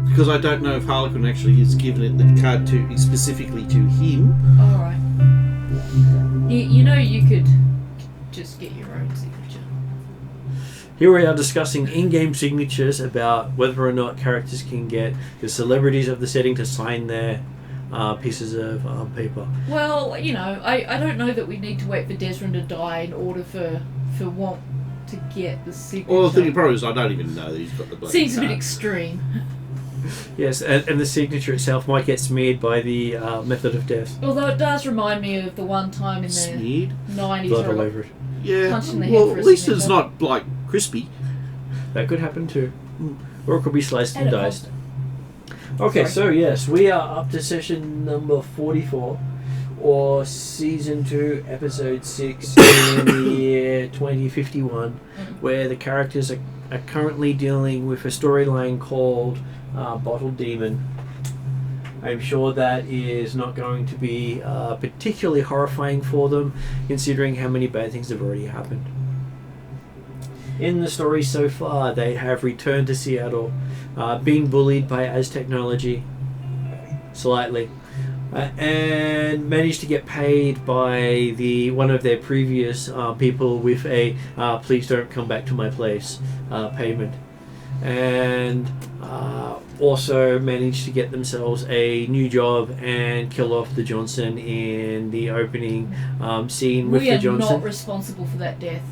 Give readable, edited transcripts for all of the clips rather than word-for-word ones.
Because I don't know if Harlequin actually is given it the card to specifically to him. Alright. You know you could just get your own signature. Here we are discussing in-game signatures about whether or not characters can get the celebrities of the setting to sign their pieces of paper. Well, you know, I don't know that we need to wait for Desmond to die in order for Want to get the signature. Well, the thing probably is I don't even know that he's got the bloody Seems a card. bit extreme. Yes, and the signature itself might get smeared by the method of death. Although it does remind me of the one time in the Smeared? 90s Blood all where over it. Yeah. Punched in the head Well, for a at least it's signature. not like crispy. That could happen too. Or it could be sliced and And it diced. Okay, Sorry. so yes, we are up to session number 44, or season 2, episode 6 in the year 2051, where the characters are currently dealing with a storyline called Bottled Demon. I'm sure that is not going to be particularly horrifying for them, considering how many bad things have already happened. In the story so far, they have returned to Seattle, being bullied by Aztechnology, slightly, and managed to get paid by one of their previous people with a "please don't come back to my place" payment, and also managed to get themselves a new job and kill off the Johnson in the opening scene with we the are Johnson. not responsible for that death.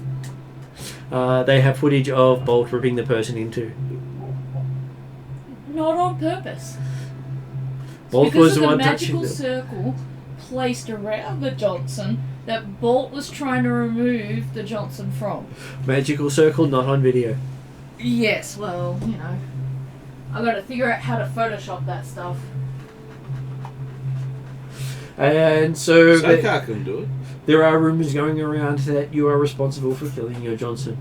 They have footage of Bolt ripping the person into. Not on purpose. Bolt Because was of the the one touching magical them. circle placed around the Johnson that Bolt was trying to remove the Johnson from. Magical circle, not on video. Yes, well, you know, I've got to figure out how to Photoshop that stuff. And so Sokar can do it. there are rumours going around that you are responsible for killing your Johnson.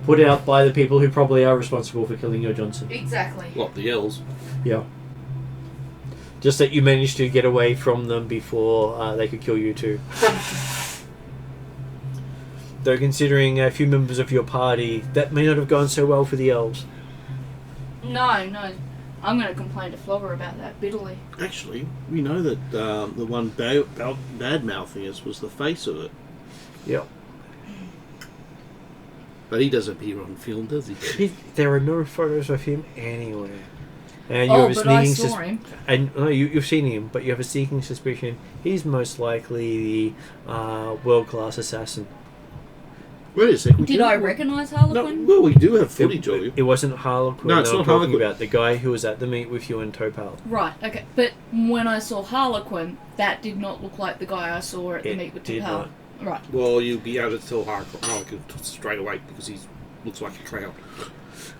Put out by the people who probably are responsible for killing your Johnson. Exactly. What, the Elves? Yeah. Just that you managed to get away from them before they could kill you too. Though considering a few members of your party, that may not have gone so well for the Elves. No, I'm going to complain to Flogger about that bitterly. Actually, we know that the one bad-mouthing us was the face of it. Yep. But he doesn't appear on film, does he? There are no photos of him anywhere. And Oh, have a but I sneaking saw him. And no, you've seen him, but you have a sneaking suspicion he's most likely the world-class assassin. Wait a second. Did I recognise Harlequin? No, well, we do have footage of you. It wasn't Harlequin. No, it's that I'm not talking Harlequin. about the guy who was at the meet with you and Topal. Right, okay. But when I saw Harlequin, that did not look like the guy I saw at the It meet with did Tapal. not. Right. Well, you'll be able to tell Harlequin straight away because he looks like a clown.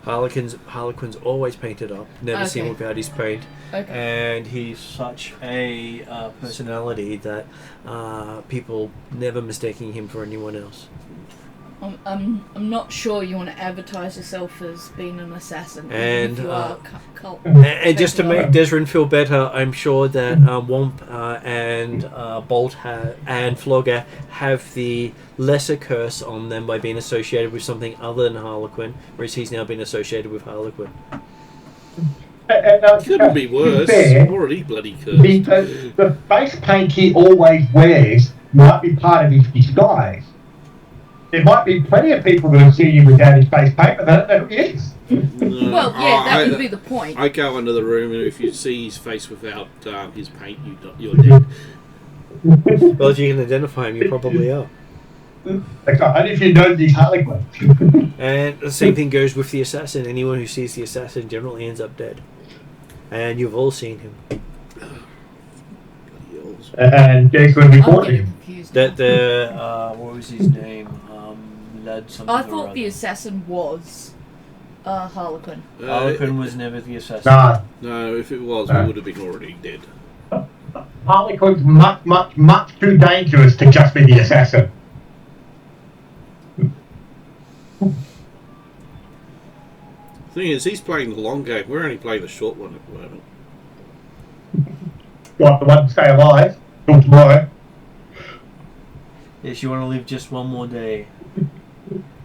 Harlequin's always painted up. Never seen Okay. without his paint. Okay. And he's such a personality that people never mistaking him for anyone else. I'm not sure you want to advertise yourself as being an assassin. And, if you are cult. And just to make Desrin feel better, I'm sure that Womp and Bolt and Flogger have the lesser curse on them by being associated with something other than Harlequin, whereas he's now been associated with Harlequin. Couldn't be worse. Fair, Already bloody cursed. the face paint he always wears might be part of his disguise. There might be plenty of people that have seen him without his face paint, but they don't know who he is. No. Well, yeah, that would be the point. I go into the room, and if you see his face without his paint, you're dead. Well, if you can identify him, you probably are. Okay, and if you know these Harlequin. And the same thing goes with the assassin. Anyone who sees the assassin generally ends up dead. And you've all seen him. Bloody elves. And guess when we I'm fought getting him? confused. That the what was his name? Lad something. I or thought the other. assassin was Harlequin. Harlequin was never the assassin. Nah, No, if it was, No. we would have been already dead. Harlequin's much too dangerous to just be the assassin. Thing is, he's playing the long game. We're only playing the short one at the moment. Got the one to stay alive till tomorrow. Yes, you want to live just one more day.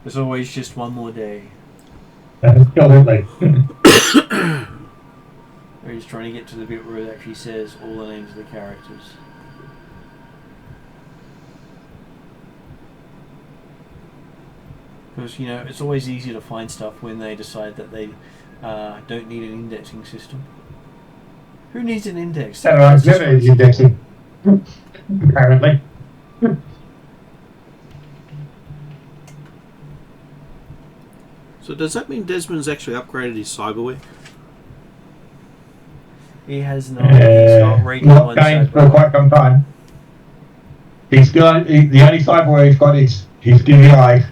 There's always just one more day. Absolutely. Or he's trying to get to the bit where it actually says all the names of the characters. Because, you know, it's always easier to find stuff when they decide that they don't need an indexing system. Who needs an index? Shadowrun's never is indexing. Apparently. So does that mean Desmond's actually upgraded his cyberware? He has not. He's not rated Not on gained for Cyber. quite some time. He's got the only cyberware he's got is his DVI.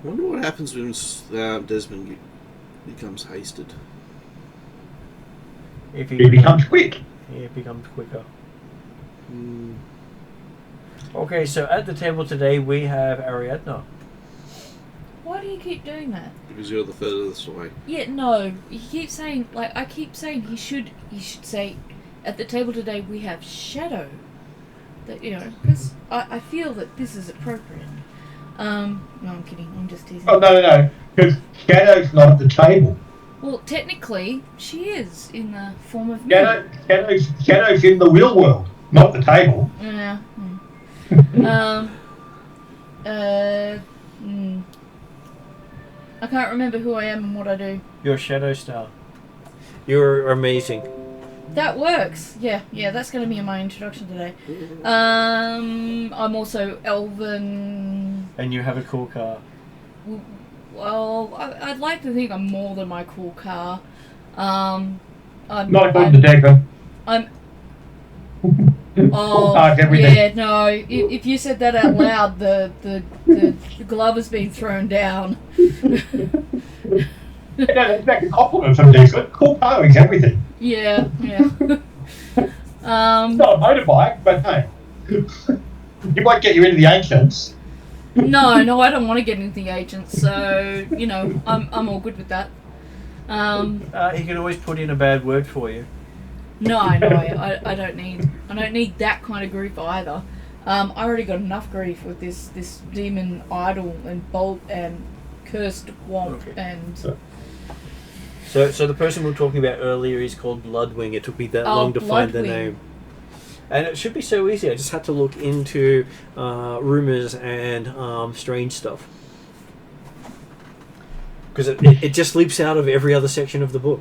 I wonder what happens when Desmond becomes hasted. If He becomes quick. It becomes quicker. Hmm. Okay, so at the table today we have Ariadna. Why do you keep doing that? Because you're the furthest away. Yeah, no. You keep saying, like, I keep saying he should say, at the table today we have Shadow. That, you know, because I feel that this is appropriate. No, I'm kidding. I'm just teasing. Oh, no. Because Shadow's not at the table. Well, technically, she is in the form of me. Shadow's in the real world, not the table. Yeah. I can't remember who I am and what I do. You're Shadow Star. You're amazing. That works. Yeah, that's going to be in my introduction today. I'm also Elven. And you have a cool car. Well, I'd like to think I'm more than my cool car. I'm Not according to Declan. I'm. Oh, everything. Yeah, no. If you said that out loud, the glove has been thrown down. That's a compliment from Declan. Cool car is everything. Yeah. It's not a motorbike, but hey. It might get you into the ancients. No, I don't want to get into the agents, so you know, I'm all good with that. He can always put in a bad word for you. No, I don't need that kind of grief either. I already got enough grief with this demon idol and bolt and cursed womp and. So the person we were talking about earlier is called Bloodwing. It took me that long to find the Bloodwing. name. And it should be so easy. I just had to look into rumours and strange stuff. Because it just leaps out of every other section of the book.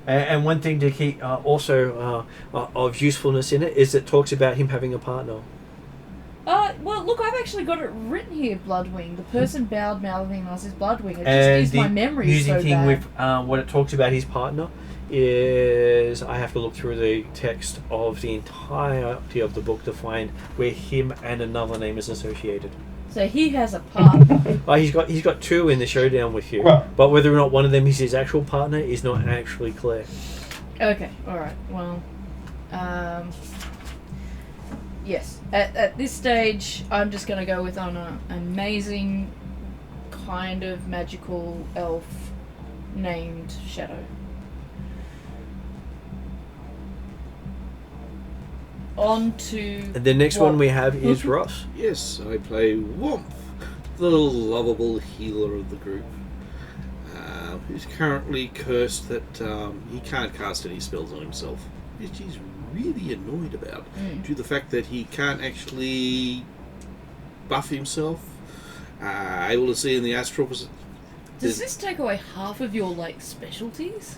And one thing to keep also of usefulness in it is it talks about him having a partner. Well, look, I've actually got it written here, Bloodwing. The person bowed mouthing us is Bloodwing. It And just is my memory amusing so thing bad. with what it talks about his partner is I have to look through the text of the entirety of the book to find where him and another name is associated. So he has a partner. He's got two in the showdown with you, Well- but whether or not one of them is his actual partner is not actually clear. Okay, alright, well, yes, at this stage, I'm just going to go with an amazing kind of magical elf named Shadow. On to... And the next one we have is Ross. Yes, I play Womp, the lovable healer of the group, who's currently cursed that he can't cast any spells on himself, which he's really annoyed about, due to the fact that he can't actually buff himself, able to see in the astral... Does this take away half of your, like, specialties?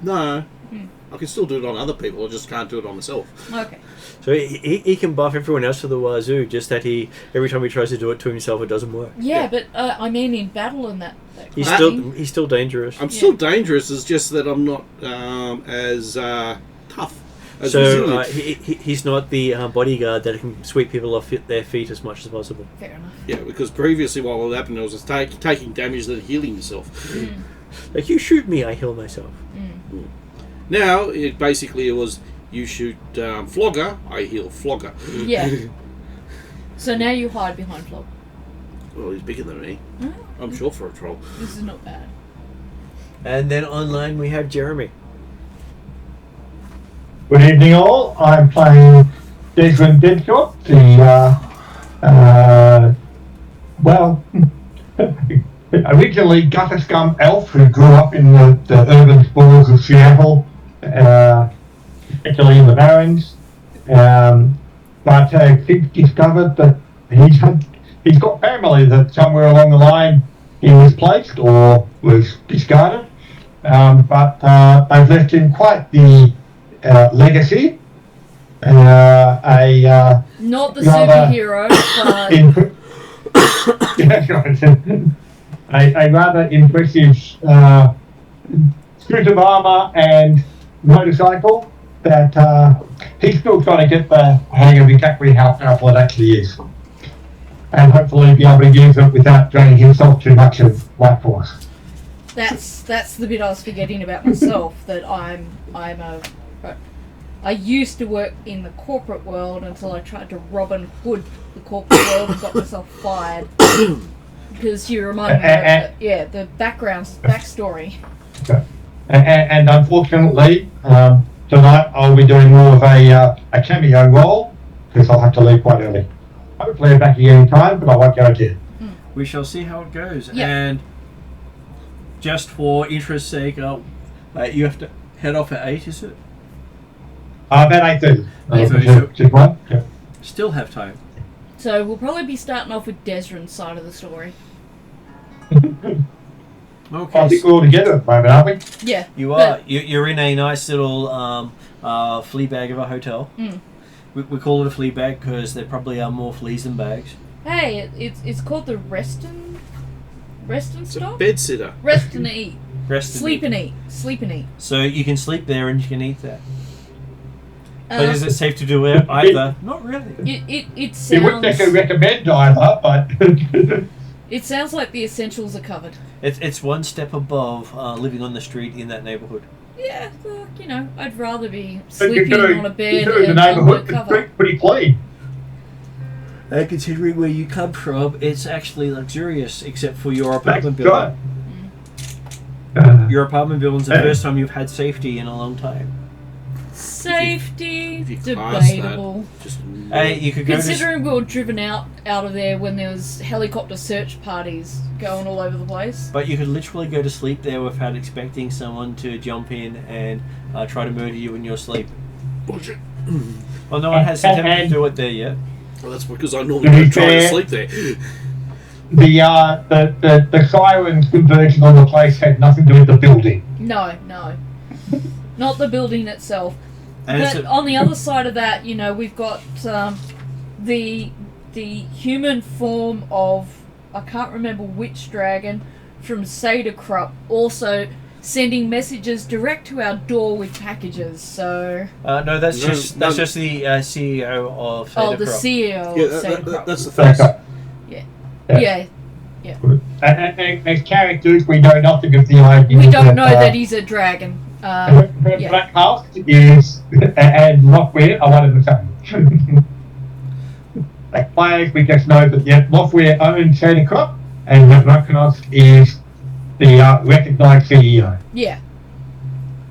No. I can still do it on other people, I just can't do it on myself. Okay. So he can buff everyone else to the wazoo, just that every time he tries to do it to himself, it doesn't work. Yeah, but I mean in battle and that He's kind of thing. still dangerous. I'm still dangerous, it's just that I'm not as tough. As So resilient. he's not the bodyguard that can sweep people off their feet as much as possible. Fair enough. Yeah, because previously what was happening was taking damage and healing yourself. Like, you shoot me, I heal myself. Now, it was, you shoot Flogger, I heal Flogger. Yeah. So now you hide behind Flog. Well, he's bigger than me. Oh, I'm short for a troll. this is not bad. And then online we have Jeremy. Good evening, all. I'm playing Desmond Deadshot, originally gutter scum elf who grew up in the urban spores of Seattle, particularly in the Barrens, but since discovered that he's got family that somewhere along the line he was placed or was discarded, but they've left him quite the legacy. Not the rather superhero, but... a rather impressive suit of armour and motorcycle that he's still trying to get the hang of exactly how powerful it actually is, and hopefully be able to use it without draining himself too much of life force. That's the bit I was forgetting about myself, that I used to work in the corporate world until I tried to Robin Hood the corporate world and got myself fired. Because you remind me of the backstory. Okay. And unfortunately, tonight I'll be doing more of a cameo role, because I'll have to leave quite early. Hopefully I'm back again in time, but I won't guarantee it. We shall see how it goes. Yep. And just for interest's sake, you have to head off at 8, is it? About 8:30. Yeah. Just one? Yeah. Still have time. So we'll probably be starting off with Desrin's side of the story. Okay. I think we're all together at the moment, aren't we? Yeah. You are. You're in a nice little flea bag of a hotel. We call it a flea bag because there probably are more fleas than bags. Hey, it's called the Reston It's a stop? bed sitter. Rest and eat. Sleep and eat. Sleep and eat. So you can sleep there and you can eat there. But is it safe to do it either? Not really. It It wouldn't sounds... recommend either, but... It sounds like the essentials are covered. It's one step above living on the street in that neighbourhood. Yeah, look, I'd rather be But sleeping on a bed considering and the under neighbourhood is cover. pretty clean. And considering where you come from, it's actually luxurious, except for your That's apartment right. building. Your apartment building's the first time you've had safety in a long time. Safety, If you class debatable. that, just Hey, you could go Considering we were driven out of there when there was helicopter search parties going all over the place. But you could literally go to sleep there without expecting someone to jump in and try to murder you in your sleep. bullshit. Well, no one has attempted to do it there yet. Well, that's because I normally don't try to sleep there. The sirens converging on the place had nothing to do with the building. No. Not the building itself. And But on the other side of that, we've got the human form of, I can't remember which dragon, from Sadakrup, also sending messages direct to our door with packages. So no, that's just the CEO of Shadowrun. the CEO Yeah, of Sadakrup. that's the first. Yeah. As characters, we know nothing of the idea. We don't know that he's a dragon. Black House is and Lockwear are one of the same. Like players, we just know that Lockwear owns Shadowrun, and Black is the recognised CEO. Yeah.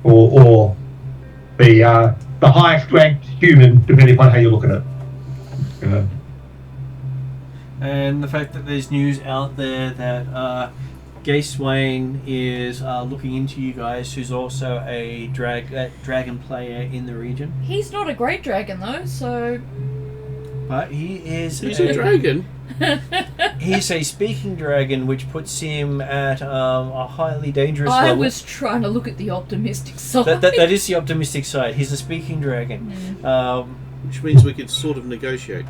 Or the highest ranked human, depending on how you look at it. And the fact that there's news out there that Gay Swain is looking into you guys, who's also a dragon player in the region. He's not a great dragon though, so. But he's a dragon. He's a speaking dragon, which puts him at a highly dangerous I level. was trying to look at the optimistic side. That is the optimistic side. He's a speaking dragon. Which means we could sort of negotiate.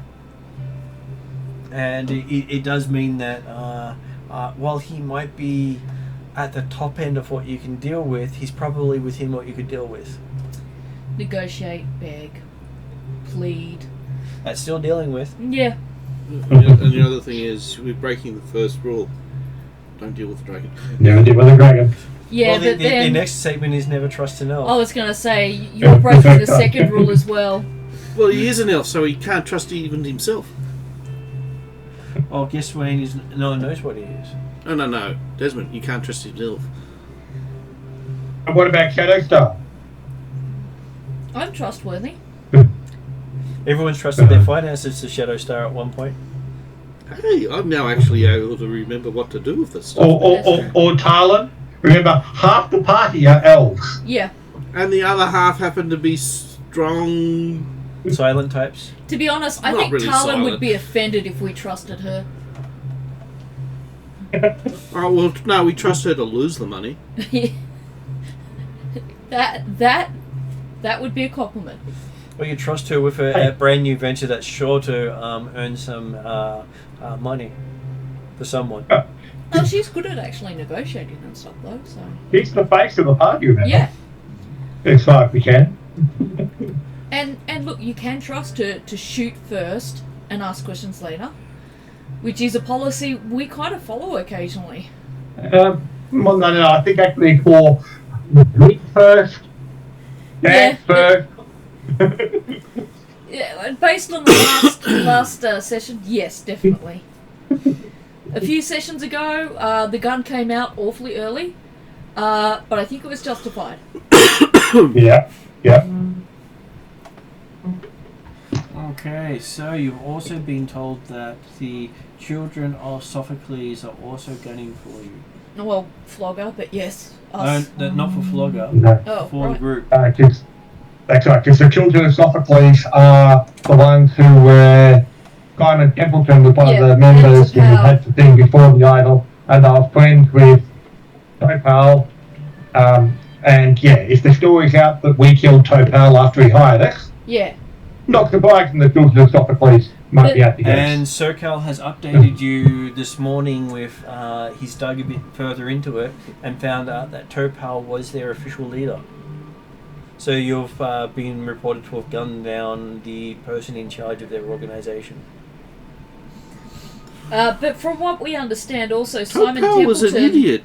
And it does mean that while he might be at the top end of what you can deal with, he's probably within what you could deal with. Negotiate, beg, plead. That's still dealing with. Yeah. And the other thing is, we're breaking the first rule. Don't deal with the dragon. Never deal with the dragon. Yeah, well, but then... the next statement is never trust an elf. I was going to say, you're breaking the second rule as well. Well, he is an elf, so he can't trust even himself. Oh, guess Wayne is... No one knows what he is. Oh, no. Desmond, you can't trust himself. And what about Shadowstar? I'm trustworthy. Everyone's trusted their finances to Shadowstar at one point. Hey, I'm now actually able to remember what to do with this stuff. Or Talon. Remember, half the party are elves. Yeah. And the other half happen to be strong... Silent types. To be honest, I Not think really Talon would silent. be offended if we trusted her. Oh, well, no, we trust her to lose the money. That would be a compliment. Well, you trust her with a brand new venture that's sure to earn some money for someone. Oh, she's good at actually negotiating and stuff, though. So. He's the face of the party, remember? Yeah. As far as we can. And look, you can trust her to shoot first and ask questions later, which is a policy we kind of follow occasionally. Well, no, I think actually for meet first, dance first. Yeah, based on the last session, yes, definitely. A few sessions ago, the gun came out awfully early, but I think it was justified. Yeah. Okay, so you've also been told that the children of Sophocles are also gunning for you. Well, Flogger, but yes. Us. No, not for Flogger, No. Oh, for right. the group. That's right, because the children of Sophocles are the ones who were... Simon Templeton was one of the members who had the thing before the idol, and I was friends with Topal. And yeah, if the story's out that we killed Topal after he hired us, Yeah. not surprising the children of Sophocles might be out the And Sercal has updated you this morning with, he's dug a bit further into it and found out that Topal was their official leader. So you've been reported to have gunned down the person in charge of their organisation. But from what we understand, also Simon Topal was an idiot.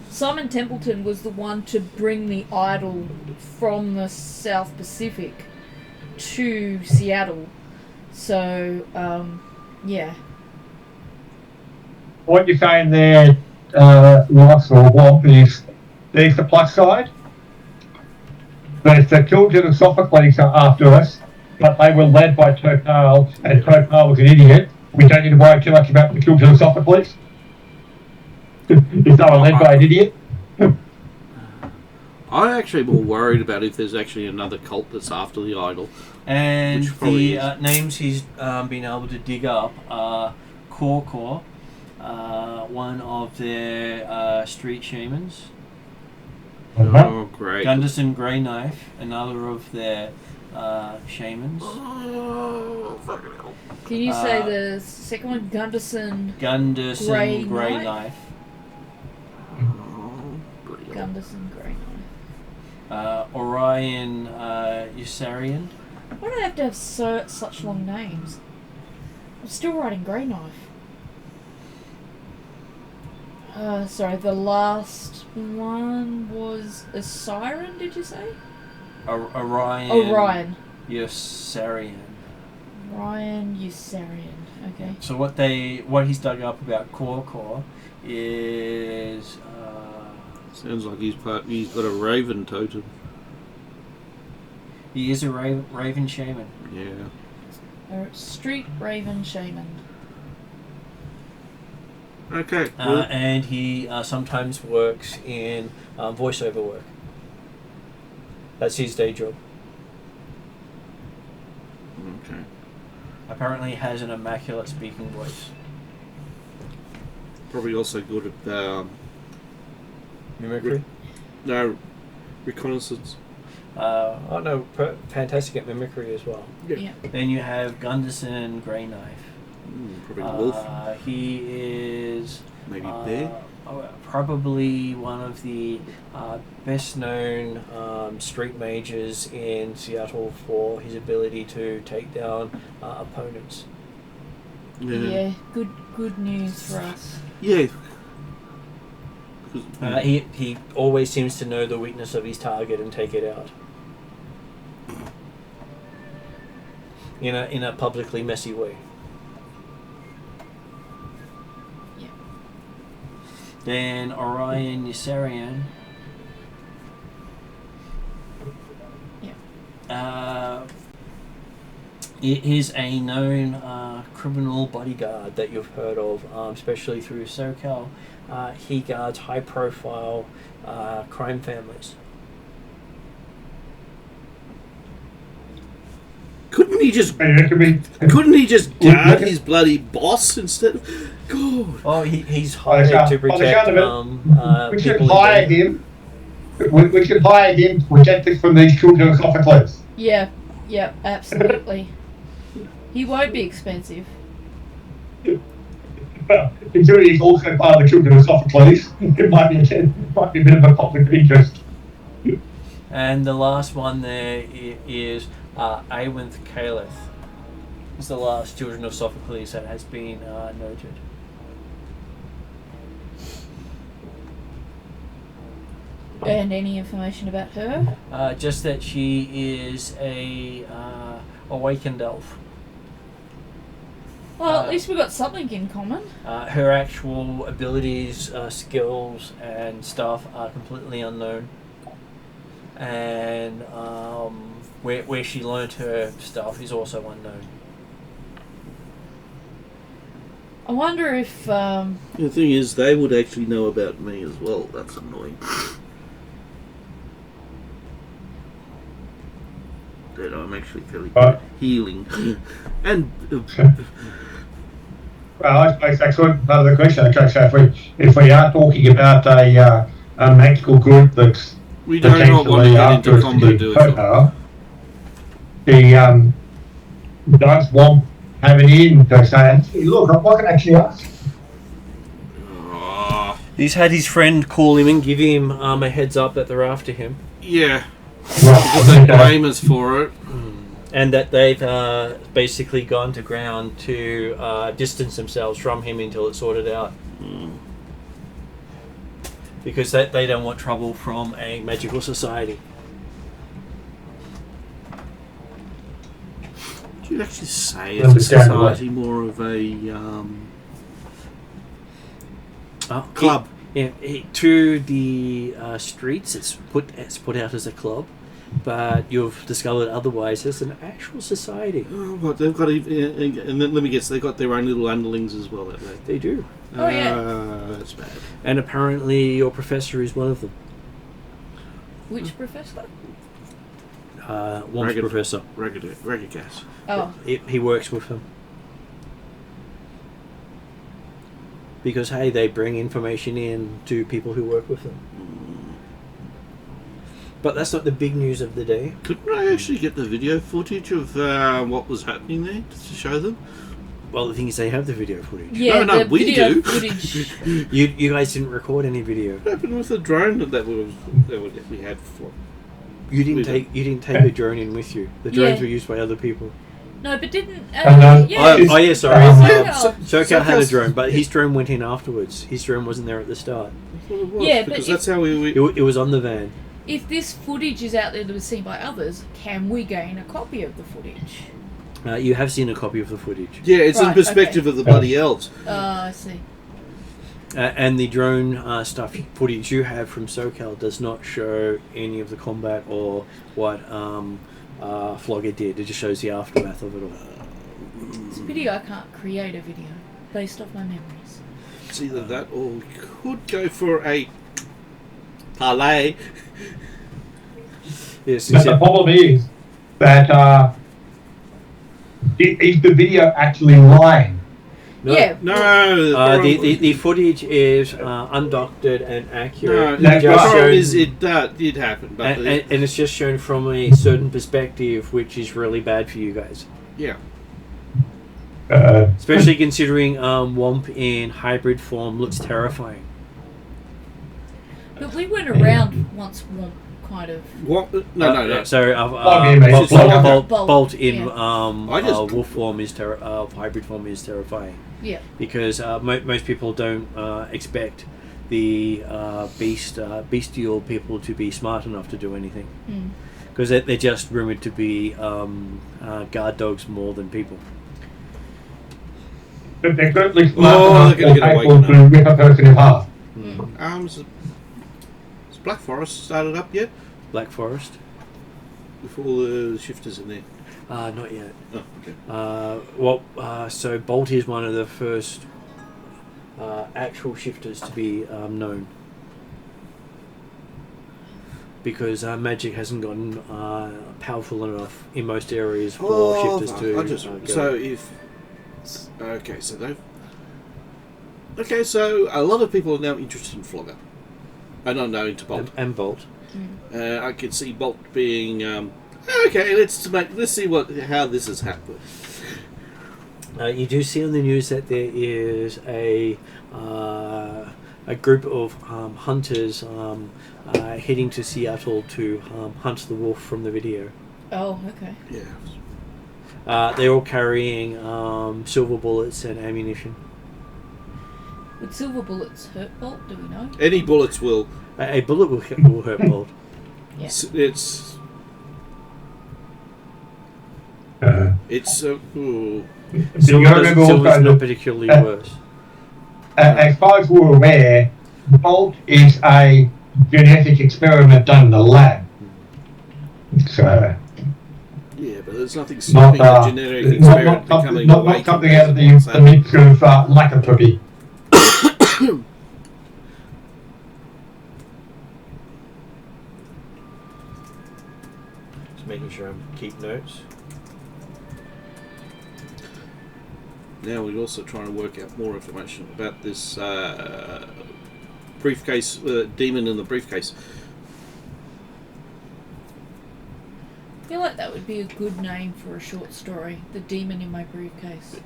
Simon Templeton was the one to bring the idol from the South Pacific to Seattle. So, yeah. What you're saying there, Ross or Womp, is there's the plus side. But if the children of Sophocles are after us, but they were led by Topal, and Topal was an idiot, we don't need to worry too much about the children of Sophocles. If they were led by an idiot. I'm actually more worried about if there's actually another cult that's after the idol. And Which probably the names he's been able to dig up are Korkor, one of their street shamans. Oh, great. Gunderson Grey Knife, another of their shamans. Oh, fucking hell. Can you say the second one? Gunderson Grey Knife? Knife. Oh, bloody hell. Gunderson Grey Knife. Orion Usarian. Why do they have to have such long names? I'm still writing Grey Knife. Sorry, the last one was a siren, did you say? Orion. Orion. Yossarian. Orion Yossarian. Okay. So what he's dug up about Core is Sounds like he's got a raven totem. he is a raven shaman. Yeah. A street raven shaman. Okay. And he sometimes works in voiceover work. That's his day job. Okay. Apparently, he has an immaculate speaking voice. Probably also good at Mimicry? reconnaissance. Fantastic at mimicry as well. Yeah. Then you have Gunderson Greyknife. Probably wolf. He is Maybe bear. probably one of the best known street mages in Seattle for his ability to take down opponents. Yeah. Good news for us. Yeah. He always seems to know the weakness of his target and take it out. In a publicly messy way. Yeah. Then Orion Yossarian. Yeah. Is a known criminal bodyguard that you've heard of, especially through SoCal. He guards high-profile crime families. Couldn't he just Yeah. guard his bloody boss instead of... God. Oh, he's hired to protect we should people. hire him. We should hire him to protect us from these children of Sophocles. Yeah. Yeah. Absolutely. He won't be expensive. Well, considering he's also part of the children of Sophocles, it might be a bit of a conflict of interest. And the last one there is Awenth Caleth. It's the last children of Sophocles that has been noted. And any information about her? Just that she is a awakened elf. Well, at least we got something in common. Her actual abilities, skills, and stuff are completely unknown. And where she learnt her stuff is also unknown. I wonder if The thing is, they would actually know about me as well. That's annoying. That I'm actually fairly good at healing. And... Well, I suppose that's part of the question. Okay, so if we are talking about a magical group that's we do not want to get into combat, do we? Does Womp have an in to say, hey, look, I can actually ask? He's had his friend call him and give him a heads up that they're after him. Yeah. Right, Because they blame us for it. And that they've basically gone to ground to distance themselves from him until it's sorted out. Because they don't want trouble from a magical society. Do you actually say it's a society more of a club? To the streets, it's put out as a club. But you've discovered otherwise it's an actual society. Oh, but they've got, and then let me guess, they've got their own little underlings as well, don't they? They do. Oh, yeah. That's bad. And apparently your professor is one of them. which professor? Womp's professor. Ragagas. Oh, He works with them. Because, hey, they bring information in to people who work with them. But that's not the big news of the day. Couldn't I actually get the video footage of what was happening there to show them? Well, the thing is, they have the video footage. yeah. No, the we video do. Footage. You guys didn't record any video. What happened with the drone that we had before? You didn't take a drone in with you. The drones Yeah. were used by other people. No, but didn't... yeah, sorry. Sokal. Sokal had a drone, but his drone went in afterwards. His drone wasn't there at the start. Well, it was, Yeah, but because if- that's how we It was on the van. If this footage is out there that was seen by others, can we gain a copy of the footage? You have seen a copy of the footage. Yeah, it's in Right, perspective okay. of the bloody elves. I see. And the drone stuff footage you have from SoCal does not show any of the combat or what Flogger did. It just shows the aftermath of it all. It's a pity I can't create a video based off my memories. It's either that or we could go for a parlay. Yes, But the problem is that is the video actually lying? no, Yeah. No, the footage is undoctored and accurate. no, That's the right. problem shown- is it did happen, but and it's just shown from a certain perspective, which is really bad for you guys. yeah. Especially considering Womp in hybrid form looks terrifying. But we went around once more, kind of. What? No. Sorry, Bolt in Yeah. wolf form is hybrid form is terrifying. Yeah. Because most people don't expect the bestial people to be smart enough to do anything. Because they're just rumored to be guard dogs more than people. But they're certainly Oh, smart they're gonna get enough away or with capable to rip a person in half. Has Black Forest started up yet? Black Forest? With all the shifters in there? Not yet. Oh, okay. So Bolt is one of the first actual shifters to be known. Because magic hasn't gotten powerful enough in most areas for shifters to go. So if... Okay, so they've... Okay, so a lot of people are now interested in Flogger. And I'm now into Bolt. And Bolt. I can see Bolt being... okay, let's see how this has happened. You do see on the news that there is a group of hunters heading to Seattle to hunt the wolf from the video. Oh, okay. Yeah. They're all carrying silver bullets and ammunition. Would silver bullets hurt Bolt? Do we know? Any bullets will... A bullet will hurt Bolt. Yeah. It's... ooh. So you gotta remember Silver's also not that, particularly worse. as far as we're aware, Bolt is a genetic experiment done in the lab. So, Yeah, but there's nothing stopping a genetic experiment becoming not something out of the mix of lycanthropy. Just making sure I keep notes. Now we're also trying to work out more information about this briefcase, demon in the briefcase. I feel like that would be a good name for a short story. The Demon in My Briefcase.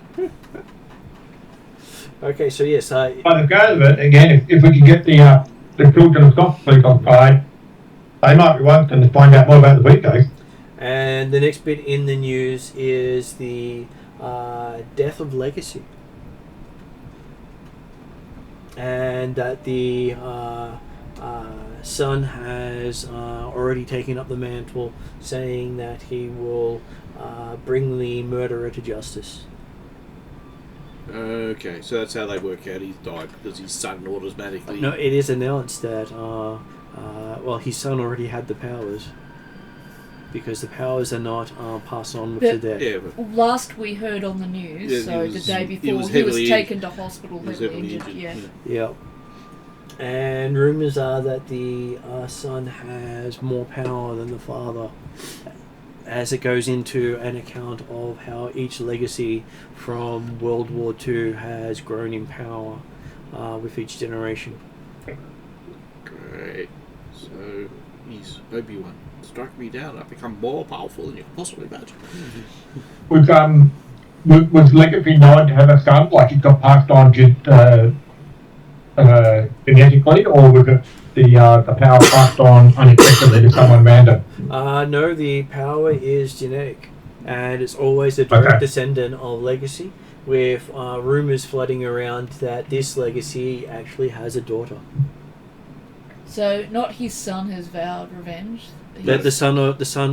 Okay, so yes, By the go of it, again, if we can get the children of Scotland on side, they might be wanting to find out more about the briefcase. and the next bit in the news is the death of Legacy. And that the son has already taken up the mantle, saying that he will bring the murderer to justice. Okay, so that's how they work out he's died, because his son automatically... No, it is announced that his son already had the powers, because the powers are not passed on with the death. Yeah, but Last we heard on the news, Yeah, so he was- the day he before, was he was heavily taken to hospital, he was heavily heavily injured. injured. Yeah. Yep. And rumors are that the son has more power than the father, as it goes into an account of how each legacy from World War II has grown in power with each generation. Great. So he's Obi-Wan. Strike me down, I've become more powerful than you can possibly imagine. Was Legacy known to have a son, like it got passed on genetically, or was it the power passed on unexpectedly to someone random? No, the power is genetic. and it's always a direct Okay. descendant of Legacy, with rumours flooding around that this Legacy actually has a daughter. So not his son has vowed revenge. The son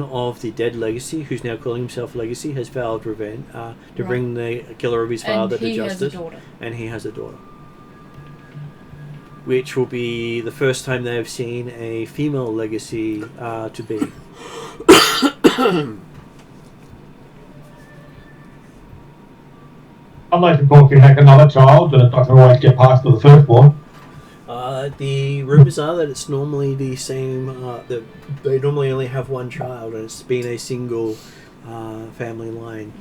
of the dead Legacy, who's now calling himself Legacy, has vowed revenge to bring the killer of his father to justice. And he has a daughter. And he has a daughter. Which will be the first time they've seen a female Legacy to be. Unless, of course, you have another child and it doesn't always get past to the first one. The rumours are that it's normally the same, that they normally only have one child, and it's been a single family line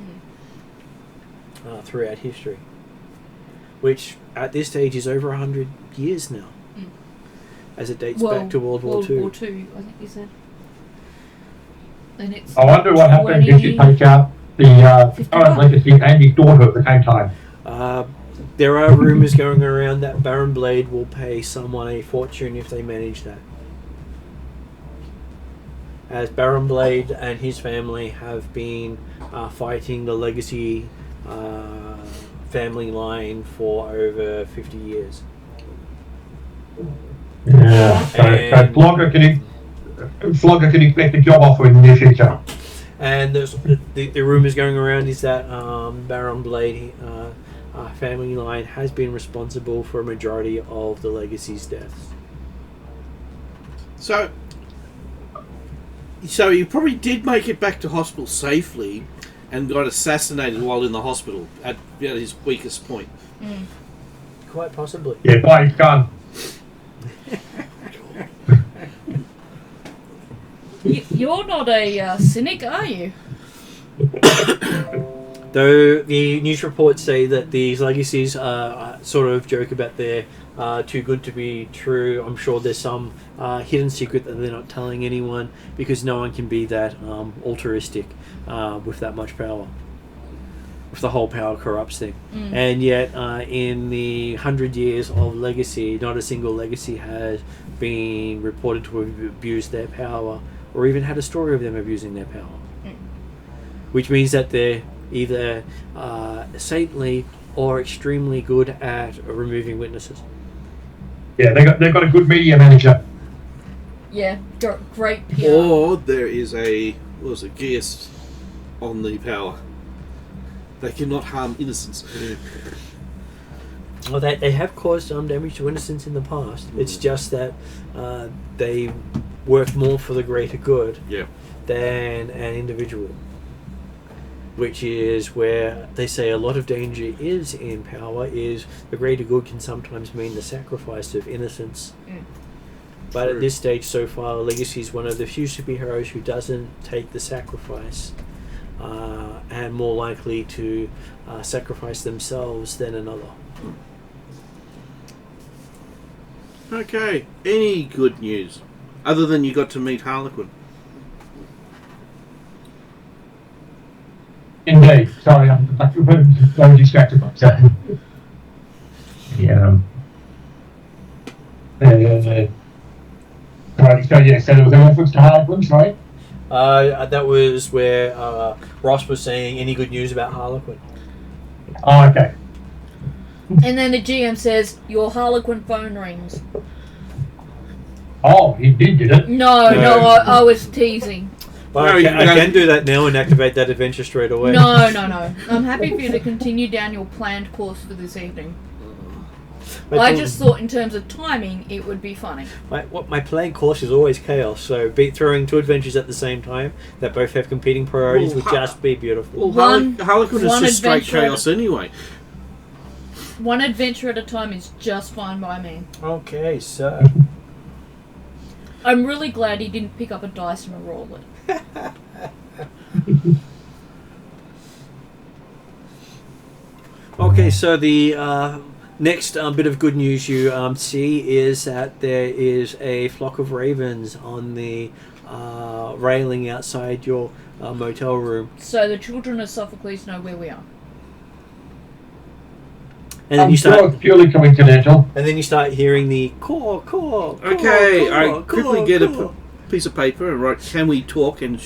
throughout history. Which, at this stage, is over 100 years now. As it dates back to World War II. World War II, I think you said. And it's I wonder what happens if you take out the current Legacy and his daughter at the same time. There are rumours going around that Baron Blade will pay someone a fortune if they manage that. As Baron Blade and his family have been fighting the Legacy family line for over 50 years. Yeah, so Flogger can expect a job offer in the near future. And the rumours going around is that Baron Blade family line has been responsible for a majority of the Legacy's deaths. So he probably did make it back to hospital safely and got assassinated while in the hospital at his weakest point. Quite possibly. Yeah, by his gun. You're not a cynic, are you? Though the news reports say that these Legacies sort of joke about they're too good to be true. I'm sure there's some hidden secret that they're not telling anyone, because no one can be that altruistic with that much power. With the whole power corrupts thing. And yet in the 100 years of Legacy, not a single Legacy has been reported to have abused their power, or even had a story of them abusing their power. Which means that they're either saintly or extremely good at removing witnesses. Yeah, they've got a good media manager. Yeah, great PR. Or there is a guest on the power. They cannot harm innocents. Well, they have caused some damage to innocents in the past. It's just that they work more for the greater good than an individual. Which is where they say a lot of danger is in power, is the greater good can sometimes mean the sacrifice of innocence. But at this stage so far, Legacy is one of the few superheroes who doesn't take the sacrifice, and more likely to sacrifice themselves than another. Okay, any good news? Other than you got to meet Harlequin. Indeed. Sorry, I'm very distracted by that. Yeah. Right, so yeah, so there was a reference to Harlequins, right? That was where Ross was saying any good news about Harlequin. Oh, okay. And then the GM says, your Harlequin phone rings. Oh, he did it? No, I was teasing. Well, No, I can do that now and activate that adventure straight away. No. I'm happy for you to continue down your planned course for this evening. I just thought in terms of timing, it would be funny. My planned course is always chaos, so throwing two adventures at the same time that both have competing priorities would just be beautiful. Well, Harlequin is one just straight adventure chaos anyway. One adventure at a time is just fine by me. Okay, so... I'm really glad he didn't pick up a dice and roll it. Okay, so the next bit of good news you see is that there is a flock of ravens on the railing outside your motel room. So the children of Sophocles know where we are. And then I'm you sure start, it's purely coincidental. and then you start hearing the caw, caw, caw, Okay, caw, I quickly caw, get caw. a piece of paper and write, can we talk? And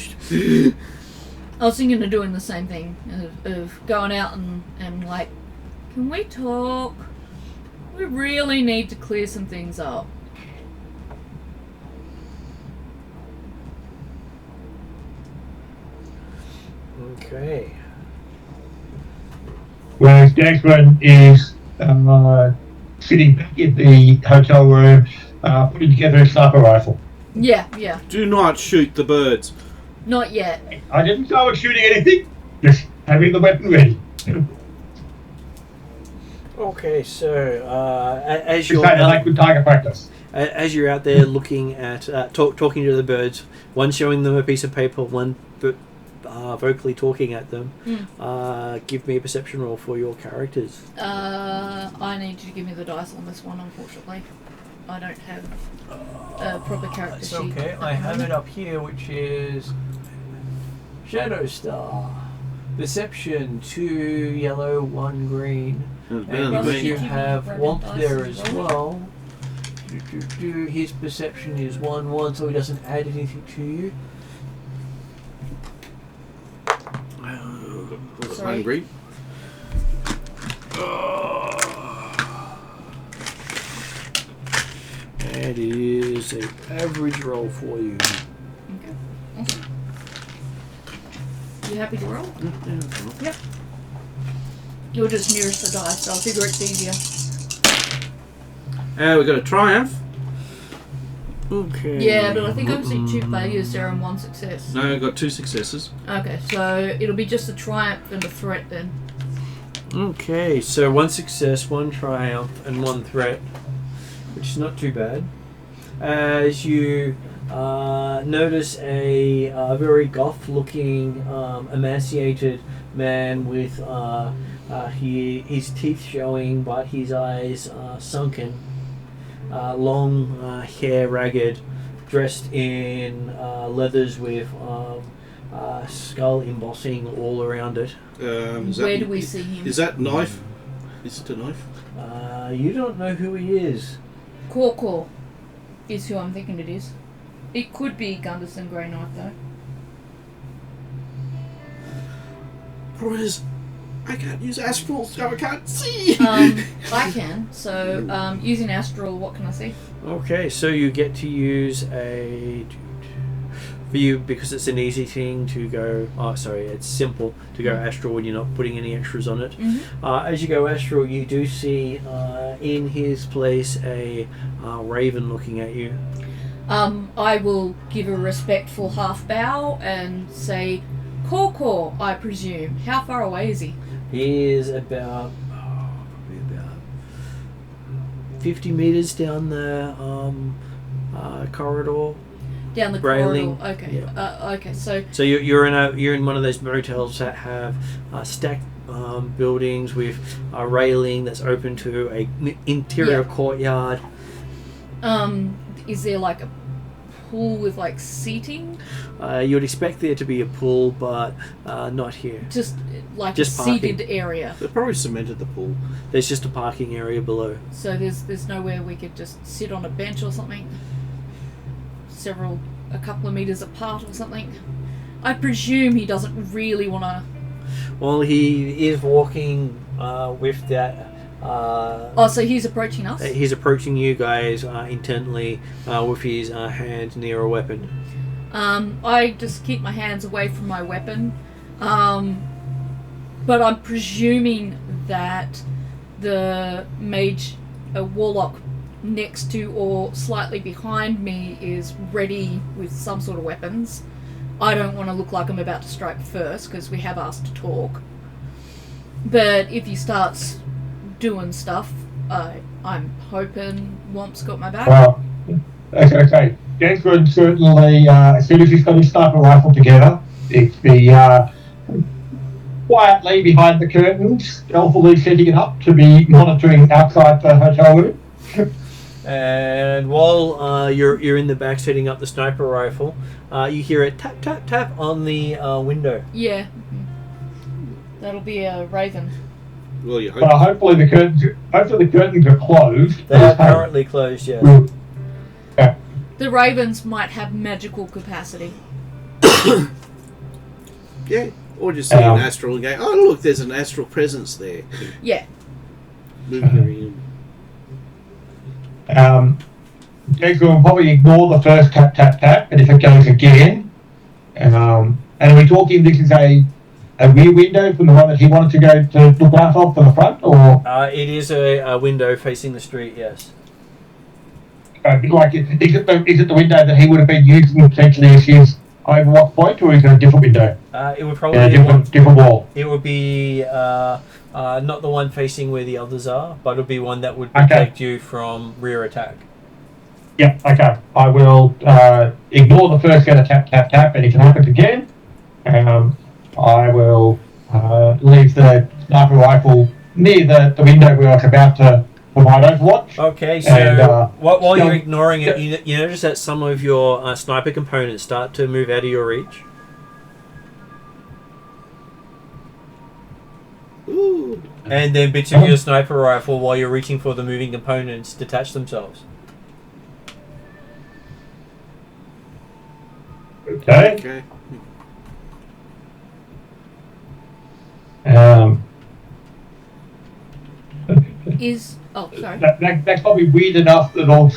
I was thinking of doing the same thing, of going out and like, can we talk? We really need to clear some things up. Okay. Whereas Dagwood is sitting back in the hotel room, putting together a sniper rifle. Yeah. Do not shoot the birds. Not yet. I didn't know I was shooting anything, just having the weapon ready. Okay, so as Just you're saying, I like good target practice. as you're out there looking at talking to the birds, one showing them a piece of paper, one vocally talking at them. Give me a perception roll for your characters. I need you to give me the dice on this one, unfortunately. I don't have a proper character It's sheet. okay. I have it up here, which is Shadow Star. Perception 2 yellow, 1 green. And you have Womp there as well. His perception is 1-1, so he doesn't add anything to you. Sorry. Hungry. And it is an average roll for you. Okay. Awesome. You happy to roll? Yep. You're just nearest the dice, so I'll figure it's easier. We've got a triumph. Okay. Yeah, but I think I see 2 failures there and 1 success. No, we've got 2 successes. Okay, so it'll be just a triumph and a threat then. Okay, so 1 success, 1 triumph, and 1 threat, which is not too bad. As you notice a very goth-looking, emaciated man with his teeth showing, but his eyes sunken, long hair ragged, dressed in leathers with skull embossing all around it. Where do we see him? Is that knife? Is it a knife? You don't know who he is. Corcor is who I'm thinking it is. It could be Gunderson Grey Knife though. Problem is, I can't use astral, so I can't see. I can. So using Astral, what can I see? Okay, so you get to use a... For you, because it's an easy thing to go... Oh, sorry, it's simple to go astral when you're not putting any extras on it. Mm-hmm. As you go astral, you do see in his place a raven looking at you. I will give a respectful half bow and say, Corcor, I presume. How far away is he? He is about... probably about 50 meters down the corridor. Down the Railing. corridor. Okay. Yeah. Okay. So you're in one of those motels that have stacked buildings with a railing that's open to a interior courtyard. is there like a pool with like seating? You would expect there to be a pool, but not here. Just like Just a parking. seated area. They probably cemented the pool. There's just a parking area below. So there's nowhere we could just sit on a bench or something. A couple of meters apart or something. I presume he doesn't really want to. Well, he is walking with that. So he's approaching us. He's approaching you guys intently with his hand near a weapon. I just keep my hands away from my weapon, but I'm presuming that the mage, warlock next to or slightly behind me is ready with some sort of weapons. I don't want to look like I'm about to strike first because we have asked to talk. But if he starts doing stuff, I'm hoping Womp's got my back. Okay. Gansford certainly, as soon as he's got his sniper rifle together, it's the quietly behind the curtains, stealthily setting it up to be monitoring outside the hotel room. And while you're in the back setting up the sniper rifle, you hear a tap tap tap on the window. Yeah. That'll be a raven. Well, you hope. But hopefully the curtains are closed. They are currently closed, yes. The ravens might have magical capacity. Yeah, or just see an astral and go, oh look, there's an astral presence there. Yeah. Moving Dex will probably ignore the first tap, tap, tap, and if it goes again, and are we talking this is a rear window from the one that he wanted to go to look out of from the front, or? It is a window facing the street, yes. Like, is it the window that he would have been using potentially as his overwatch point, or is it a different window? It would probably be a different wall. It would be not the one facing where the others are, but it would be one that would protect you from rear attack. Yep, okay. I will ignore the first set of tap, tap, tap, and if it happens again, I will leave the sniper rifle near the window where I was about to provide overwatch. Okay, so while you're ignoring it, you notice that some of your sniper components start to move out of your reach. Ooh. And then bits of your sniper rifle, while you're reaching for the moving components, detach themselves. Okay. Sorry. That's probably weird enough that it'll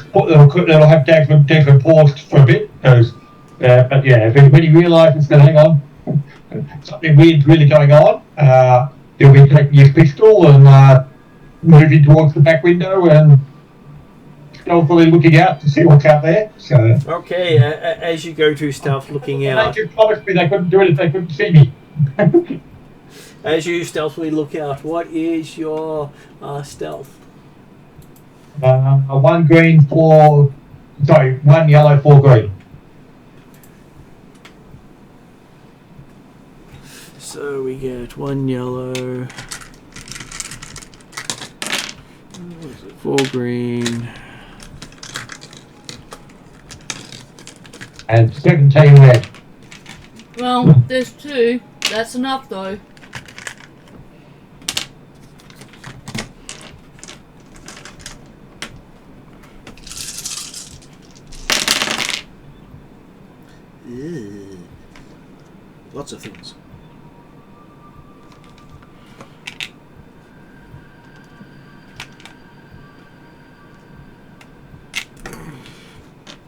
have Desmond paused for a bit, because, but yeah, when he realises that, hang on, something weird's really going on, he'll be taking his pistol and moving towards the back window and stealthily looking out to see what's out there. So. Okay, as you go to stealth looking out. They just promised me they couldn't do it if they couldn't see me. As you stealthily look out, what is your stealth? 1 green, 4... Sorry, 1 yellow, 4 green. So we get 1 yellow, 4 green, and 17 red. Well, there's 2. That's enough, though. Ew. Lots of things.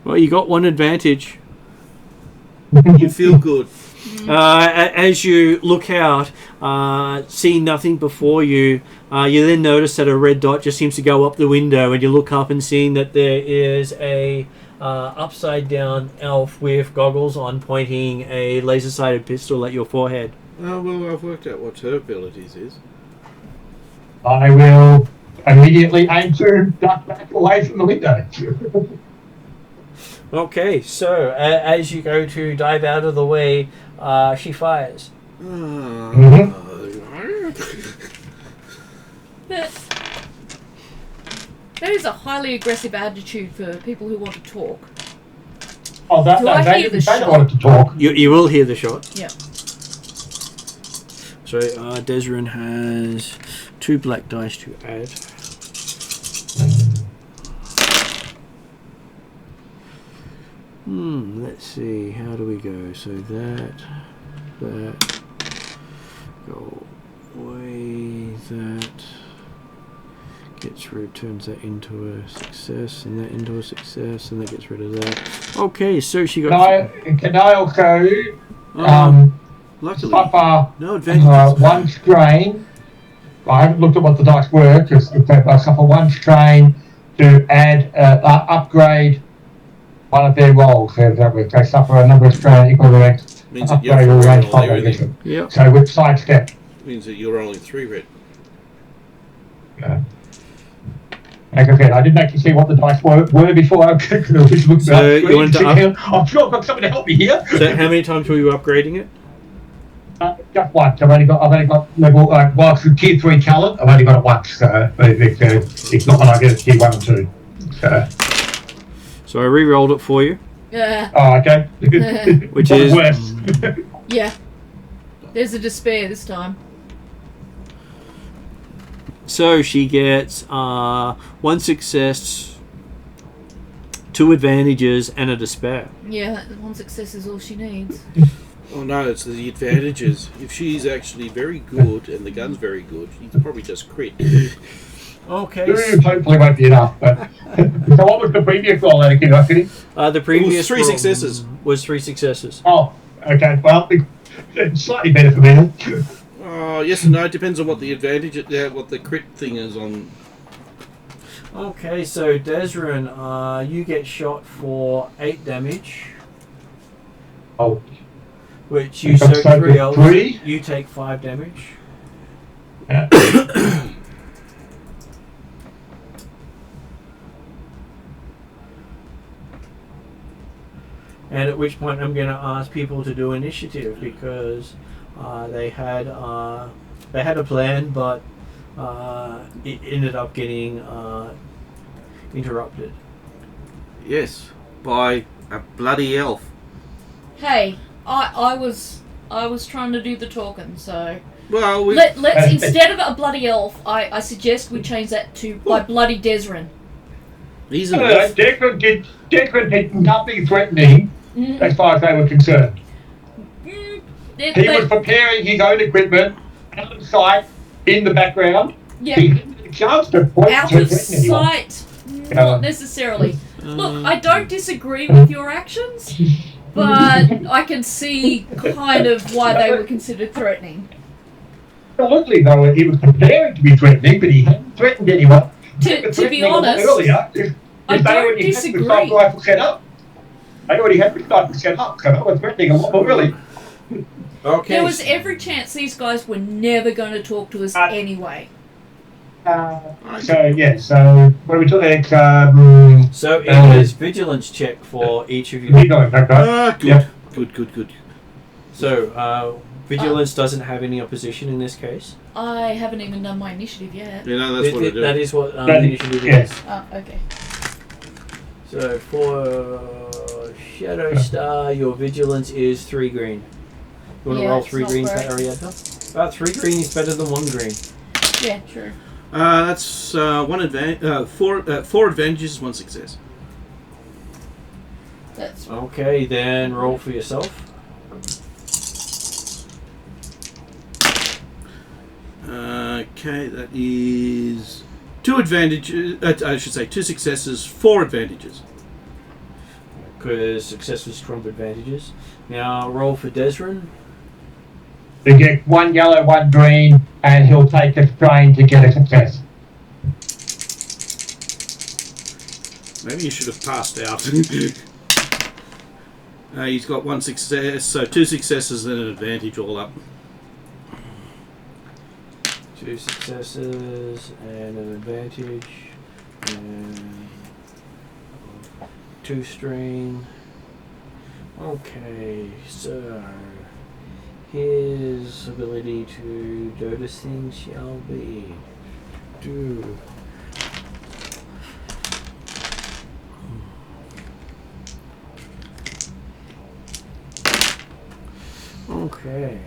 Well, you got one advantage. You feel good. As you look out, seeing nothing before you, you then notice that a red dot just seems to go up the window, and you look up and seeing that there is a upside down elf with goggles on, pointing a laser sighted pistol at your forehead. Oh, well, I've worked out what her abilities is. I will immediately aim to duck back away from the window. Okay, so as you go to dive out of the way, she fires. But that is a highly aggressive attitude for people who want to talk. Oh, they don't want to talk. You will hear the shot. Yeah. So Desrin has 2 black dice to add. Let's see, how do we go? So that, go away, that gets rid, turns that into a success, and that into a success, and that gets rid of that. Okay, so she got... Can I also Luckily, suffer no advantages. 1 strain? I haven't looked at what the dice were, because I suffer 1 strain to add, upgrade one of their rolls. They suffer a number of strain equal to X. Means that you're rolling everything. Yep. So with sidestep. Means that you're rolling 3 red. Yeah. Like I said, I didn't actually see what the dice were before I looked So you wanted to I'm sure I've got somebody to help me here. So how many times were you upgrading it? Just once. I've only got level. Well, through tier 3 talent, I've only got it once. So it's not when I get it tier 1 and 2. So I re-rolled it for you. Yeah. Oh, okay. Which is worse. Yeah. There's a despair this time. So she gets 1 success, 2 advantages, and a despair. Yeah, 1 success is all she needs. Oh no, it's the advantages. If she's actually very good and the gun's very good, you can probably just crit. Okay. Hopefully won't be enough. But so what was the previous roll out of curiosity? The previous three roll successes. Was 3 successes. Oh, okay. Well, it's slightly better for me. Oh, yes and no. It depends on what the advantage, what the crit thing is on. Okay, so Desrin, you get shot for 8 damage, Oh, which you soak 3 elves. 3? You take 5 damage. Yeah. And at which point I'm going to ask people to do initiative because they had a plan, but it ended up getting interrupted. Yes, by a bloody elf. Hey, I was trying to do the talking, so Well, let's instead of a bloody elf, I suggest we change that to by bloody Desrin. He's an elf. Declan did nothing threatening as far as they were concerned. He was preparing his own equipment out of sight in the background. Yeah. He had a chance to point Out to of threaten anyone. sight, not necessarily. Look, I don't disagree with your actions, but I can see kind of why they were considered threatening. Absolutely, though, he was preparing to be threatening, but he hadn't threatened anyone. To be honest, earlier, if I they don't already disagree. had the assault rifle set up. They already had the rifle set up, so they were threatening a lot more early. Okay. There was every chance these guys were never going to talk to us anyway. So what are we talking? So it is vigilance check for each of you. Good. Good. Good. So vigilance doesn't have any opposition in this case. I haven't even done my initiative yet. You know, that's what I do. That is what That is- initiative yes. is. Oh, okay. So for Shadow Star, your vigilance is 3 green. You want to Yeah, roll it's 3 not green, great. Arietta? About 3 green is better than 1 green. Yeah, true. That's four advantages, 1 success. That's Okay, then roll for yourself. Okay, that is 2 advantages. I should say 2 successes, 4 advantages. Because successes trump advantages. Now roll for Desrin. You get 1 yellow, 1 green, and he'll take a strain to get a success. Maybe you should have passed out. He's got 1 success, so 2 successes and an advantage all up. 2 successes and an advantage. And 2 strain. Okay, so his ability to notice things shall be do. Okay.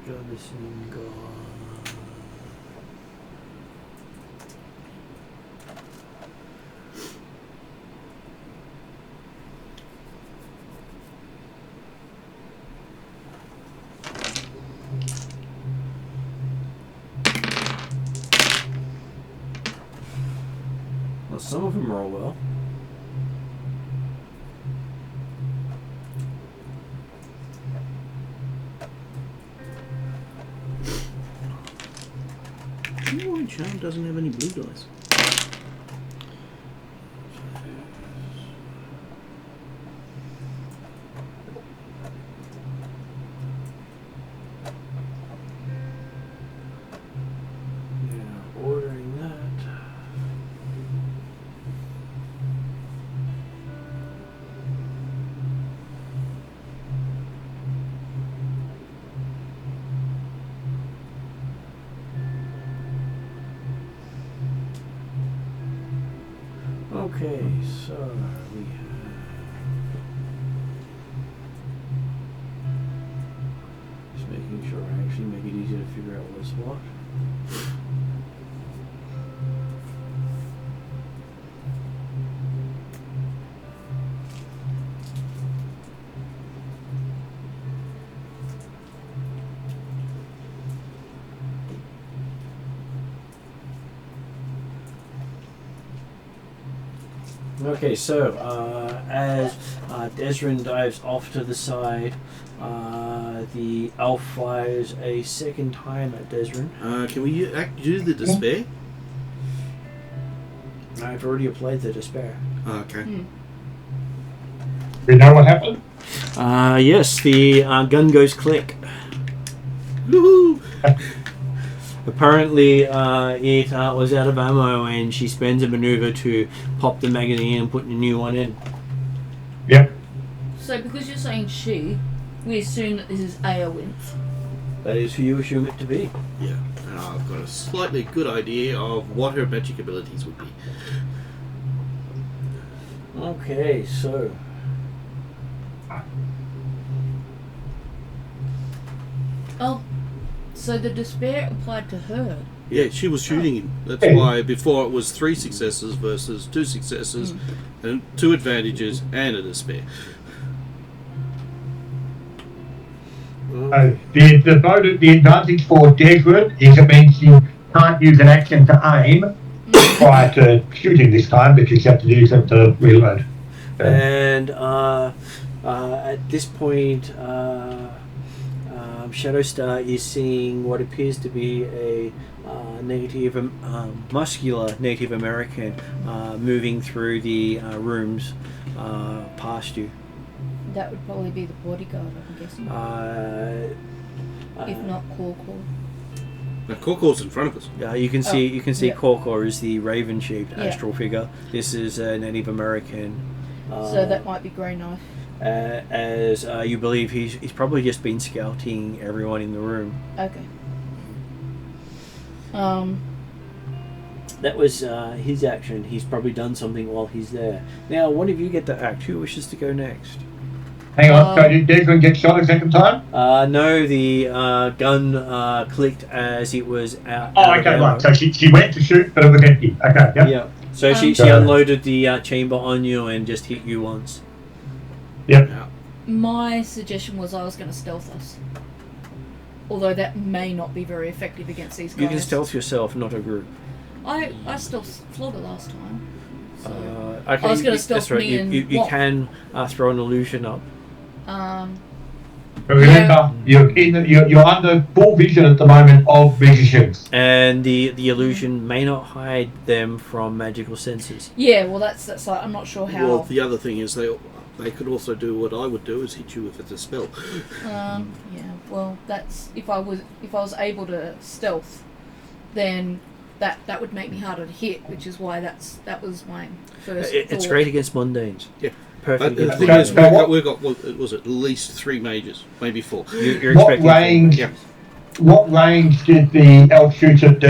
Noticing God. Well, some of them roll well. Charm doesn't have any blue dice. Yeah, ordering that. Okay, so we have. Just making sure I actually make it easier to figure out what's what. Okay, so as Desrin dives off to the side, the elf fires a second time at Desrin. Can we do the despair? I've already applied the despair. Okay. We know what happened? Yes, the gun goes click. Woohoo! Apparently, it was out of ammo, and she spends a maneuver to pop the magazine and put a new one in. Yep. So because you're saying she, we assume that this is Aowynth. That is who you assume it to be. Yeah, and I've got a slightly good idea of what her magic abilities would be. Okay, so Oh, so the despair applied to her. Yeah, she was shooting him. That's why before it was 3 successes versus 2 successes, and 2 advantages and a despair. The advantage for Desmond is it means you can't use an action to aim prior to shooting this time because you have to use it to reload. And at this point, Shadowstar is seeing what appears to be a muscular Native American moving through the rooms past you. That would probably be the bodyguard, I'm guessing. If not Corkor. Now, Corkor's in front of us. You can see yeah. Corkor is the raven-shaped astral figure. This is a Native American. So that might be Grey Knife. As you believe he's probably just been scouting everyone in the room. Okay. That was his action. He's probably done something while he's there. Now, one of you get to act. Who wishes to go next? Hang on, so did Desmond get shot a second time? No, the gun clicked as it was out. Oh, okay, right. So she went to shoot, but it was empty. Okay, yep. Yeah. So she unloaded the chamber on you and just hit you once. Yep. My suggestion was I was going to stealth us. Although that may not be very effective against these guys. You can stealth yourself, not a group. I stealthed Flogger last time. So Okay, I was going to stealth right. me and you can throw an illusion up. But remember, you're under full vision at the moment of musicians. And the illusion may not hide them from magical senses. Yeah, well that's like I'm not sure how. Well, the other thing is they could also do what I would do, is hit you if it's a spell. Yeah, well that's if I was able to stealth, then that would make me harder to hit, which is why that was my first. It's thought. great against mundanes. Yeah. Perfect. But the thing is, we've got what was it, at least 3 mages, maybe 4. You're What expecting range? Yeah. What range did the elf shoot at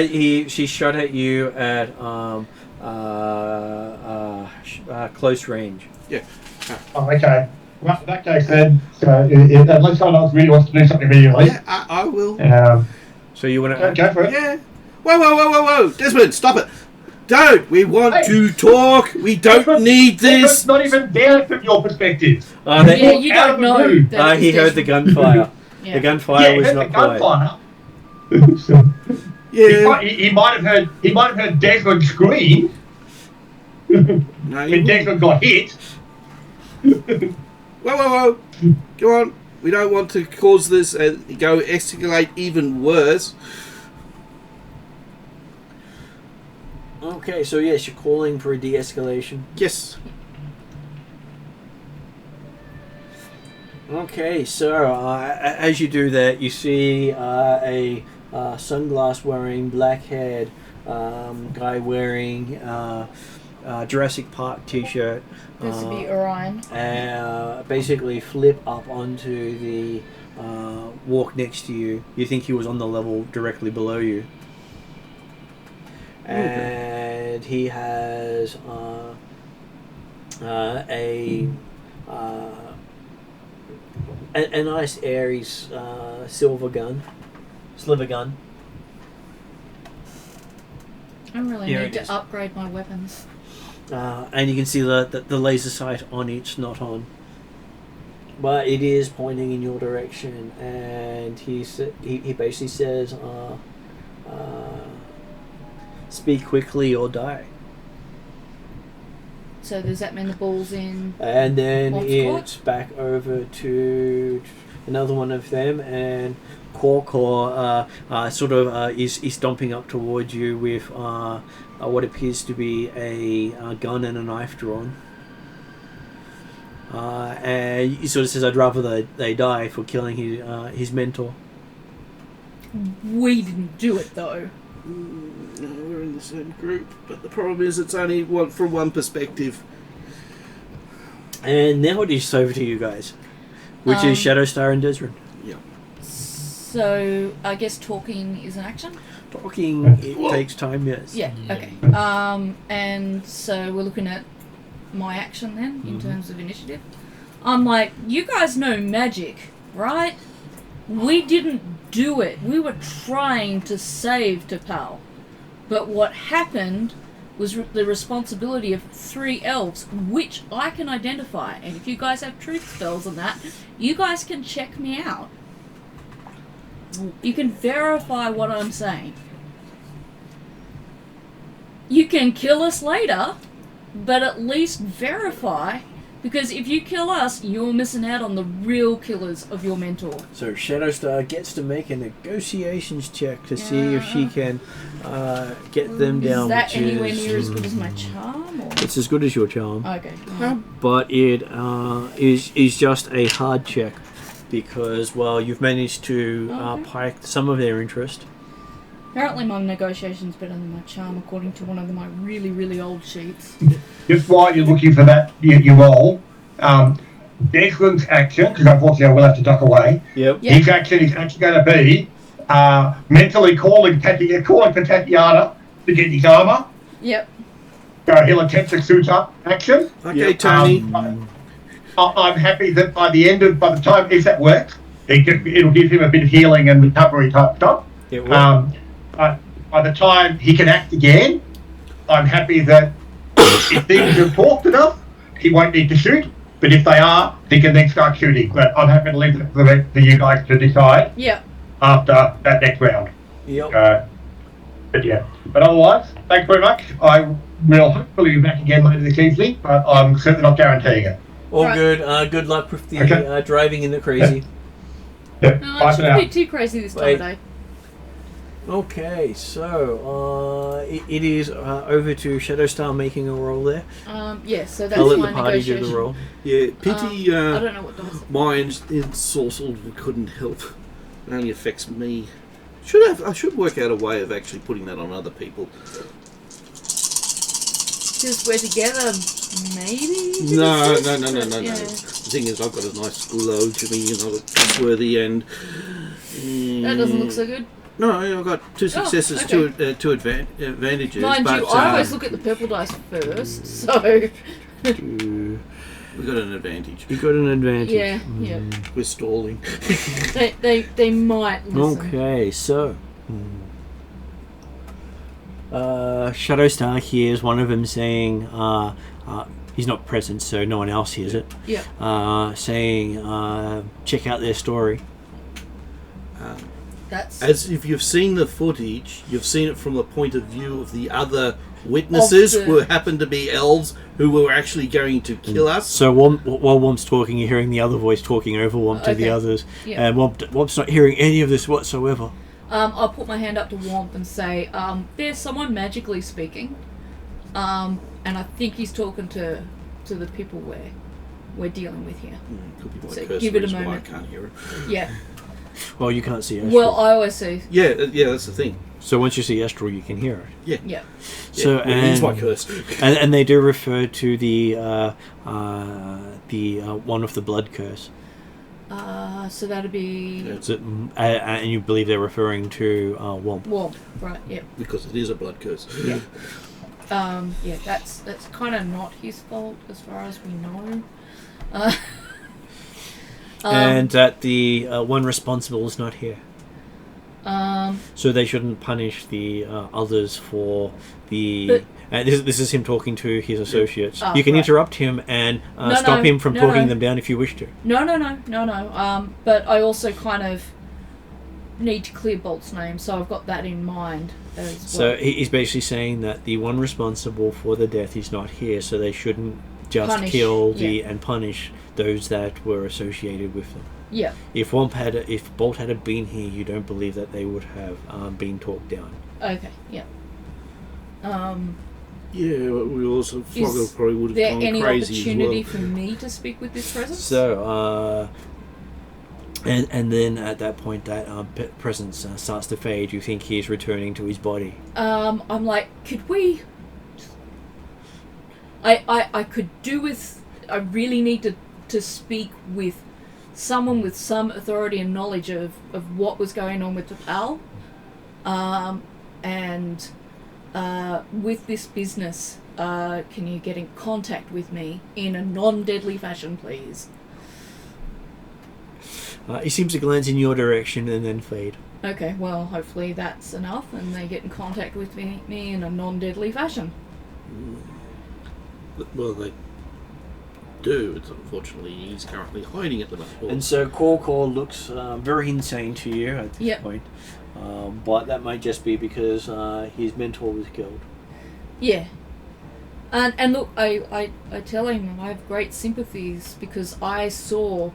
me? She shot at you at close range. Yeah. Oh, okay. Well, in that case then, so unless someone else really wants to do something immediately. Yeah, I will. So you want to Go for it. Yeah. Whoa! Desmond, stop it! Don't! We want to talk! We don't need this! It's not even there from your perspective. Yeah, you don't know. that He it's heard the gunfire. Yeah. The gunfire was not quiet. Yeah. He might have heard Desmond scream. No, When Desmond got hit. Whoa! Go on. We don't want to cause this and go escalate even worse. Okay, so yes, you're calling for a de-escalation. Yes. Okay, so as you do that, you see a sunglass-wearing, black-haired guy wearing Jurassic Park t-shirt. This would be Orion. Basically flip up onto the walk next to you. You think he was on the level directly below you. And he has a nice airy sliver gun. I really Here need it is. to upgrade my weapons. And you can see the laser sight on it's not on, but it is pointing in your direction. And he basically says, "Speak quickly or die." So does that mean the ball's in? And then What's it's back over to another one of them, and Korkor is stomping up towards you with what appears to be a gun and a knife drawn. And he sort of says, "I'd rather they die for killing his mentor." We didn't do it though. No, we're in the same group, but the problem is it's only from one perspective. And now it is over to you guys, which is Shadowstar and Desrin. Yeah. So I guess talking is an action. Talking, it takes time, yes. Yeah. Okay. And so we're looking at my action then in terms of initiative. I'm like, you guys know magic, right? We didn't do it. We were trying to save T'Pau. But what happened was the responsibility of 3 elves, which I can identify. And if you guys have truth spells on that, you guys can check me out. You can verify what I'm saying. You can kill us later, but at least verify, because if you kill us, you're missing out on the real killers of your mentor. So Shadowstar gets to make a negotiations check to see if she can get them down. Is that which anywhere is, near as good as my charm? Or? It's as good as your charm, Okay. but it is just a hard check because, well, you've managed to pike some of their interest. Apparently my negotiation's better than my charm, according to one of my really, really old sheets. Just while you're looking for that, you all, Declan's action, because unfortunately I will have to duck away. Yep. His action is actually going to be mentally calling for Tatiana to get his armour. Yep. So he'll attempt to suit up action. Okay, Tony. I'm happy that by the time, if that works, it'll give him a bit of healing and recovery type stuff. It will. By the time he can act again, I'm happy that if things have talked enough, he won't need to shoot. But if they are, he can then start shooting. But I'm happy to leave it for you guys to decide. Yep. After that next round. Yep. But yeah. But otherwise, thanks very much. I will hopefully be back again later this evening, but I'm certainly not guaranteeing it. All Right. good. Good luck with the driving in the crazy. Yep. No, Bye it for now. shouldn't be too crazy this time of day. Okay, so it is over to Shadowstar making a roll there. Yeah, so that's I'll let my the party do negotiation. the roll. Yeah, pity I don't know what dice. mine ensorcelled couldn't help. It only affects me. I should work out a way of actually putting that on other people. Because we're together, maybe? No. Yeah. The thing is, I've got a nice glow to me, and I've got trustworthy, and That doesn't look so good. no, I've got 2 successes, okay. two advantages. Mind but, you, I always look at the purple dice first, so... we've got an advantage. You got an advantage. yeah, yeah. We're stalling. They might listen. Okay, so Shadowstar hears one of them saying, he's not present, so no one else hears it. Yeah. Saying, check out their story. That's... As if you've seen the footage, you've seen it from the point of view of the other witnesses who happen to be elves who were actually going to kill us. So while Womp's talking, you're hearing the other voice talking over Womp to the others, and Womp's not hearing any of this whatsoever. I'll put my hand up to Womp and say, there's someone magically speaking, and I think he's talking to the people we're dealing with here. Could be my So curse give it a reason why I moment. can't hear it. Yeah. Well, you can't see Astral. Well, I always say... Yeah, that's the thing. So once you see Astral, you can hear it. Yeah. So well, it's my curse. and they do refer to the one of the blood curse. So that'd be... So, and you believe they're referring to Womp. Womp, right, yeah. Because it is a blood curse. Yeah. Yeah, that's kind of not his fault as far as we know. And that the one responsible is not here. So they shouldn't punish the others for the... this is him talking to his associates. You can interrupt him and stop him from talking them down if you wish to. No. But I also kind of need to clear Bolt's name, so I've got that in mind as well. So he's basically saying that the one responsible for the death is not here, so they shouldn't just kill and punish those that were associated with them. Yeah. If Bolt had been here, you don't believe that they would have been talked down. Okay. Yeah. Yeah, but we also probably would have there gone any crazy opportunity as well. for me to speak with this presence? So, and then at that point, that presence starts to fade. You think he's returning to his body. I'm like, could we? I could do with. I really need to speak with someone with some authority and knowledge of what was going on with the PAL, and with this business. Can you get in contact with me in a non-deadly fashion, please? He seems to glance in your direction and then fade. Okay, well, hopefully that's enough, and they get in contact with me in a non-deadly fashion. Well, they do. It's unfortunately he's currently hiding at the moment. And so Korkor looks very insane to you at this point. But that might just be because his mentor was killed. Yeah. And look, I tell him I have great sympathies because I saw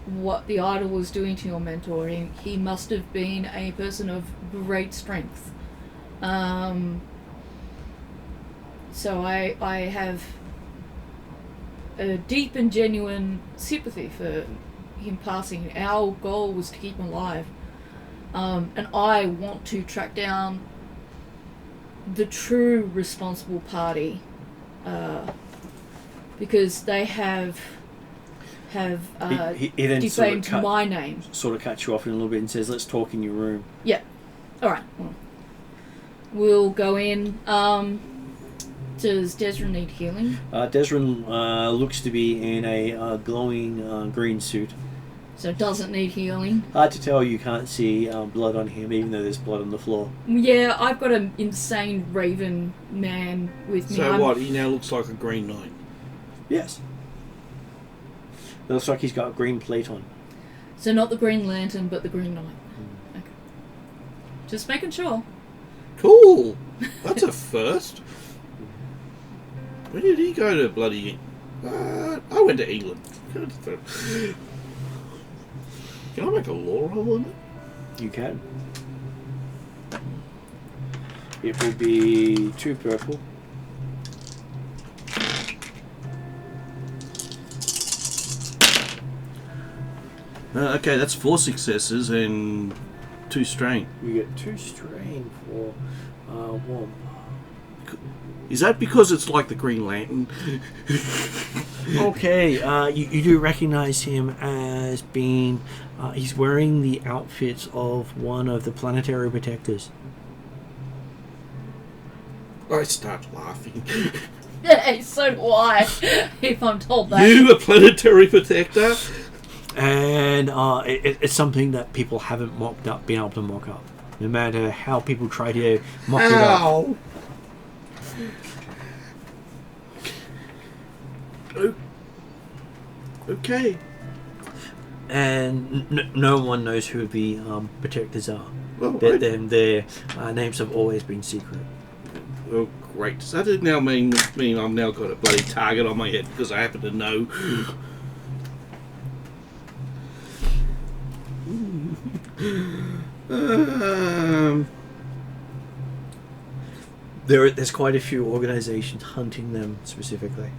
what the idol was doing to your mentor. He must have been a person of great strength. So I have a deep and genuine sympathy for him passing. Our goal was to keep him alive. And I want to track down the true responsible party, because they have he then defamed my name. Sort of cuts you off in a little bit and says, "Let's talk in your room." Yeah. All right. Well, we'll go in. Does Desrin need healing? Desrin looks to be in a glowing green suit. So doesn't need healing. Hard to tell. You can't see blood on him, even though there's blood on the floor. Yeah, I've got an insane raven man with me. So what? He now looks like a Green Knight. Yes. It looks like he's got a green plate on. So not the Green Lantern, but the Green Knight. Okay. Just making sure. Cool. That's a first. Where did he go to bloody... I went to England. Can I make a lore roll on it? You can. It will be 2 purple. Okay, that's 4 successes and 2 strain. You get 2 strain for 1. Is that because it's like the Green Lantern? Okay, you do recognize him as being... he's wearing the outfits of one of the planetary protectors. I start laughing. Yeah, so do I, if I'm told that. You, a planetary protector? And it's something that people haven't been able to mock up. No matter how people try to mock it up. Okay. And no one knows who the protectors are. Well, their names have always been secret. Well, great. Does that now mean I've now got a bloody target on my head because I happen to know? There's quite a few organizations hunting them specifically.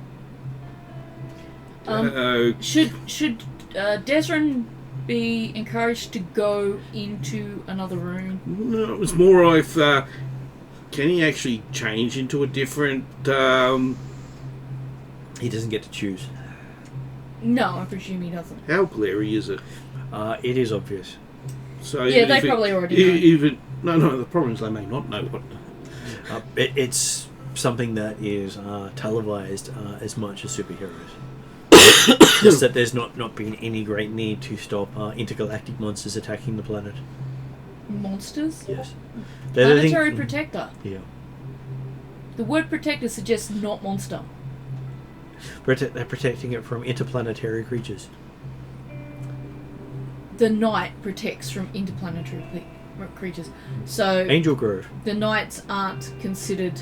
Should Desrin be encouraged to go into another room? No, it was more of can he actually change into a different... He doesn't get to choose. No, I presume he doesn't. How glary is it? It is obvious. So yeah, they probably already know. No, the problem is they may not know what... It's something that is televised as much as superheroes. Just that there's not been any great need to stop intergalactic monsters attacking the planet. Monsters? Yes. Planetary protector. Yeah. The word protector suggests not monster. They're protecting it from interplanetary creatures. The knight protects from interplanetary creatures. So Angel Grove. the knights aren't considered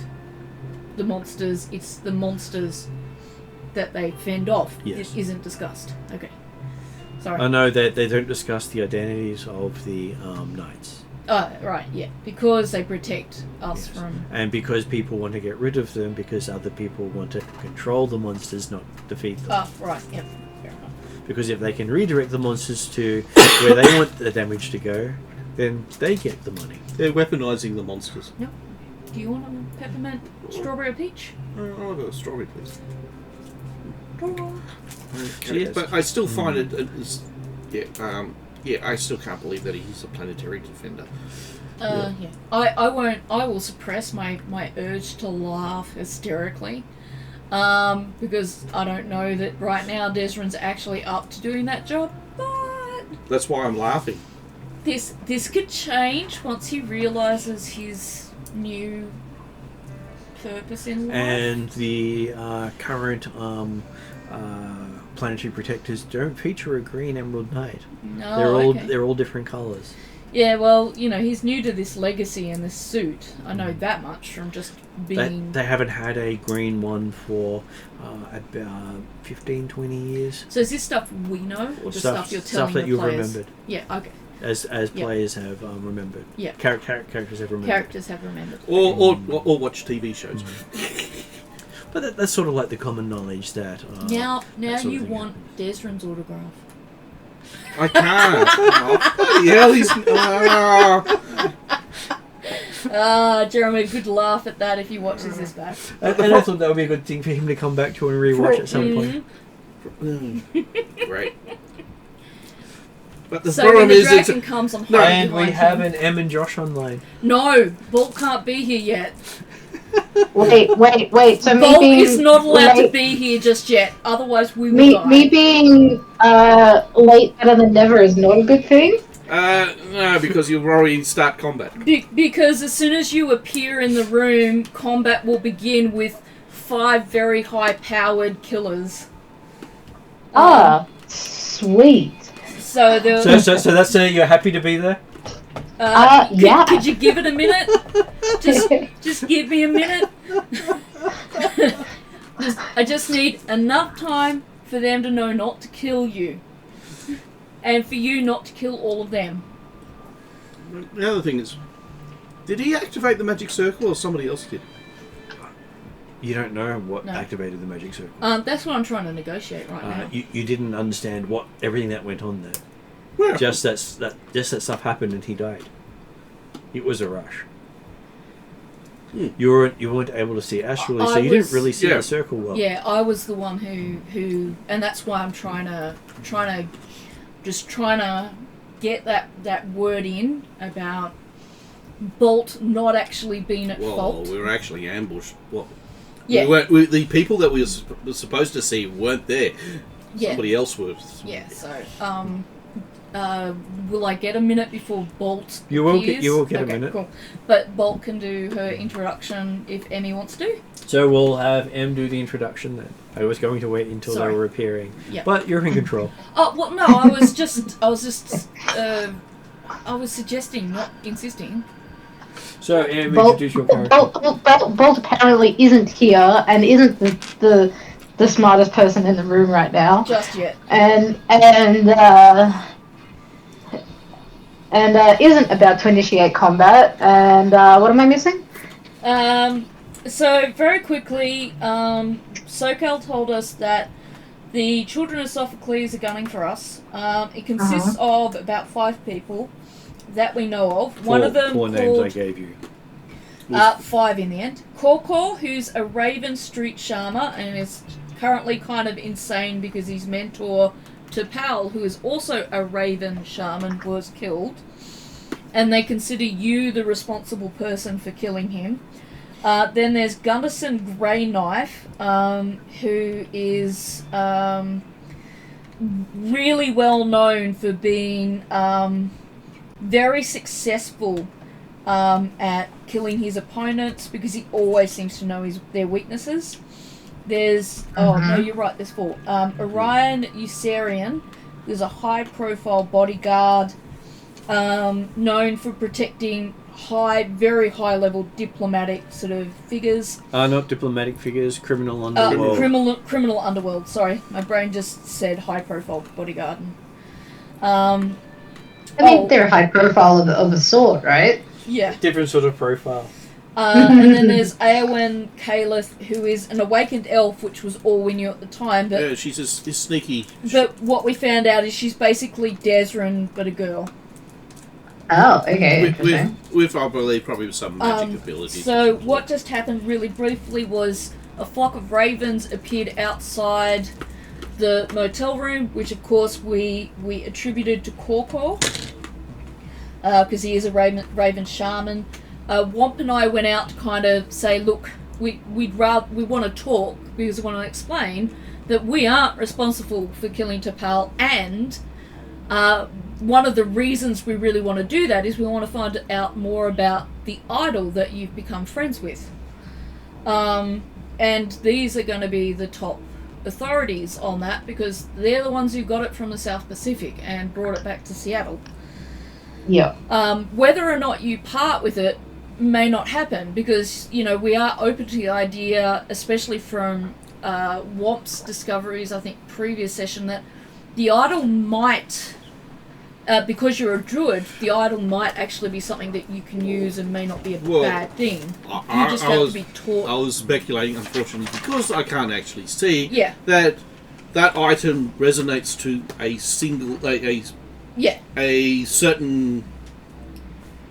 the monsters, it's the monsters that they fend off. Yes. It isn't discussed. Okay. Sorry. I know that they don't discuss the identities of the knights. Oh, right, yeah. Because they protect us Yes. from... And because people want to get rid of them, because other people want to control the monsters, not defeat them. Oh, right, yeah. Fair enough. Because if they can redirect the monsters to where they want the damage to go, then they get the money. They're weaponising the monsters. Yep. Do you want a peppermint, strawberry, or peach? I'll go strawberry, please. Cheers. But I still find it I still can't believe that he's a planetary defender. Yeah. I will suppress my urge to laugh hysterically. Because I don't know that right now Desmond's actually up to doing that job, but That's why I'm laughing. this could change once he realises his new purpose in life. And the current planetary protectors don't feature a green emerald knight. No, They're all different colours. Yeah, well, he's new to this legacy and this suit. I know that much from just being... They haven't had a green one for about 15, 20 years. So is this stuff we know, or just stuff you're telling that the you've players? remembered. Yeah, okay. As players have remembered. Yeah. Characters have remembered. Characters have remembered. Or watch TV shows. But that's sort of like the common knowledge that... Now that sort of you thing want happens. Desmond's autograph. I can't. Yeah, he's... Jeremy could laugh at that if he watches this back. And I thought that would be a good thing for him to come back to and rewatch at some point. Great. But the So when problem the is... dragon comes on high And we behind have him. an Em and Josh online. No, Bolt can't be here yet. Wait. So me Bolt being is not allowed to late, be here just yet. Otherwise, we will die. me being late better than never is not a good thing. No, because you'll already start combat. Because as soon as you appear in the room, combat will begin with 5 very high-powered killers. Sweet. So they'll... So that's you're happy to be there? Yeah. Could you give it a minute? Just give me a minute. I just need enough time for them to know not to kill you. And for you not to kill all of them. The other thing is, did he activate the magic circle or somebody else did? You don't know what No. activated the magic circle. That's what I'm trying to negotiate right now. You didn't understand everything that went on there. Well, Just that stuff happened and he died. It was a rush. You weren't able to see astrally, so you didn't really see the circle well. Yeah, I was the one who, and that's why I'm trying to get that word in about Bolt not actually being at fault. we were actually ambushed. Well, Yeah. the people that we were supposed to see weren't there. Yeah. Somebody else was. Yeah. So, will I get a minute before Bolt? You will appears? get a minute. Cool. But Bolt can do her introduction if Emmy wants to. So we'll have Em do the introduction then. I was going to wait until Sorry. they were appearing. Yeah. But you're in control. Oh well, no. I was suggesting, not insisting. So Em, Bolt, introduce your character. Bolt apparently isn't here and isn't the smartest person in the room right now. Just yet. And isn't about to initiate combat. And what am I missing? So very quickly, SoCal told us that the Children of Sophocles are gunning for us. It consists of about 5 people that we know of. One of them 4 names I gave you. 5 in the end. Korkor, who's a Raven Street Shaman and is currently kind of insane because his mentor T'Pal, who is also a Raven Shaman, was killed. And they consider you the responsible person for killing him. Then there's Gunderson Grey Knife, who is really well known for being very successful at killing his opponents because he always seems to know their weaknesses. There's no, you're right. There's 4. Orion Usarian. There's a high-profile bodyguard known for protecting very high-level diplomatic sort of figures. Not diplomatic figures, criminal underworld. Criminal underworld. Sorry, my brain just said high-profile bodyguard. I mean, they're high profile of a sort, right? Yeah. Different sort of profile. And then there's Eowyn Calith, who is an awakened elf, which was all we knew at the time. But, yeah, she's sneaky. But what we found out is she's basically Desrin, but a girl. Oh, okay. Interesting. With I believe, probably some magic abilities. So what just happened really briefly was a flock of ravens appeared outside the motel room, which of course we attributed to Korkor, because he is a raven shaman. Womp and I went out to kind of say, look, we want to talk because we want to explain that we aren't responsible for killing T'Pal, and one of the reasons we really want to do that is we want to find out more about the idol that you've become friends with. And these are going to be the top authorities on that because they're the ones who got it from the South Pacific and brought it back to Seattle. Yeah. Whether or not you part with it may not happen because, you know, we are open to the idea, especially from Womp's discoveries, I think, previous session, that the idol might, because you're a druid, the idol might actually be something that you can use and may not be a bad thing. You just have to be taught. I was speculating, unfortunately, because I can't actually see Yeah. that item resonates to a single, a certain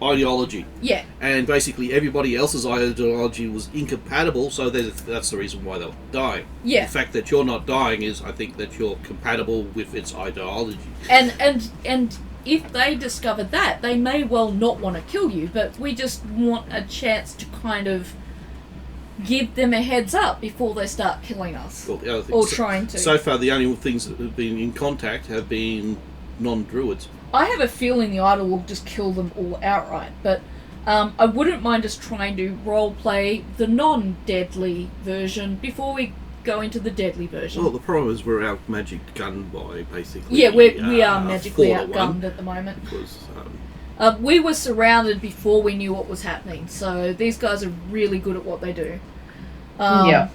ideology. Yeah. And basically everybody else's ideology was incompatible, so that's the reason why they'll die. Yeah. The fact that you're not dying is, I think, that you're compatible with its ideology. And if they discover that, they may well not want to kill you, but we just want a chance to kind of give them a heads up before they start killing us. Well, the other thing, or trying to. So far, the only things that have been in contact have been non-druids. I have a feeling the idol will just kill them all outright, but I wouldn't mind us trying to roleplay the non-deadly version before we go into the deadly version. Well, the problem is we're out magic gunned by, basically. Yeah, we are magically 4-1 outgunned at the moment. Because, we were surrounded before we knew what was happening, so these guys are really good at what they do. Yeah.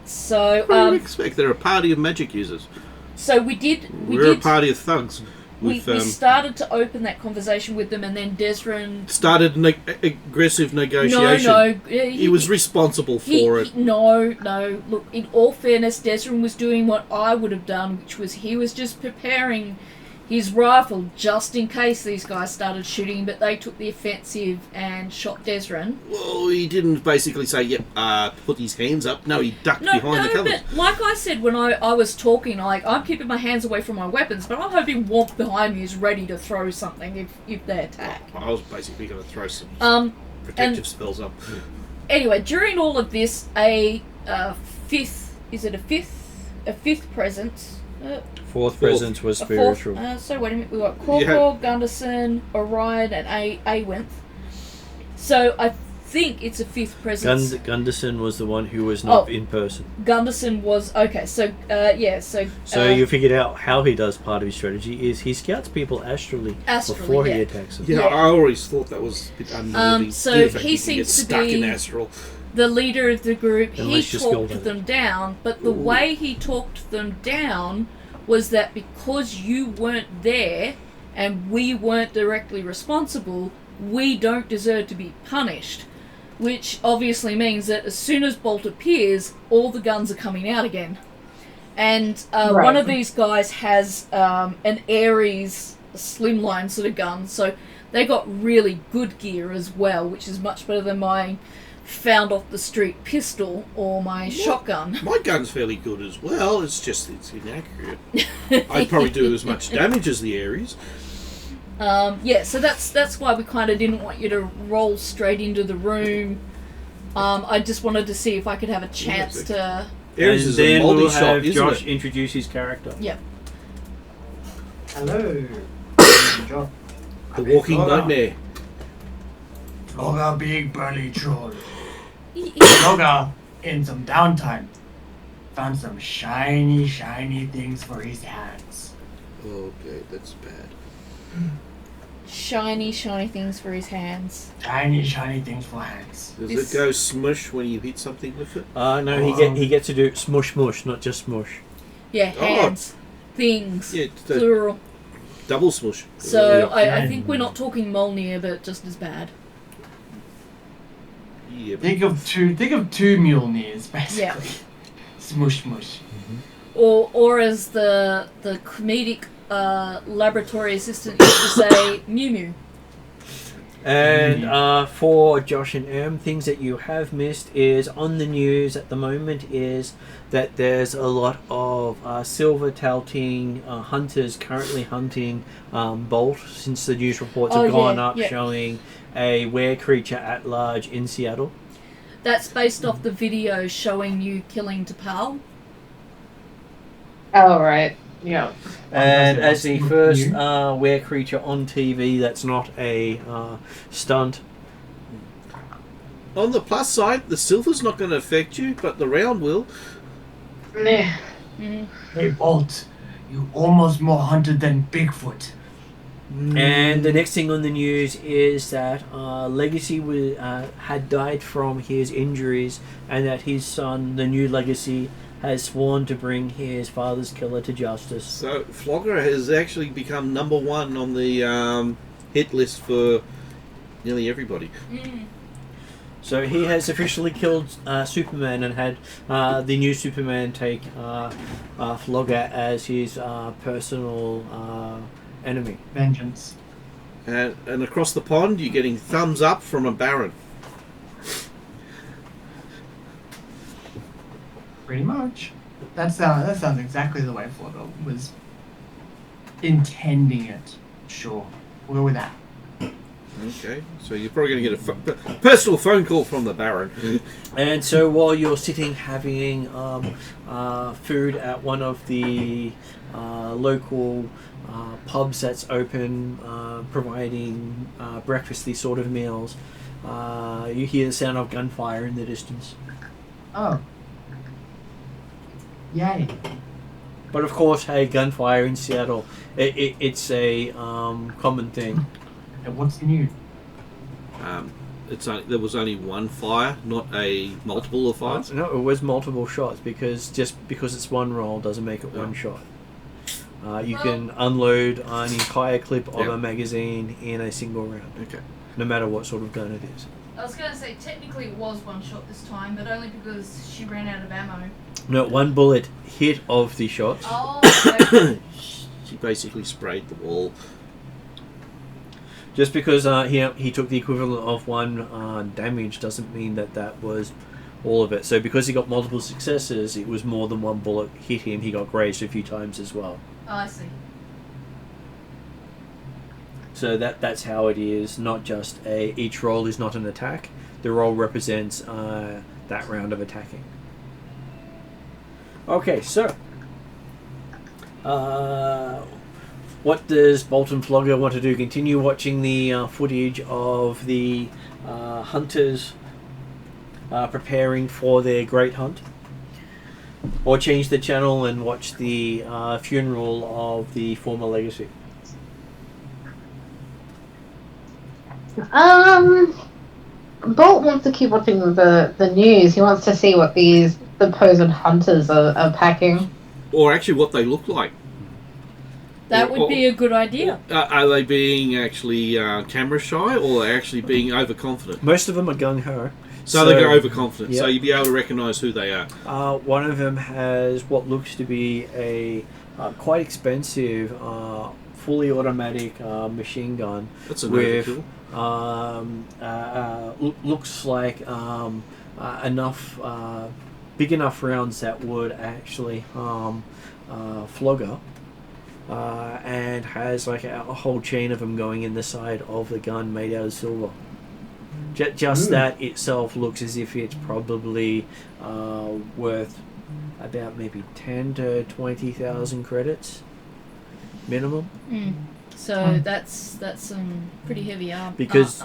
So, what do you expect? They're a party of magic users. So We're a party of thugs. We started to open that conversation with them, and then Desrin started aggressive negotiation. No, he was responsible for it. No. Look, in all fairness, Desrin was doing what I would have done, which was he was just preparing his rifle just in case these guys started shooting, but they took the offensive and shot Desrin. Well, he didn't basically say, yep, put his hands up. No, he ducked behind the covers. But like I said when I was talking, like, I'm keeping my hands away from my weapons, but I'm hoping Womp behind me is ready to throw something if they attack. I was basically going to throw some protective spells up. Anyway, during all of this, a fifth presence... Fourth presence was spiritual. So wait a minute, we got Korkor, Gunderson, Orion, and Eowyn. So I think it's a fifth presence. Gunderson was the one who was not in person. Gunderson was okay. So So you figured out how he does part of his strategy is he scouts people astrally before he attacks them. Yeah, I always thought that was a bit unnerving. So he seems to be in astral. The leader of the group. Unless he talked them down, but the way he talked them down was that because you weren't there and we weren't directly responsible, we don't deserve to be punished. Which obviously means that as soon as Bolt appears, all the guns are coming out again. And one of these guys has an Ares slimline sort of gun, so they got really good gear as well, which is much better than my found off the street pistol or my shotgun. My gun's fairly good as well, it's inaccurate. I'd probably do as much damage as the Ares. So that's why we kind of didn't want you to roll straight into the room I just wanted to see if I could have a chance to. Ares and is a then moldy we'll shop, have isn't Josh it? introduce his character. Yep. Hello. Job. The walking nightmare. Flogger, big burly troll. He- he- Flogger, in some downtime, found some shiny things for his hands. Okay, that's bad. shiny things for his hands. Shiny things for hands. Does This- it go smush when you hit something with it? No, he gets to do smush, not just smush. Yeah, Oh. hands, things, Yeah, it's the plural. double smush. So Yeah. I think we're not talking Molnir, but just as bad. Yeah, but Think of two Mjolnirs, basically. Yeah. Smush. Or as the comedic laboratory assistant used to say, Mew Mew. And for Josh and things that you have missed is on the news at the moment is that there's a lot of silver touting hunters currently hunting Bolt since the news reports have gone up showing a were creature at large in Seattle. That's based off the video showing you killing T'Pau. Oh, right. Yeah. And as the first New. were creature on TV that's not a stunt. on the plus side, the silver's not going to affect you, but the round will. Nah. Hey, Bolt, you almost more hunted than Bigfoot. And the next thing on the news is that Legacy had died from his injuries, and that his son, the new Legacy, has sworn to bring his father's killer to justice. So Flogger has actually become number one on the hit list for nearly everybody. So he has officially killed Superman and had the new Superman take Flogger as his personal enemy. Vengeance. And across the pond, you're getting thumbs up from a Baron. Pretty much. That sounds exactly the way Flogger was intending it. Sure. We'll go with that. Okay, so you're probably going to get a personal phone call from the Baron. And so while you're sitting having food at one of the local pubs that's open, providing breakfasty sort of meals, you hear the sound of gunfire in the distance. Oh. Yay. But of course, hey, gunfire in Seattle, it's a common thing. And what's new? There was only one fire, not a multiple of fires. No, it was multiple shots because it's one roll doesn't make it one shot. You can unload an entire clip of a magazine in a single round. Okay. No matter what sort of gun it is. I was going to say, technically it was one shot this time, but only because she ran out of ammo. No, one bullet hit of the shots. Oh, okay. She basically sprayed the wall. Just because he took the equivalent of one damage doesn't mean that was all of it. So because he got multiple successes, it was more than one bullet hit him. He got grazed a few times as well. Oh, I see. So that's how it is. Not just each roll is not an attack. The roll represents that round of attacking. Okay, so what does Bolton Flogger want to do? Continue watching the footage of the hunters preparing for their great hunt? Or change the channel and watch the funeral of the former Legacy? Bolt wants to keep watching the news. He wants to see what these supposed hunters are packing. Or actually what they look like. That would be a good idea. Are they being actually camera shy or actually being overconfident? Most of them are gung-ho. So they go overconfident, so yep. you'd be able to recognise who they are. One of them has what looks to be a quite expensive, fully automatic machine gun. That's a with overkill. looks like enough big enough rounds that would actually harm Flogger, and has like a whole chain of them going in the side of the gun made out of silver. Just that itself looks as if it's probably worth about maybe 10 to 20,000 credits minimum. So that's some pretty heavy Because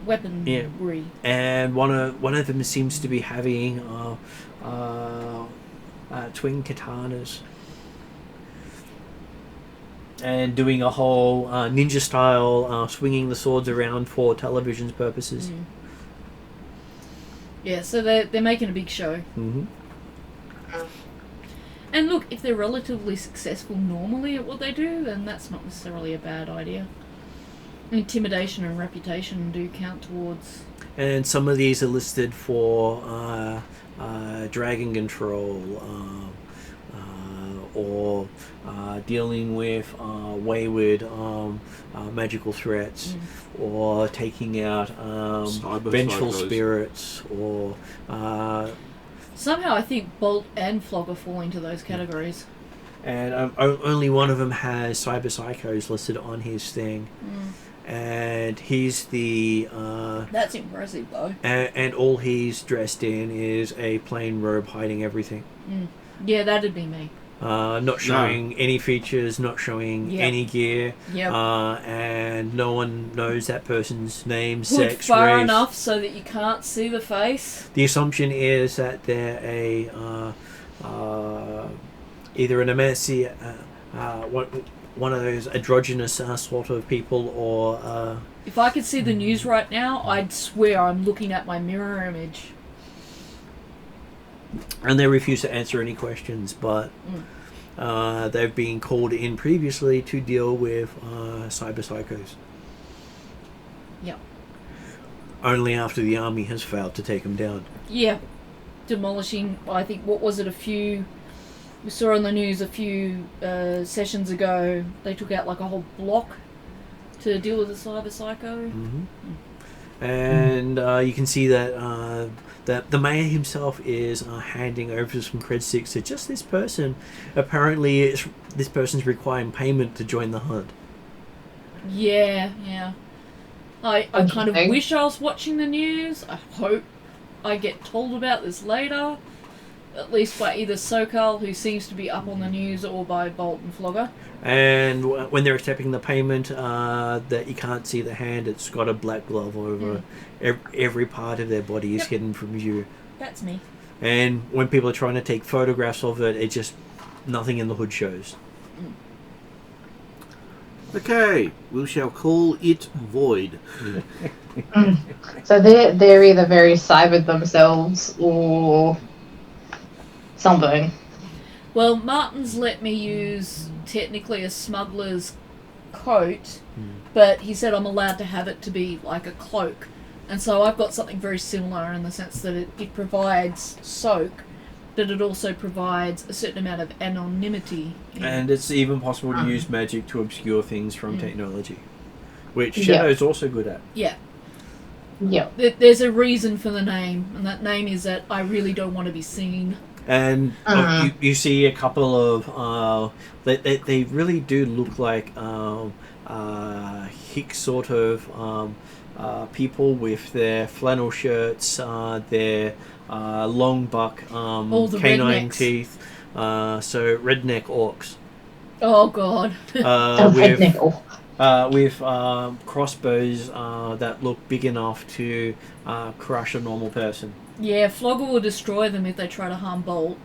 weaponry. And one of them seems to be having twin katanas and doing a whole ninja style swinging the swords around for television purposes. Yeah, so they're making a big show. And look, if they're relatively successful normally at what they do, then that's not necessarily a bad idea. Intimidation and reputation do count towards. And some of these are listed for dragon control or dealing with wayward magical threats or taking out vengeful spirits or... Somehow I think Bolt and Flogger fall into those categories. And only one of them has Cyber Psychos listed on his thing. And he's the... That's impressive, though. And all he's dressed in is a plain robe hiding everything. Yeah, that'd be me. Not showing any features, not showing any gear. And no one knows that person's name, sex, far race. enough so that you can't see the face. The assumption is that they're either an Amesi, one of those androgynous sort of people, or... If I could see the news right now, I'd swear I'm looking at my mirror image. And they refuse to answer any questions, but they've been called in previously to deal with cyber psychos. Yep. Only after the army has failed to take them down. Yeah. Demolishing, I think, what was it, we saw on the news a few sessions ago, they took out like a whole block to deal with the cyber psycho. And you can see that the mayor himself is handing over some cred sticks to just this person. Apparently this person's requiring payment to join the hunt. Yeah. I kind of wish I was watching the news. I hope I get told about this later. At least by either Sokal, who seems to be up on the news, or by Bolt and Flogger. And when they're accepting the payment, that you can't see the hand, it's got a black glove over every part of their body is hidden from view. That's me. And when people are trying to take photographs of it, it just nothing in the hood shows. Okay, we shall call it void. So they're either very cybered themselves or something. Well, Martin's let me use technically a smuggler's coat, but he said I'm allowed to have it to be like a cloak. And so I've got something very similar in the sense that it provides soak, but it also provides a certain amount of anonymity. And it's even possible to use magic to obscure things from technology, which Shadow's also good at. Yeah. Yeah. There's a reason for the name, and that name is that I really don't want to be seen. And you see a couple of they really do look like hick sort of people with their flannel shirts, their long buck canine rednecks. teeth, so redneck orcs. Oh god. With crossbows that look big enough to crush a normal person. Yeah, Flogger will destroy them if they try to harm Bolt.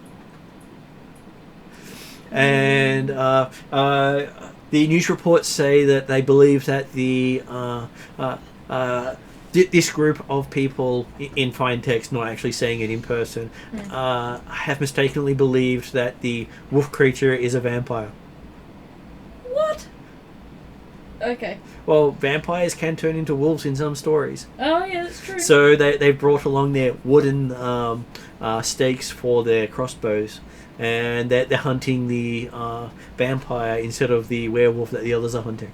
And the news reports say that they believe that this group of people in fine text, not actually saying it in person, have mistakenly believed that the wolf creature is a vampire. What? Okay. Well, vampires can turn into wolves in some stories. Oh, yeah, that's true. So they've brought along their wooden stakes for their crossbows, and they're hunting the vampire instead of the werewolf that the others are hunting.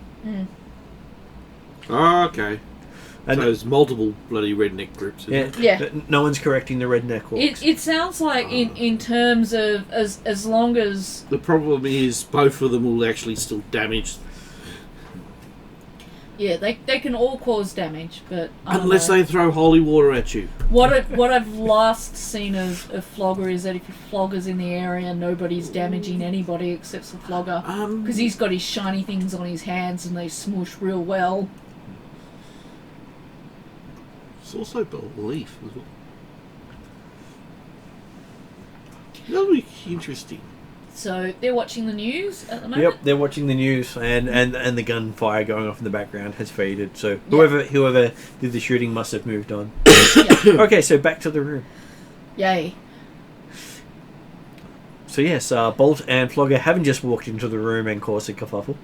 Oh, okay. And so there's multiple bloody redneck groups. Yeah. No one's correcting the redneck orcs. It sounds like in terms of as long as... The problem is both of them will actually still damage. Yeah, they can all cause damage, but I don't Unless know. they throw holy water at you. What I've last seen of Flogger is that if Flogger's in the area, nobody's damaging anybody except for Flogger. Because he's got his shiny things on his hands and they smush real well. It's also belief as well. That'll be interesting. So they're watching the news at the moment? Yep, they're watching the news, and the gunfire going off in the background has faded. So Yep. whoever did the shooting must have moved on. Yeah. Okay, so back to the room. Yay. So yes, Bolt and Flogger haven't just walked into the room and caused a kerfuffle.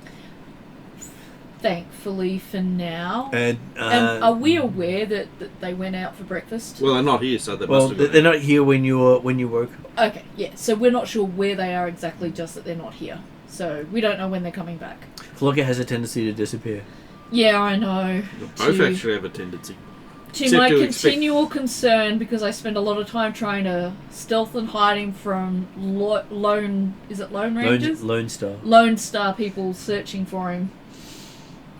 Thankfully for now. And Are we aware that they went out for breakfast? Well, they're not here, so they well, must have they're not here when you woke. Okay, yeah. So we're not sure where they are exactly, just that they're not here. So we don't know when they're coming back. Flogger has a tendency to disappear. Yeah, I know. Both actually have a tendency. To Except my to expect- continual concern, because I spend a lot of time trying to stealth and hide him from Lone Rangers? Lone Star. Lone Star people searching for him.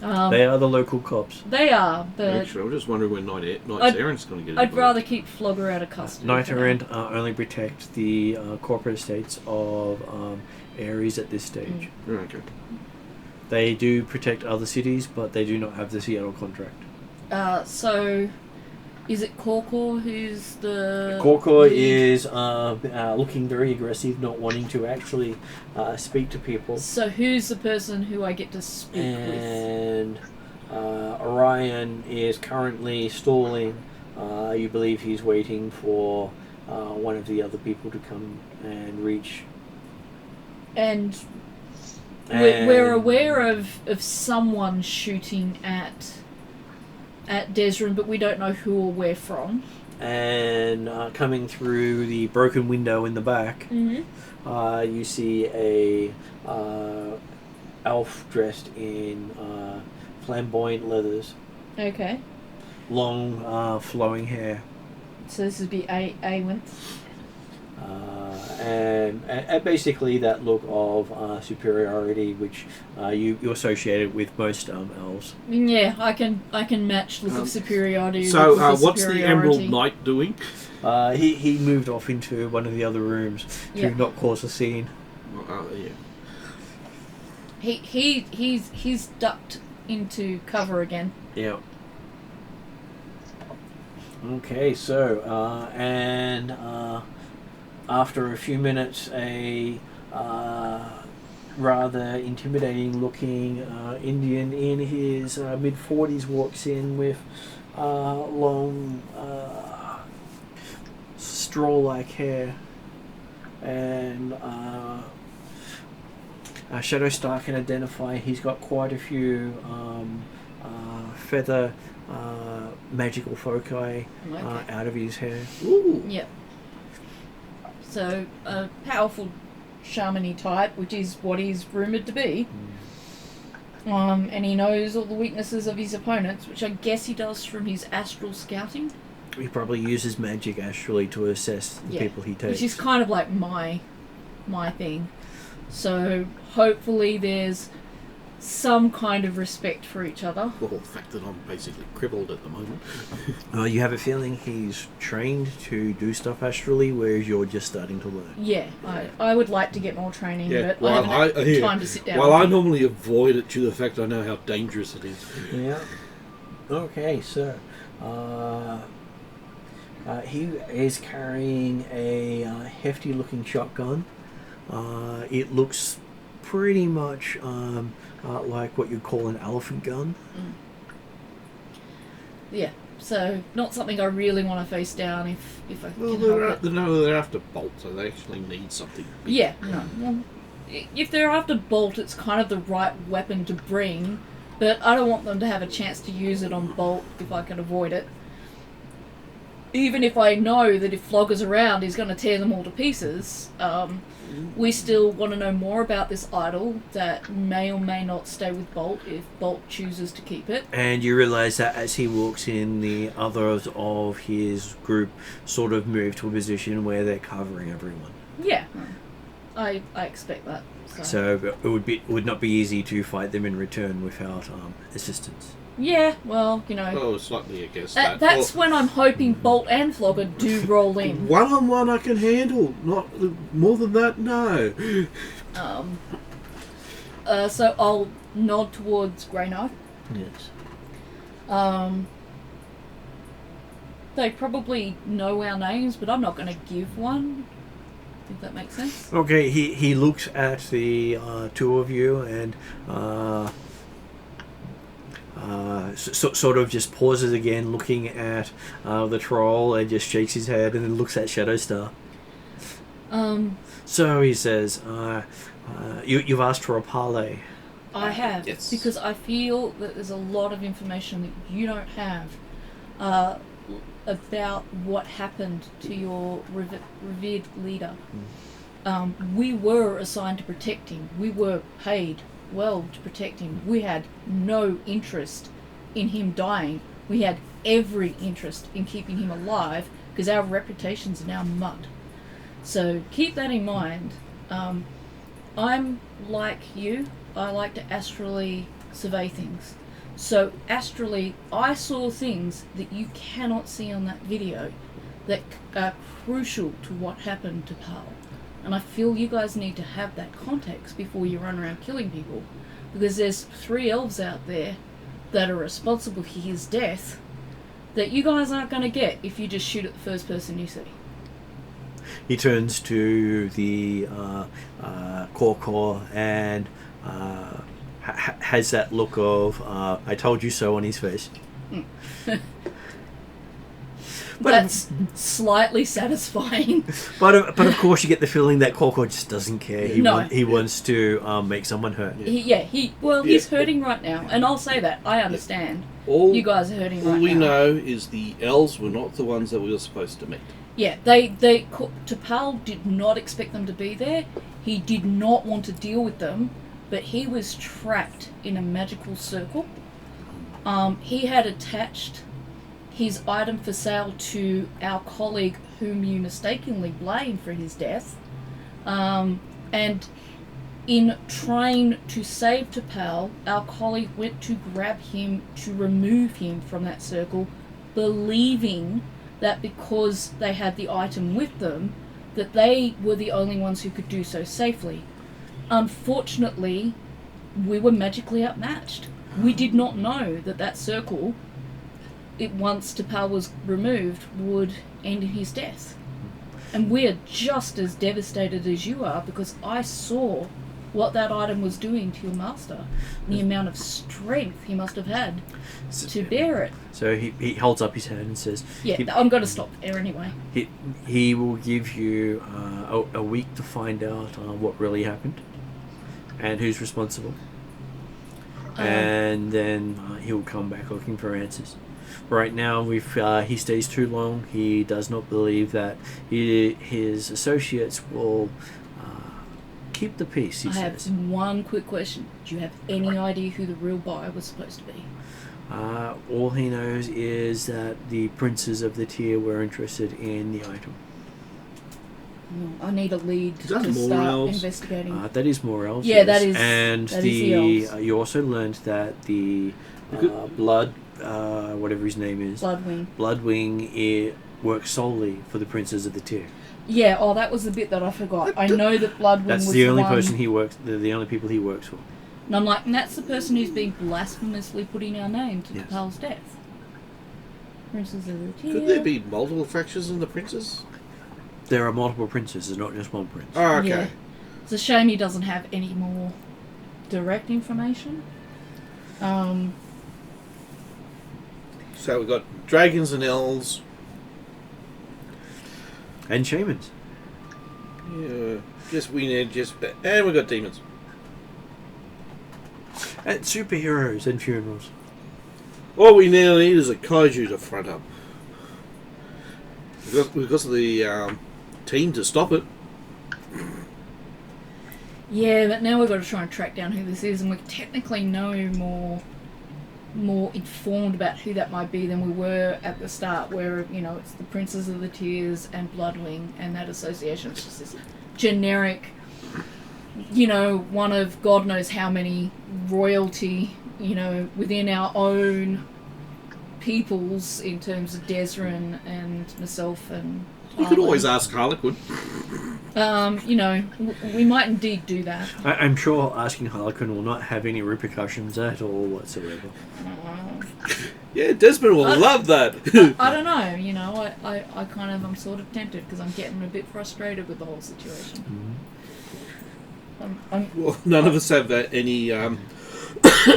They are the local cops. They are, but Actually, I'm just wondering when Knight's Errant's going to get I'd involved. rather keep Flogger out of custody. Knight for now. Errant only protect the corporate estates of Ares at this stage. Okay. They do protect other cities, but they do not have the Seattle contract. So, is it Korkor who's the... Korkor lead? is looking very aggressive, not wanting to actually speak to people. So who's the person who I get to speak with? And Orion is currently stalling. You believe he's waiting for one of the other people to come and reach. And we're aware of someone shooting at Desrin, but we don't know who or where from. And coming through the broken window in the back, you see a elf dressed in flamboyant leathers, Okay. long flowing hair, So this would be Awen. and basically that look of superiority which you associated with most elves. Yeah, I can match look of superiority. So, with look of what's the Emerald superiority. Knight doing? He moved off into one of the other rooms Yeah. to not cause a scene. Yeah. He's ducked into cover again. Yeah. Okay, so after a few minutes, a rather intimidating-looking Indian in his mid-40s walks in with long straw-like hair, and Shadowstar can identify he's got quite a few feather magical foci Okay. out of his hair. Ooh. Yep. So a powerful shaman-y type, which is what he's rumoured to be. And he knows all the weaknesses of his opponents, which I guess he does from his astral scouting. He probably uses magic astrally to assess the Yeah, people he takes. Which is kind of like my thing. So hopefully there's some kind of respect for each other. Well, the fact that I'm basically crippled at the moment. You have a feeling he's trained to do stuff astrally, whereas you're just starting to learn. Yeah, I would like to get more training, but I haven't had time to sit down. Well, with I it. normally avoid it due to the fact I know how dangerous it is. Yeah. Okay, so he is carrying a hefty-looking shotgun. It looks pretty much like what you'd call an elephant gun. Yeah, so not something I really want to face down if I Well, can help it. they're after Bolt, so they actually need something. big. Yeah, no. Well, if they're after Bolt, it's kind of the right weapon to bring, but I don't want them to have a chance to use it on Bolt if I can avoid it. Even if I know that if Flogger's around, he's going to tear them all to pieces, we still want to know more about this idol that may or may not stay with Bolt if Bolt chooses to keep it. And you realise that as he walks in, the others of his group sort of move to a position where they're covering everyone. Yeah, I expect that. So. So it would not be easy to fight them in return without assistance. Yeah, well, you know. Oh, slightly against that. That's when I'm hoping Bolt and Flogger do roll in. One-on-one I can handle. Not more than that, no. So I'll nod towards Grey Knight. Yes. They probably know our names, but I'm not going to give one. If that makes sense. Okay, he looks at the two of you and sort of just pauses again, looking at the troll, and just shakes his head and then looks at Shadowstar. So he says, you've asked for a parley. I have, Yes. because I feel that there's a lot of information that you don't have about what happened to your revered leader. We were assigned to protect him. We were paid well to protect him. We had no interest in him dying. We had every interest in keeping him alive because our reputations are now mud. So keep that in mind. I'm like you. I like to astrally survey things. So astrally, I saw things that you cannot see on that video that are crucial to what happened to Pal. And I feel you guys need to have that context before you run around killing people. Because there's 3 elves out there that are responsible for his death that you guys aren't going to get if you just shoot at the first person you see. He turns to the Korkor and has that look of I told you so on his face. But That's slightly satisfying. But of course you get the feeling that Korkor just doesn't care. He wants to make someone hurt. He's hurting right now, and I'll say that. I understand. All You guys are hurting right now. All we know is the elves were not the ones that we were supposed to meet. Yeah, T'Pal did not expect them to be there. He did not want to deal with them, but he was trapped in a magical circle. He had attached his item for sale to our colleague whom you mistakenly blame for his death. And in trying to save T'Pal, our colleague went to grab him to remove him from that circle, believing that because they had the item with them, that they were the only ones who could do so safely. Unfortunately, we were magically outmatched. We did not know that circle, once T'Pal was removed, would end in his death. And we're just as devastated as you are, because I saw what that item was doing to your master, the amount of strength he must have had to bear it. So he holds up his hand and says, I'm going to stop there anyway. He will give you a week to find out what really happened and who's responsible. And then he'll come back looking for answers. Right now, if he stays too long, he does not believe that his associates will keep the peace, he says. Have one quick question. Do you have any idea who the real buyer was supposed to be? All he knows is that the princes of the tier were interested in the item. I need a lead Is that to more start elves? investigating. That is more elves. Yeah, yes. that is. And that is the elves. you also learned that the blood, whatever his name is, Bloodwing, works solely for the princes of the tier. Yeah. Oh, that was the bit that I forgot. I know that Bloodwing That's was the only one, person he works. The only people he works for. And I'm like, and that's the person who's been blasphemously putting our name to T'Pal's death. Princes of the tier. Could there be multiple fractions in the princes? There are multiple princes. There's not just one prince. Oh, okay. Yeah. It's a shame he doesn't have any more direct information. So we've got dragons and elves. And shamans. Yeah. And we've got demons. And superheroes and funerals. All we now need is a kaiju to front up. Because of the team to stop it. Yeah, but now we've got to try and track down who this is, and we technically know more informed about who that might be than we were at the start, where, it's the Princes of the Tears and Bloodwing, and that association is just this generic one of God knows how many royalty, within our own peoples in terms of Desrin and myself and You could always ask Harlequin. We might indeed do that. I'm sure asking Harlequin will not have any repercussions at all whatsoever. Yeah, Desmond will love that. I don't know, I'm sort of tempted because I'm getting a bit frustrated with the whole situation. Well, none of us have any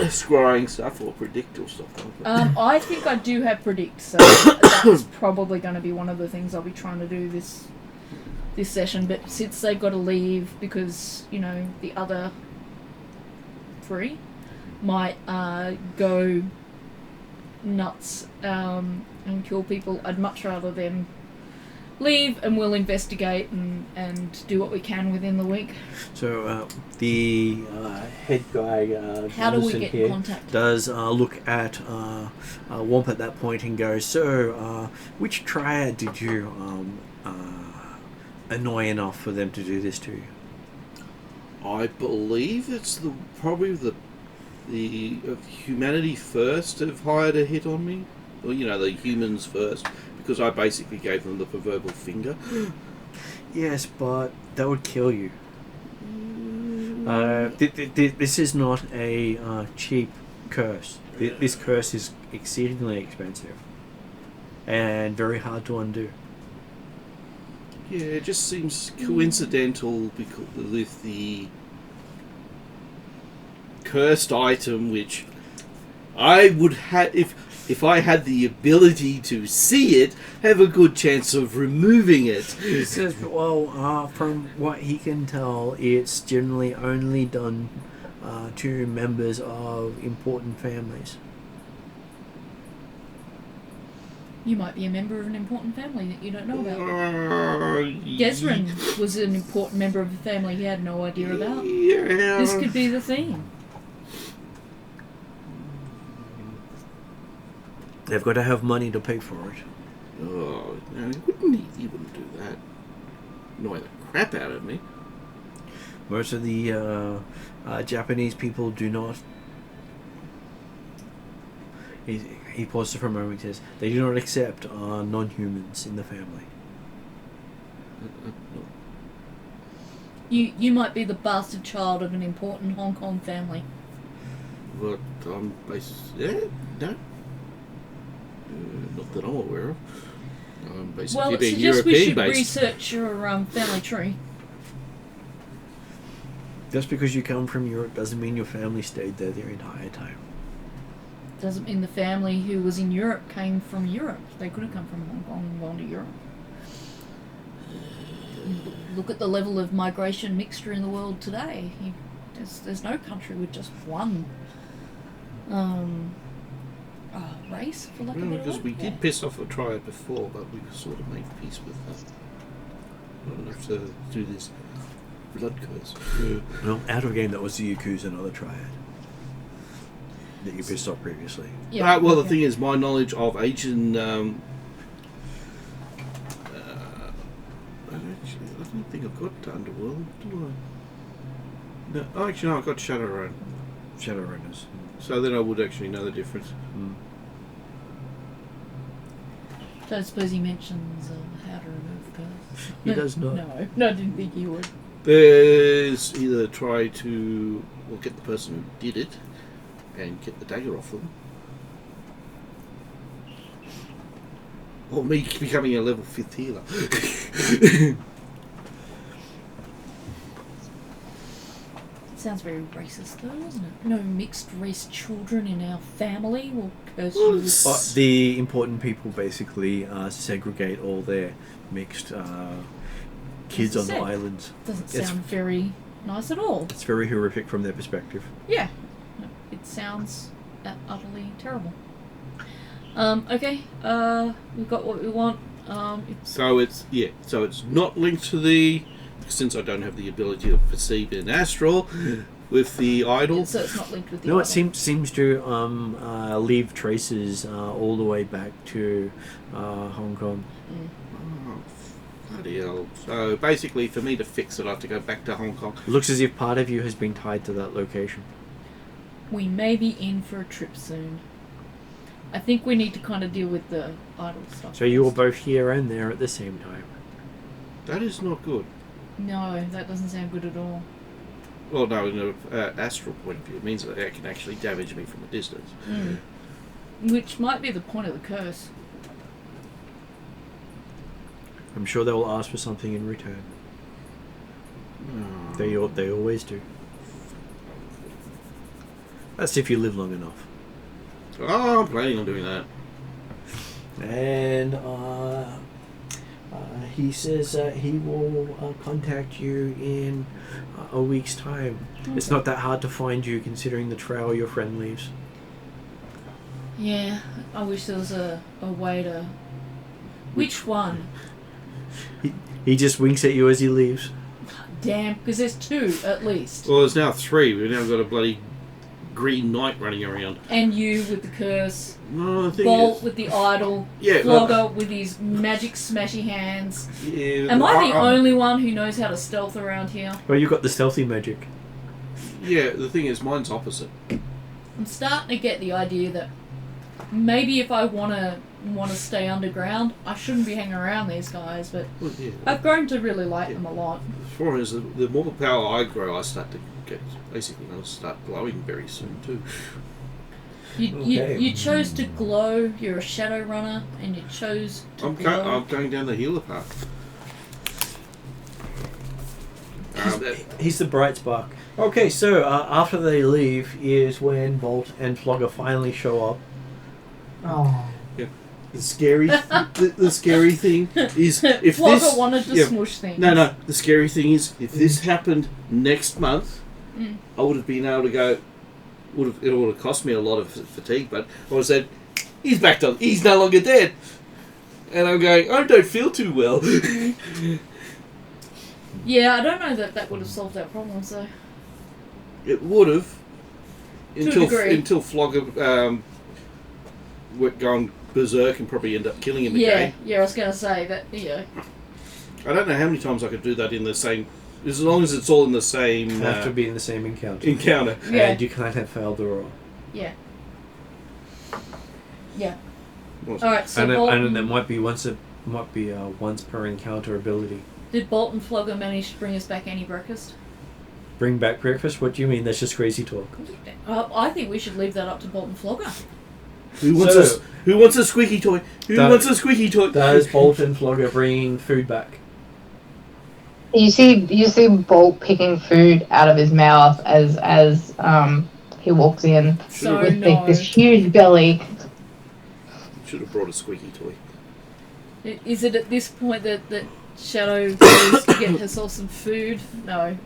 scrying stuff or predict or stuff like that. I think I do have predict, so that's probably going to be one of the things I'll be trying to do this session. But since they've got to leave because the other 3 might go nuts and kill people, I'd much rather them leave and we'll investigate and do what we can within the week. So the head guy, how do we get here, in contact? Does look at Womp at that point and goes, so which triad did you annoy enough for them to do this to you? I believe it's probably the Humanity First have hired a hit on me. Well, the humans first, because I basically gave them the proverbial finger. Yes, but that would kill you. This is not a cheap curse. This curse is exceedingly expensive and very hard to undo. Yeah, it just seems coincidental because with the cursed item, which I would have, if I had the ability to see it, have a good chance of removing it. He says, well, from what he can tell, it's generally only done to members of important families. You might be a member of an important family that you don't know about. Yeah. Desrin was an important member of a family he had no idea about. Yeah. This could be the theme. They've got to have money to pay for it. Oh, no, he wouldn't do that. Annoy the crap out of me. Most of the Japanese people do not. He pauses for a moment and says, they do not accept non-humans in the family. You might be the bastard child of an important Hong Kong family. But yeah, no. Not that I'm aware of. I'm basically Well, it being suggests we should European-based. research your family tree. Just because you come from Europe doesn't mean your family stayed there their entire time. Doesn't mean the family who was in Europe came from Europe. They could have come from Hong Kong and gone to Europe. Look at the level of migration mixture in the world today. There's no country with just one race, for lack of a better word. Because we did piss off a triad before, but we sort of made peace with that. I don't have to do this blood curse. Well, out of game, that was the Yakuza, another triad that you pissed off previously. Yeah, Well, the okay. thing is, my knowledge of Asian... I don't think I've got Underworld, do I? No, actually, no, I've got Shadowrun. Shadowrunners. So then I would actually know the difference. Don't suppose he mentions how to remove the curse. He does not. No, I didn't think he would. There's either try to get the person who did it and get the dagger off them, or me becoming a level 5th healer. Sounds very racist, though, doesn't it? No mixed race children in our family will curse you with... The important people basically segregate all their mixed kids on the islands. Doesn't sound very nice at all. It's very horrific from their perspective. Yeah. It sounds utterly terrible. Okay. We've got what we want. So it's not linked to the... Since I don't have the ability to perceive in astral with the idol. So it's not linked with the No, idol. it seems to leave traces all the way back to Hong Kong. Oh, Bloody hell. So basically, for me to fix it, I have to go back to Hong Kong. It looks as if part of you has been tied to that location. We may be in for a trip soon. I think we need to kind of deal with the idle stuff. So you were first. both here and there at the same time. That is not good. No, that doesn't sound good at all. Well, no, in an astral point of view, it means that it can actually damage me from a distance. Which might be the point of the curse. I'm sure they will ask for something in return. They always do. That's if you live long enough. Oh, I'm planning on doing that. And he says he will contact you in a week's time. Okay. It's not that hard to find you considering the trail your friend leaves. Yeah, I wish there was a way to... Which one? He just winks at you as he leaves. Damn, because there's two at least. Well, there's now 3. We've now got a bloody Green Knight running around. And you with the curse. No, the thing Bolt is... with the idol. Yeah, Flogger with his magic smashy hands. Yeah, Am I the only one who knows how to stealth around here? Well, you've got the stealthy magic. Yeah, the thing is, mine's opposite. I'm starting to get the idea that maybe if I want to stay underground, I shouldn't be hanging around these guys, but Well, yeah. I've grown to really like them a lot. As far as the more power I grow, I start to get... Basically, I'll start glowing very soon, too. You chose to glow, you're a Shadowrunner, and you chose to glow. I'm going down the healer path. He's the bright spark. Okay, so after they leave is when Bolt and Flogger finally show up. Oh. The scary, the scary thing is if Flogger this wanted to smush things. No. The scary thing is if this happened next month, I would have been able to go. It would have cost me a lot of fatigue, but I would have said, "He's back to. He's no longer dead," and I'm going. I don't feel too well. Yeah, I don't know that would have solved our problem. So It would have a degree. until Flogger went gone berserk and probably end up killing him again. Yeah, I was going to say that. Yeah, I don't know how many times I could do that in the same. As long as it's all in the same Have to be in the same encounter. encounter. Yeah. And you can't have failed the roll. yeah. Well, All right, so And Bolt, it might be once per encounter ability. did Bolt and Flogger manage to bring us back any breakfast? Bring back breakfast? What do you mean? That's just crazy talk. I think we should leave that up to Bolt and Flogger. Who wants a squeaky toy? Who wants a squeaky toy? Does Bolt and Flogger bring food back? You see Bolt picking food out of his mouth as he walks in So with no. this huge belly. Should have brought a squeaky toy. Is it at this point that Shadow goes to get herself some food? No.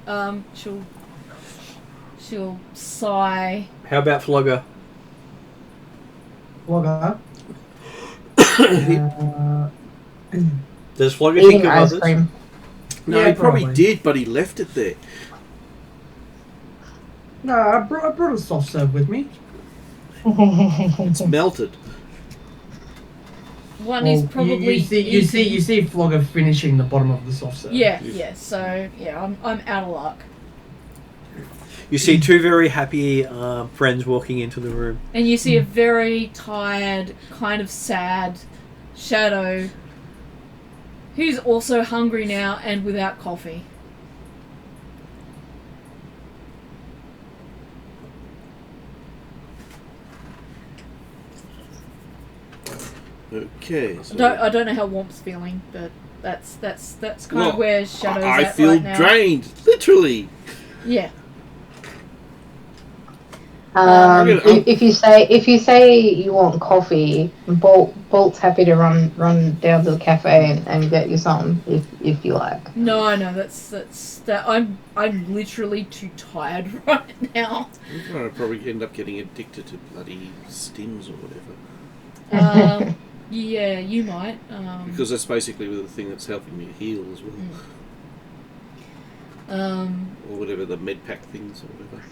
She'll sigh. How about Flogger? Flogger. Does Flogger think Eating of ice others? cream. No, Yeah, he probably probably. did, but he left it there. No, I brought a soft serve with me. It's melted. One is probably you see Flogger finishing the bottom of the soft serve. Yeah. So I'm out of luck. You see two very happy friends walking into the room. And you see a very tired, kind of sad Shadow, who's also hungry now and without coffee. Okay. So I don't know how Womp's feeling, but that's kind of where Shadow's I at feel right now. drained, literally. Yeah. If you say you want coffee, Bolt's happy to run down to the cafe and get you something if you like. No, that's that. I'm literally too tired right now. I'm going to probably end up getting addicted to bloody stims or whatever. Yeah, you might. Because that's basically the thing that's helping me heal as well. Or whatever, the med pack things or whatever.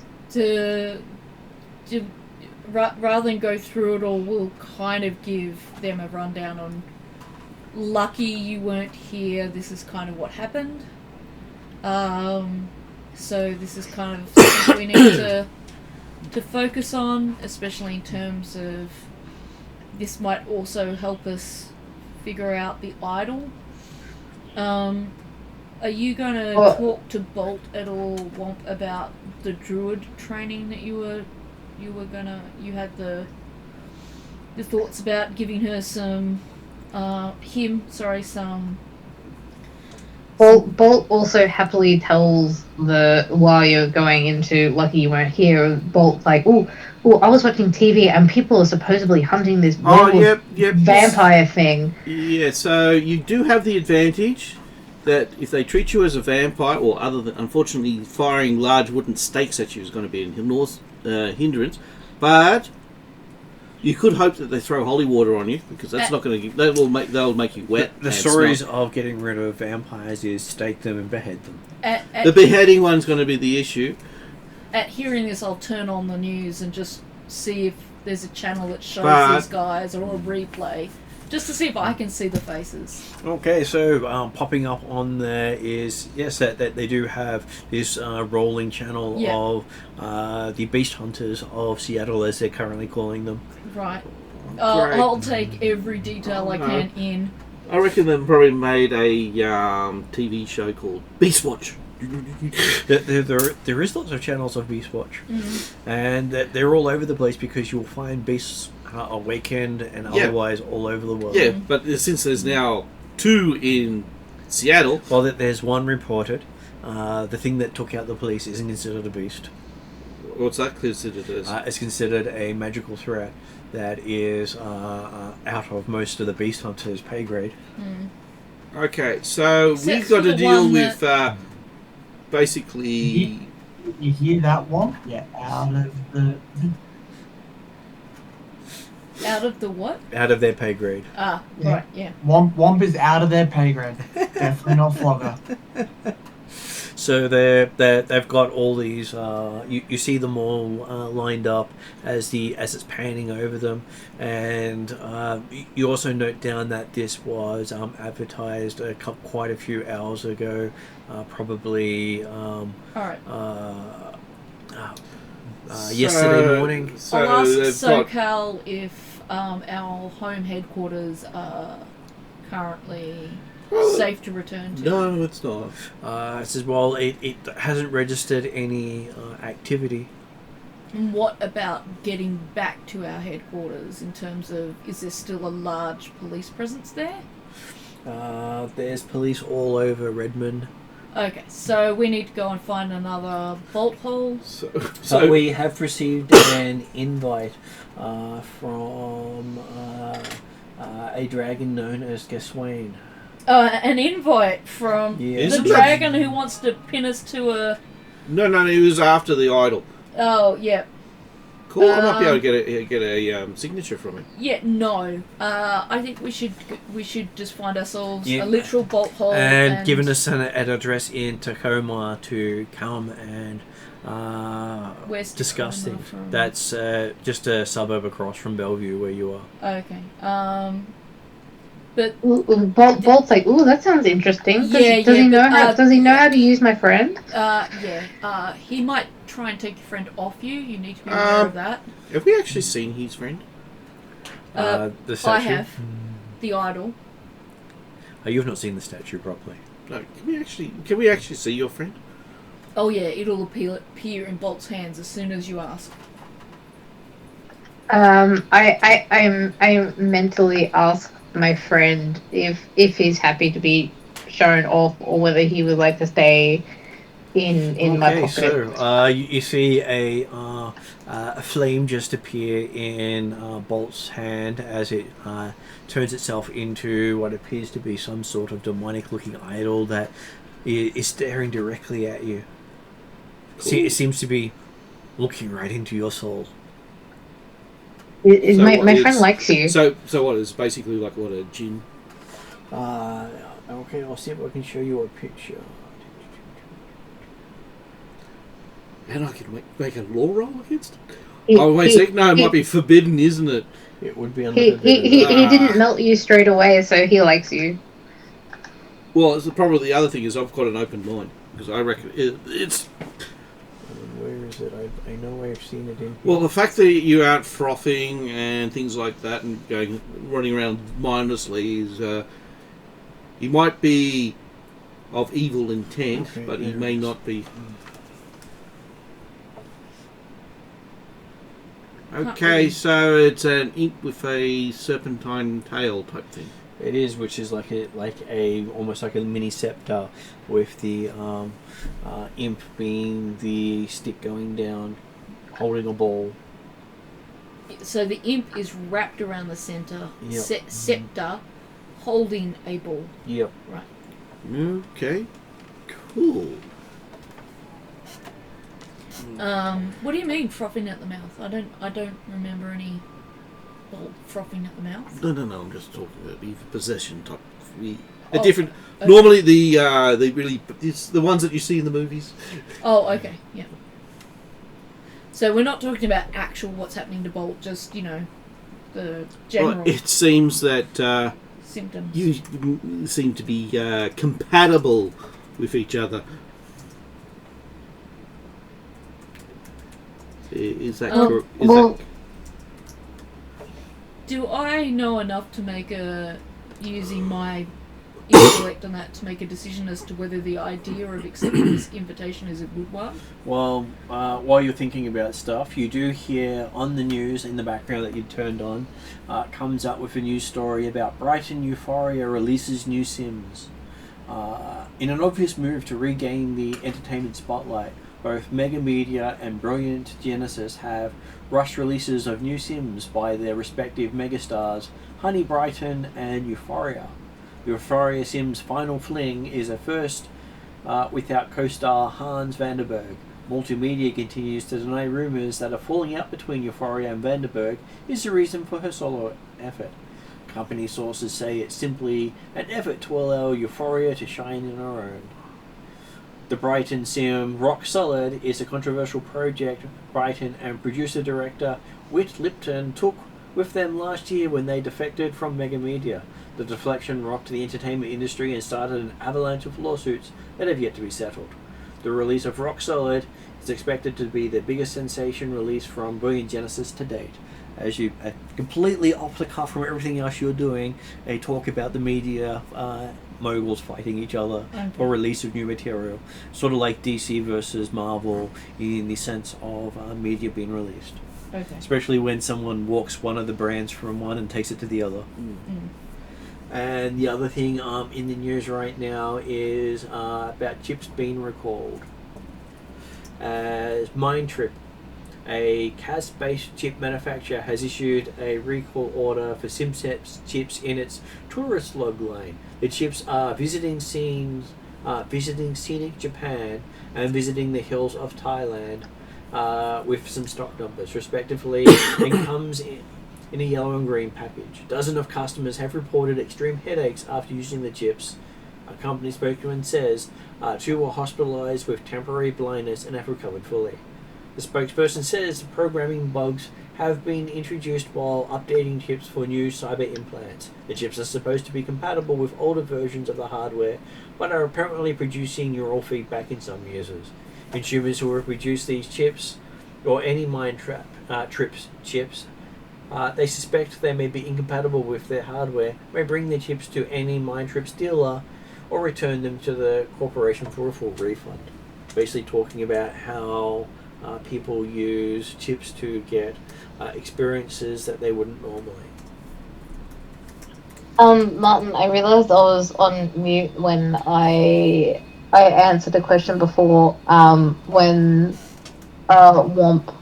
Rather than go through it all, we'll kind of give them a rundown on lucky you weren't here. This is kind of what happened. So this is kind of something we need to focus on, especially in terms of this might also help us figure out the idol. Are you going to talk to Bolt at all, Womp, about the druid training that you had the thoughts about giving her some Bolt also happily tells while you're going into Lucky You Weren't Here, Bolt's like, oh, I was watching TV and people are supposedly hunting this vampire thing. Yeah, so you do have the advantage that if they treat you as a vampire, or other than, unfortunately, firing large wooden stakes at you is going to be a hindrance, but you could hope that they throw holy water on you, because that's not going to. They'll make you wet. The stories of getting rid of vampires is stake them and behead them. The beheading one's going to be the issue. At hearing this, I'll turn on the news and just see if there's a channel that shows these guys, or a replay, just to see if I can see the faces. Okay, so popping up on there is, yes, that they do have this rolling channel of the Beast Hunters of Seattle, as they're currently calling them. Right. I'll take every detail I can in. I reckon they've probably made a TV show called Beast Watch. There is lots of channels of Beast Watch, and they're all over the place, because you'll find beasts awakened and otherwise all over the world. Yeah, but since there's now 2 in Seattle... Well, there's one reported. The thing that took out the police isn't considered a beast. What's that considered as? It's considered a magical threat that is out of most of the Beast Hunters' pay grade. Okay, so we've got to deal with basically... You hear that one? Yeah, out of the... Out of the what? Out of their pay grade. Ah, right, yeah. Womp is out of their pay grade. Definitely not Flogger. So they've got all these. You see them all lined up as it's panning over them, and you also note down that this was advertised quite a few hours ago, probably. Yesterday morning. I'll ask SoCal if our home headquarters are currently safe to return to. No, it's not. It says, well, it hasn't registered any activity. And what about getting back to our headquarters in terms of, is there still a large police presence there? There's police all over Redmond. Okay, so we need to go and find another bolt hole. So we have received an invite from a dragon known as Gaswain. An invite from the dragon who wants to pin us to a... No, it was after the idol. Oh, yeah. Cool, I might be able to get a signature from him. Yeah, no. I think we should just find ourselves a literal bolt hole. And given us an address in Tacoma to come and discuss things. That's just a suburb across from Bellevue where you are. Okay. But Bolt's like, ooh, that sounds interesting. Does he know how to use my friend? He might try and take your friend off you. You need to be aware of that. Have we actually seen his friend? The statue? I have. The idol. You've not seen the statue properly. No. Can we actually see your friend? Oh yeah, it'll appear in Bolt's hands as soon as you ask. I mentally ask my friend if he's happy to be shown off, or whether he would like to stay in my pocket. So you see a flame just appear in Bolt's hand as it turns itself into what appears to be some sort of demonic-looking idol that is staring directly at you. Cool. See, it seems to be looking right into your soul. My friend likes you. So what is basically like what, a djinn? Okay, I'll see if I can show you a picture. And I can make a law roll against it? Wait a sec. No, it might be forbidden, isn't it? It would be He didn't melt you straight away, so he likes you. Well, it's probably the other thing is I've got an open mind because I reckon it's. Where is it? I know I've seen it in here. Well, the fact that you're out frothing and things like that and running around mindlessly is. He might be of evil intent, Okay, but he may not be. Okay, so it's an imp with a serpentine tail type thing. It is, which is like a almost like a mini scepter, with the imp being the stick going down, holding a ball. So the imp is wrapped around the center, Yep. scepter, holding a ball. Yep. Right. Okay, cool. What do you mean frothing at the mouth? I don't remember any frothing at the mouth. No. I'm just talking about evil possession type. Oh, Different. okay. Normally, it's the ones that you see in the movies. Oh, okay, yeah. So we're not talking about actual what's happening to Bolt, just the general Well, it seems that symptoms. you seem to be compatible with each other. Is that correct? Do I know enough to make using my intellect on that to make a decision as to whether the idea of accepting this invitation is a good one? Well, while you're thinking about stuff, you do hear on the news in the background that you turned on, comes up with a news story about Brighton Euphoria releases new Sims. In an obvious move to regain the entertainment spotlight, both Mega Media and Brilliant Genesys have rushed releases of new Sims by their respective megastars, Honey Brighton and Euphoria. Euphoria Sims' final fling is a first without co-star Hans Vanderberg. Multimedia continues to deny rumours that a falling out between Euphoria and Vanderberg is the reason for her solo effort. Company sources say it's simply an effort to allow Euphoria to shine in her own. The Brighton Sim Rock Solid is a controversial project Brighton and producer-director Whit Lipton took with them last year when they defected from Mega Media. The deflection rocked the entertainment industry and started an avalanche of lawsuits that have yet to be settled. The release of Rock Solid is expected to be the biggest sensation release from Brilliant Genesys to date. As you completely off the cuff from everything else you're doing, they talk about the media moguls fighting each other for release of new material, sort of like DC versus Marvel in the sense of media being released. Okay. Especially when someone walks one of the brands from one and takes it to the other. And the other thing in the news right now is about chips being recalled. As Mindtrip, a CAS-based chip manufacturer, has issued a recall order for SimSets chips in its tourist log lane. The chips are visiting scenic Japan and visiting the hills of Thailand with some stock numbers, respectively, and comes in a yellow and green package. Dozens of customers have reported extreme headaches after using the chips. A company spokesman says 2 were hospitalized with temporary blindness and have recovered fully. The spokesperson says the programming bugs have been introduced while updating chips for new cyber implants. The chips are supposed to be compatible with older versions of the hardware, but are apparently producing neural feedback in some users. Consumers who reproduce these chips, or any Mindtrip chips, they suspect they may be incompatible with their hardware, may bring their chips to any Mindtrip's dealer, or return them to the corporation for a full refund. Basically talking about how people use chips to get experiences that they wouldn't normally. Martin, I realised I was on mute when I answered a question before, when Womp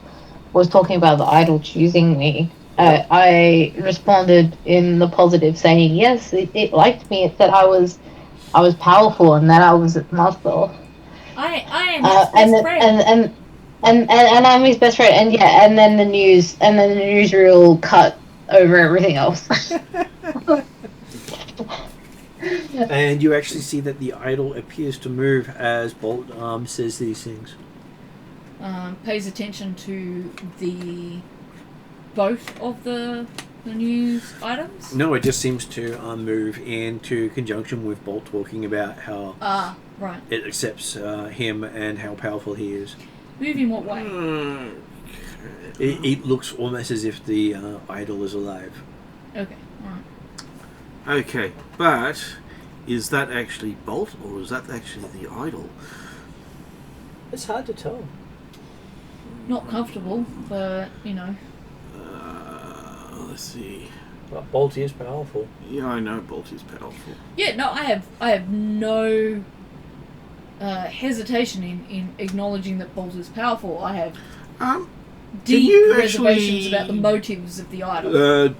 was talking about the idol choosing me. I responded in the positive, saying yes, it liked me. It said I was powerful and that I was its master. I am his best friend. And I'm his best friend, and then the newsreel cut over everything else. And you actually see that the idol appears to move as Bolt says these things. Pays attention to both of the the news items? No, it just seems to move into conjunction with Bolt talking about how Right. it accepts him and how powerful he is. Move in what way? It looks almost as if the idol is alive. Okay, alright. Okay, but is that actually Bolt or is that actually the idol? It's hard to tell. Not comfortable, but, you know. Let's see. But Bolt is powerful. Yeah, I know Bolt is powerful. Yeah, no, I have no hesitation in acknowledging that Bolt is powerful. I have deep reservations about the motives of the idol.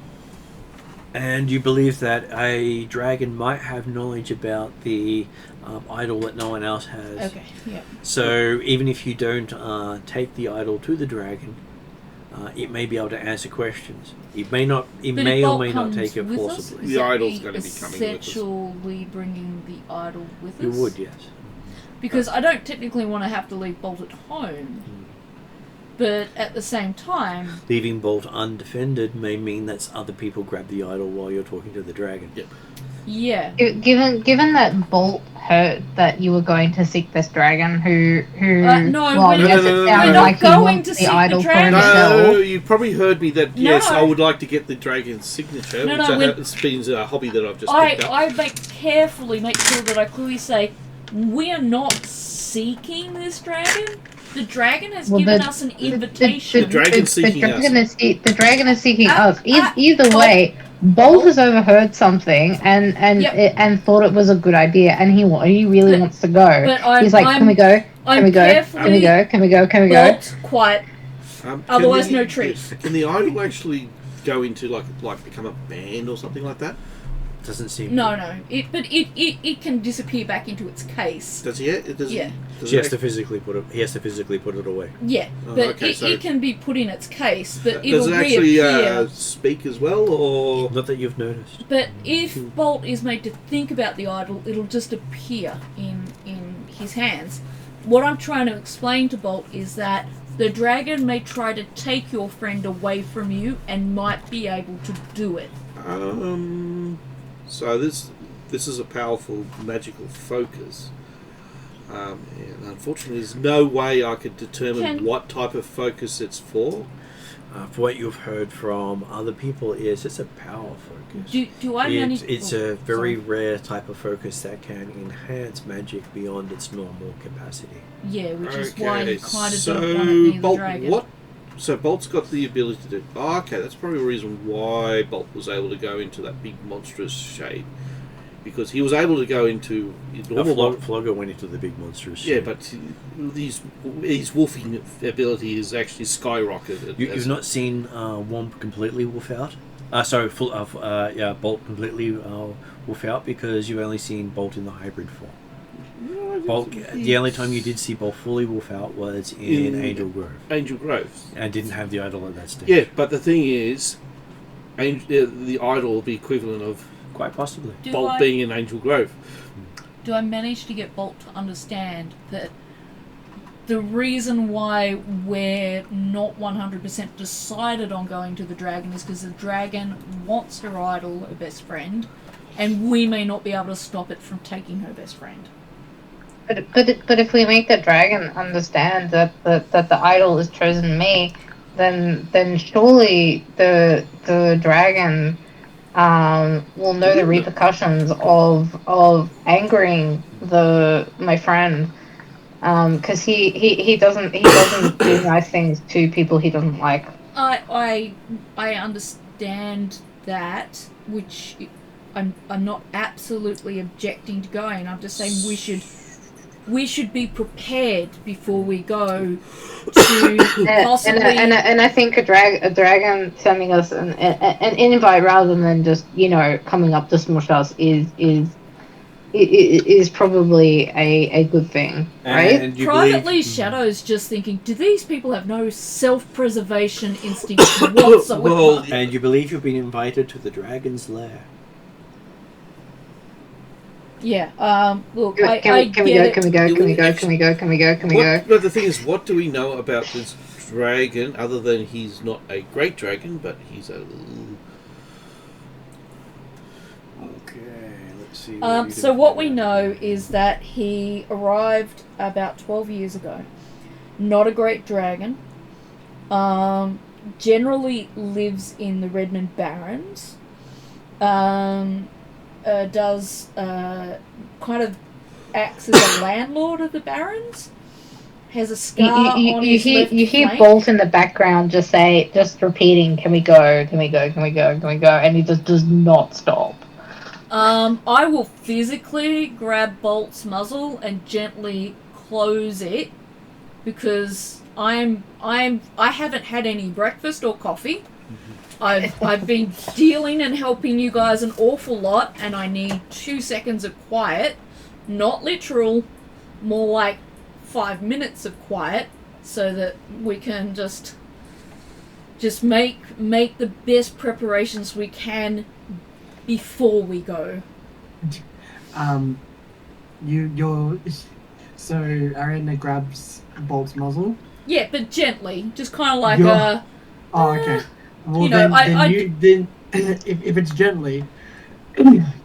And you believe that a dragon might have knowledge about the idol that no one else has. Okay, yeah. So even if you don't take the idol to the dragon, it may be able to answer questions. It may not. It But may if or Bolt may not comes take it with us, forcibly. is The that idol's gonna be coming with us. essentially bringing the idol with us. You would, yes. Because I don't technically want to have to leave Bolt at home. But at the same time... Leaving Bolt undefended may mean that other people grab the idol while you're talking to the dragon. Yep. Yeah. Given that Bolt heard that you were going to seek this dragon, who No, well, we're yes, not- it we're sounded not like he going wants to the seek the idol for dragon. himself. No, you probably heard me that, No, yes, no. I would like to get the dragon's signature, No, which no, it's been a hobby that I've just picked up. I carefully make sure that I clearly say, we are not seeking this dragon. The dragon has Well, given the- us an invitation. The dragon's seeking us. The dragon is seeking us. Either Bolt- way, Bolt has overheard something and Yep. and thought it was a good idea, and he really But- wants to go. but He's like, can we go? Can we go? Can we go? Can we go? Can we go? Bolt, quiet. Can Otherwise, no trees. Can the idol actually go into, like become a band or something like that? Doesn't seem. No. It can disappear back into its case. Does he? Does Yeah. Does He it has to physically put it. He has to physically put it away. Yeah, Oh, but okay, so- it can be put in its case, but Does it'll it actually reappear. speak as well, or Not that you've noticed. But if Bolt is made to think about the idol, it'll just appear in his hands. What I'm trying to explain to Bolt is that the dragon may try to take your friend away from you and might be able to do it. So this is a powerful magical focus. And unfortunately, there's no way I could determine what type of focus it's for. For what you've heard from other people, is it's a power focus. Do I manage? It's a very rare type of focus that can enhance magic beyond its normal capacity. Yeah, which is why you kind of so don't want it near the Bolt, dragon. So Bolt's got the ability to do. Oh, okay, that's probably a reason why Bolt was able to go into that big monstrous shape, because he was able to go into normal. Flogger went into the big monsters. Yeah, but his wolfing ability is actually skyrocketed. You've not seen Womp completely wolf out. Bolt completely wolf out, because you've only seen Bolt in the hybrid form. Bolt, the only time you did see Bolt fully wolf out was in Angel Grove. Angel Grove. And didn't have the idol at that stage. Yeah, but the thing is, the idol will be equivalent of Quite possibly. Bolt being in Angel Grove. Do I manage to get Bolt to understand that the reason why we're not 100% decided on going to the dragon is because the dragon wants her idol, her best friend, and we may not be able to stop it from taking her best friend? But if we make the dragon understand that the idol has chosen me, then surely the dragon will know the repercussions of angering my friend, because he doesn't do nice things to people he doesn't like. I understand that, which I'm not absolutely objecting to going. I'm just saying we should be prepared before we go to possibly. And I think a dragon sending us an invite rather than just coming up to smush us is probably a good thing, right? And you Privately, Shadow's just thinking, do these people have no self-preservation instincts whatsoever? Well, And you believe you've been invited to the dragon's lair. Yeah. Look, Can we go? Can we go? But the thing is, what do we know about this dragon other than he's not a great dragon, but he's a see. So what we know is that he arrived about 12 years ago. Not a great dragon. Generally lives in the Redmond Barrens. Does kind of acts as a landlord of the Barrens. Has a scar on his left You hear flank. Bolt in the background just repeating, "Can we go? Can we go? Can we go? Can we go?" And he just does not stop. I will physically grab Bolt's muzzle and gently close it because I haven't had any breakfast or coffee. I've been dealing and helping you guys an awful lot, and I need 2 seconds of quiet, not literal, more like 5 minutes of quiet, so that we can just make the best preparations we can before we go. So Ariadne grabs Bolt's muzzle. Yeah, but gently, just kind of like Oh, okay. Well, you know, if it's gently.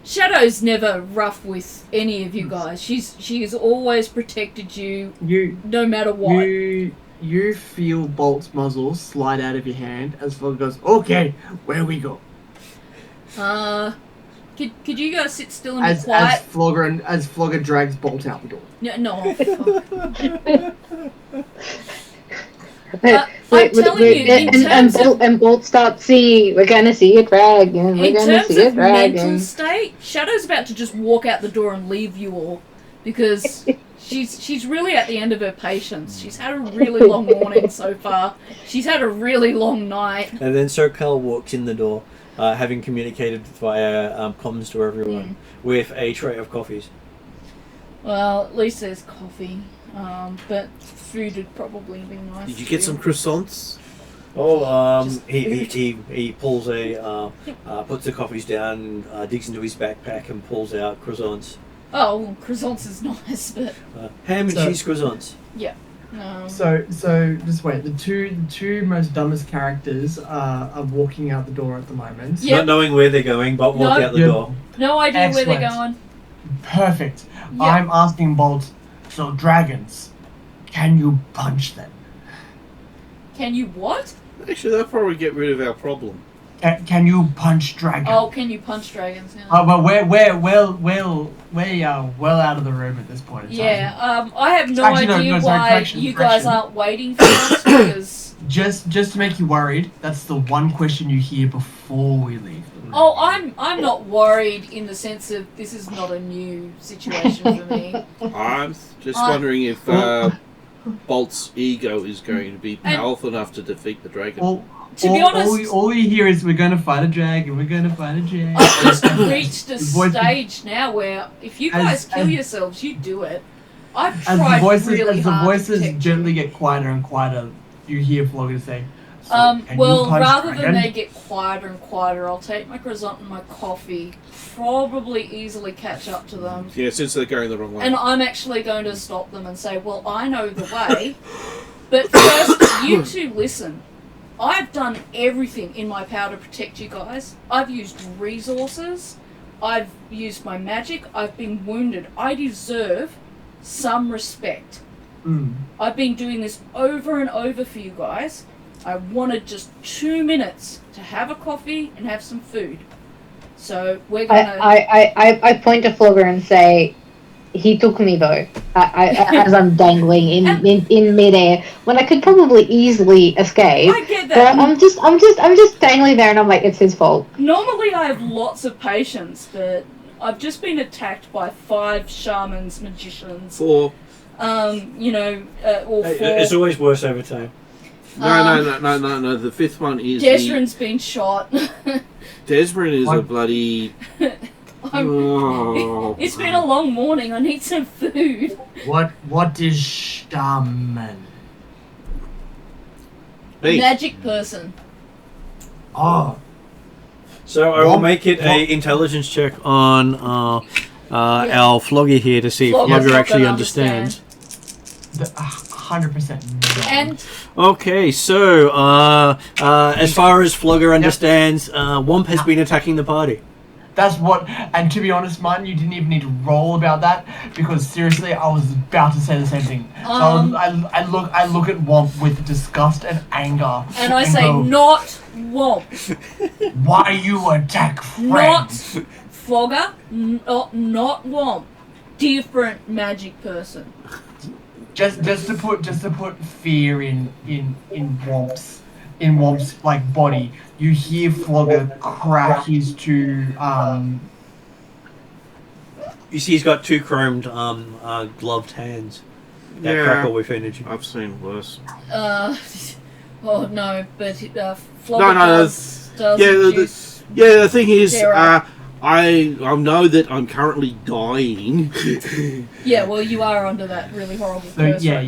Shadow's never rough with any of you guys. She has always protected you no matter what. You feel Bolt's muzzle slide out of your hand as Flogger goes, "Okay, where we go?" Could you guys sit still and be quiet? As Flogger drags Bolt out the door. No. I'm telling you, and Bolt starts singing, "We're gonna see a dragon. We're In gonna terms see a of mental dragon." state, Shadow's about to just walk out the door and leave you all because she's really at the end of her patience. She's had a really long morning so far. She's had a really long night. And then Sir Carl walks in the door, having communicated via comms to everyone, with a tray of coffees. Well, at least there's coffee. But food would probably be nice. Did you get some croissants? He pulls puts the coffees down, digs into his backpack and pulls out croissants. Oh, well, croissants is nice, but Ham and cheese croissants. yeah. So just wait. The two most dumbest characters are walking out the door at the moment. Yep. Not knowing where they're going, but walk out the door. No idea where they're Excellent. going. Perfect. Yep. I'm asking Bolt. So dragons, can you punch them? Can you what? Actually, that'll probably get rid of our problem. Can you punch dragons? Oh, can you punch dragons? Yeah. But we're well out of the room at this point in time. Yeah, I have no Actually, no, idea no, sorry, why correction, you guys correction. aren't waiting for us because... Just to make you worried, that's the one question you hear before we leave. Oh, I'm not worried in the sense of this is not a new situation for me. I'm just wondering if Bolt's ego is going to be powerful enough to defeat the dragon. Well, To be honest, all we hear is we're going to fight a dragon. We're going to fight a dragon. I've just reached a voice- stage now where if you guys kill yourselves, you do it. I've As tried the voices, really as the hard to voices protect gently you. get quieter and quieter, you hear Flogger say, "So, can you Well, punch rather than dragon?" they get quieter and quieter, I'll take my croissant and my coffee, probably easily catch up to them. Yeah, since they're going the wrong way. And I'm actually going to stop them and say, well, I know the way, but first, you two listen. I've done everything in my power to protect you guys. I've used resources. I've used my magic. I've been wounded. I deserve some respect. I've been doing this over and over for you guys. I wanted just 2 minutes to have a coffee and have some food. So we're gonna... I point to Flogger and say, "He took me though." As I'm dangling in midair when I could probably easily escape. I get that. But I'm just dangling there, and I'm like, it's his fault. Normally I have lots of patience, but I've just been attacked by 5 shamans, magicians. 4. Or 4. It's always worse over time. No. The 5th one is Desrin's been shot. Desrin is a bloody... It's been a long morning. I need some food. What is shaman? Hey. Magic person. Oh, So I will make it a intelligence check on our Floggy here to see if Flogger's Flogger not actually gonna understands. 100%. No. And Okay, so as far as Flogger understands, Womp has been attacking the party. That's what. And to be honest, Martin, you didn't even need to roll about that because seriously, I was about to say the same thing. So I look at Womp with disgust and anger, and I say, go, not Womp. Why you attack friends? Not Flogger. Not Womp. Different magic person. Just to put fear in Womp's like body. You hear Flogger crack his two You see, he's got two chromed gloved hands that crackle with energy. I've seen worse. Oh no, but Flogger does the thing is, I know that I'm currently dying. Yeah, well, you are under that really horrible curse right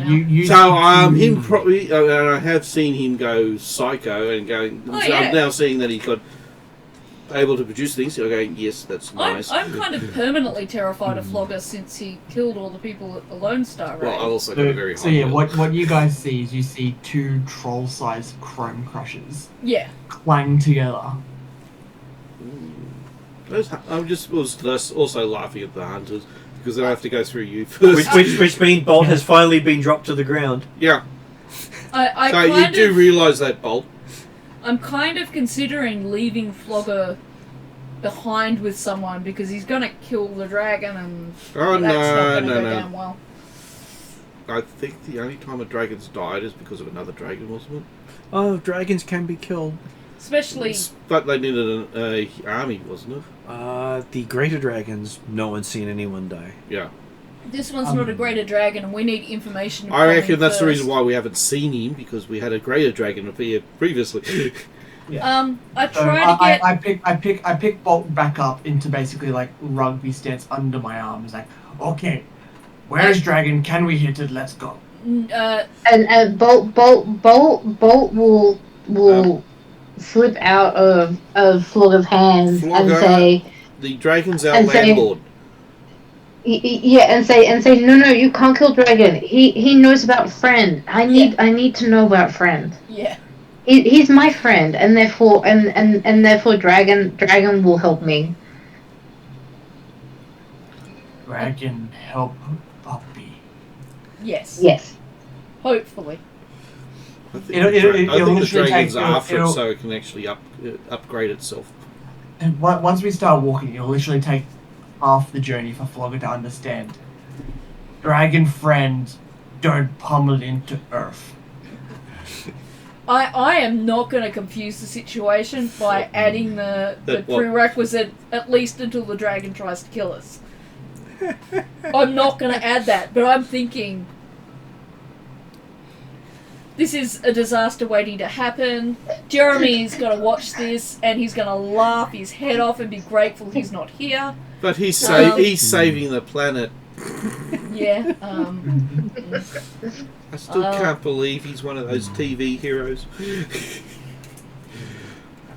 now. Him probably. I have seen him go psycho and going. I'm now seeing that he's got able to produce things. So I'm going, yes, that's nice. I'm kind of permanently terrified of Flogger since he killed all the people at the Lone Star raid. Well, I also got a very high. So yeah, what you guys see is you see two troll-sized chrome crushers. Yeah. Clang together. I was also laughing at the hunters because they have to go through you first. Which means Bolt has finally been dropped to the ground. Yeah. So you do realise that, Bolt. I'm kind of considering leaving Flogger behind with someone because he's going to kill the dragon and that's not going to go down well. I think the only time a dragon's died is because of another dragon, wasn't it? Oh, dragons can be killed. Especially... But they needed an army, wasn't it? The greater dragons, no one's seen anyone die. Yeah. This one's not a greater dragon and we need information. I reckon that's the reason why we haven't seen him, because we had a greater dragon appear previously. Yeah. I pick Bolt back up into basically like rugby stance under my arm. It's like, okay, where's dragon? Can we hit it? Let's go. And Bolt will slip out of Flogger's hands and say, the dragon's our landlord. And say, no, you can't kill dragon. He knows about friend. I need to know about friend. Yeah. He's my friend, and therefore dragon will help me. Dragon help puppy. Yes. Yes. Hopefully. I think the dragon's after it so it can actually upgrade itself. And once we start walking, it'll literally take half the journey for Flogger to understand. Dragon friend, don't pummel into earth. I am not going to confuse the situation by adding the prerequisite at least until the dragon tries to kill us. I'm not going to add that, but I'm thinking this is a disaster waiting to happen. Jeremy's going to watch this and he's going to laugh his head off and be grateful he's not here. But he's saving the planet. Yeah. I still can't believe he's one of those TV heroes.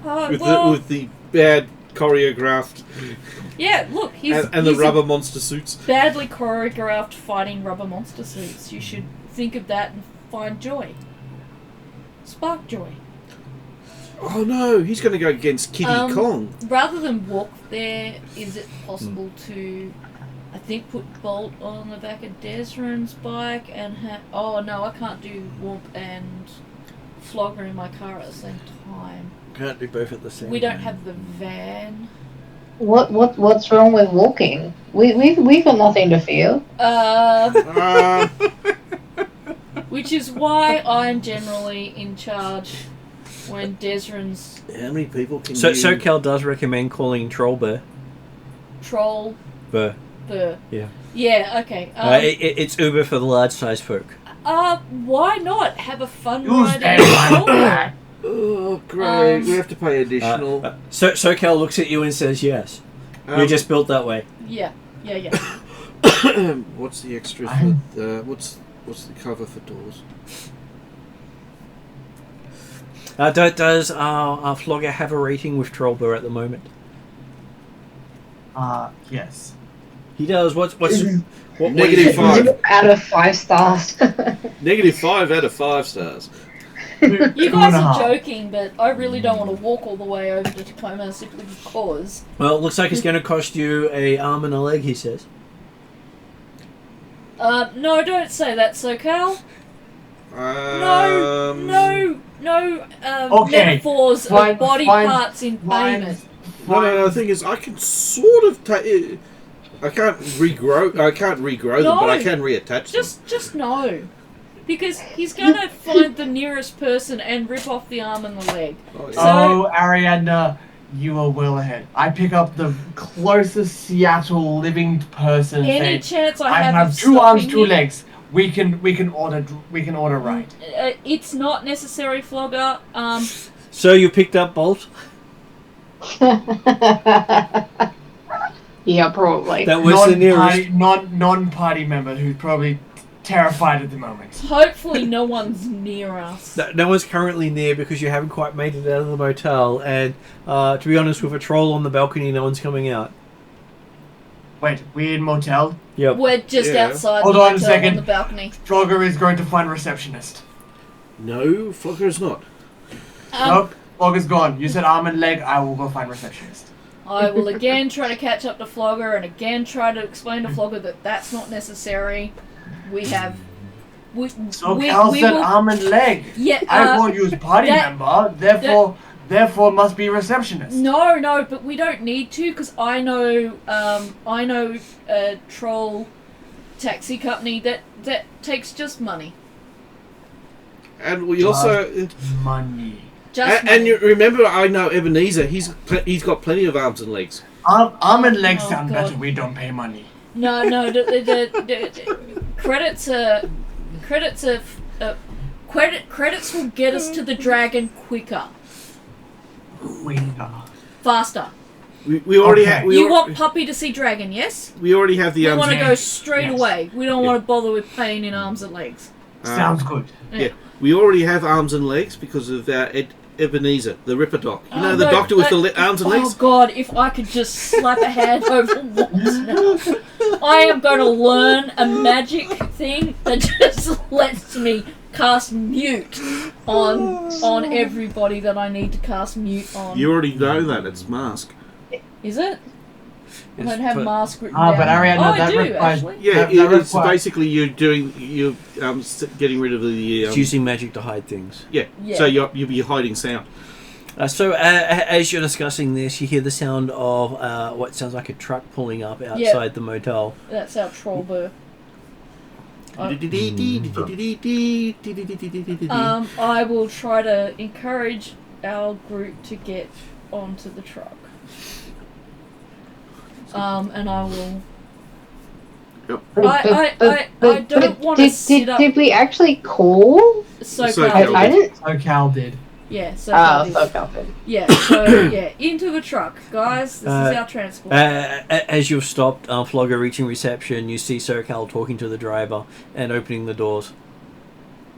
With the bad choreographed. Yeah, look, he's the rubber monster suits. Badly choreographed fighting rubber monster suits. You should think of that and find joy. Spark joy. Oh no, he's going to go against Kitty Kong. Rather than walk there, is it possible to, I think, put Bolt on the back of Desrin's bike and oh no, I can't do Whoop and Flogger in my car at the same time. Can't do both at the same time. We don't have the van. What's wrong with walking? We've got nothing to fear. Which is why I'm generally in charge when Desrin's... How many people can you... SoCal does recommend calling Trollbear. Troll... Burr. Yeah. Yeah, okay. It's Uber for the large-sized folk. Why not have a fun ride at Trollbear? Oh, great. We have to pay additional... SoCal looks at you and says yes. You're just built that way. Yeah. What's the extra for... What's the cover for doors? Does Flogger have a rating with Trollbear at the moment? Yes. He does. What's -5 out of 5 stars? -5 out of 5 stars. You guys are joking, but I really don't want to walk all the way over to Tacoma simply because. Well, it looks like it's going to cost you an arm and a leg, he says. No, don't say that, SoCal. No, metaphors of body parts in payment. No, the thing is, I can sort of take. I can't regrow them, but I can reattach them. Just no. Because he's going to find the nearest person and rip off the arm and the leg. Ariadna, you are well ahead. I pick up the closest Seattle living person. Any chance I have 2 arms, 2 legs. We can order right. It's not necessary, Flogger. So you picked up Bolt? Yeah, probably. That was the nearest non-party member who's probably terrified at the moment. Hopefully no one's near us. No one's currently near because you haven't quite made it out of the motel, and to be honest, with a troll on the balcony, no one's coming out. Wait, we're in motel? Yep. We're just outside Hold the on a motel second. on the balcony. Flogger is going to find receptionist. No, Flogger is not. Nope, Flogger's gone. You said arm and leg, I will go find receptionist. I will again try to catch up to Flogger and again try to explain to Flogger that that's not necessary. We have... Cal said arm and leg. Yeah, I won't use party member, therefore must be receptionist. No, but we don't need to because I know a troll taxi company that takes just money. And we also... Money. And you remember, I know Ebenezer. He's got plenty of arms and legs. Arm and legs sound better. We don't pay money. No. The credits will get us to the dragon quicker, faster. We already have. You want Puppy to see dragon? Yes. We already have the. We want to go straight away. We don't want to bother with paying in arms and legs. Sounds good. Yeah. We already have arms and legs because of Ebenezer, the Ripper Doc. You know, the doctor with the arms and legs? Oh, God, if I could just slap a hand over once now. I am going to learn a magic thing that just lets me cast mute on everybody that I need to cast mute on. You already know that. It's mask. Is it? I don't have mask written down. But Ariadna, I do, actually. Yeah, it's basically you're getting rid of the... it's using magic to hide things. Yeah. So you'll be hiding sound. So as you're discussing this, you hear the sound of what sounds like a truck pulling up outside the motel. That's our troll burr. I will try to encourage our group to get onto the truck. And I will... Yep. I don't want to sit up... Did we actually call? SoCal did. Yeah, SoCal did. Yeah, so, into the truck. Guys, this is our transport. As you've stopped, Flogger reaching reception, you see SoCal talking to the driver and opening the doors.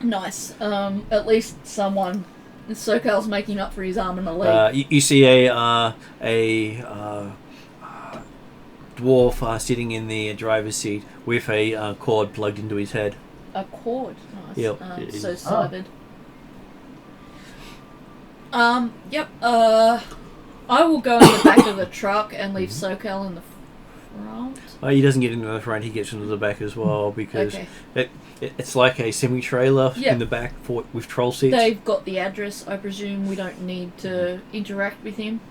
Nice. At least someone... SoCal's making up for his arm and a leg. You see a dwarf sitting in the driver's seat with a cord plugged into his head. A cord? Nice. Yep. So cybered. Yep. I will go in the back of the truck and leave SoCal in the front. He doesn't get into the front, he gets into the back as well because it's like a semi-trailer in the back with troll seats. They've got the address. I presume we don't need to interact with him.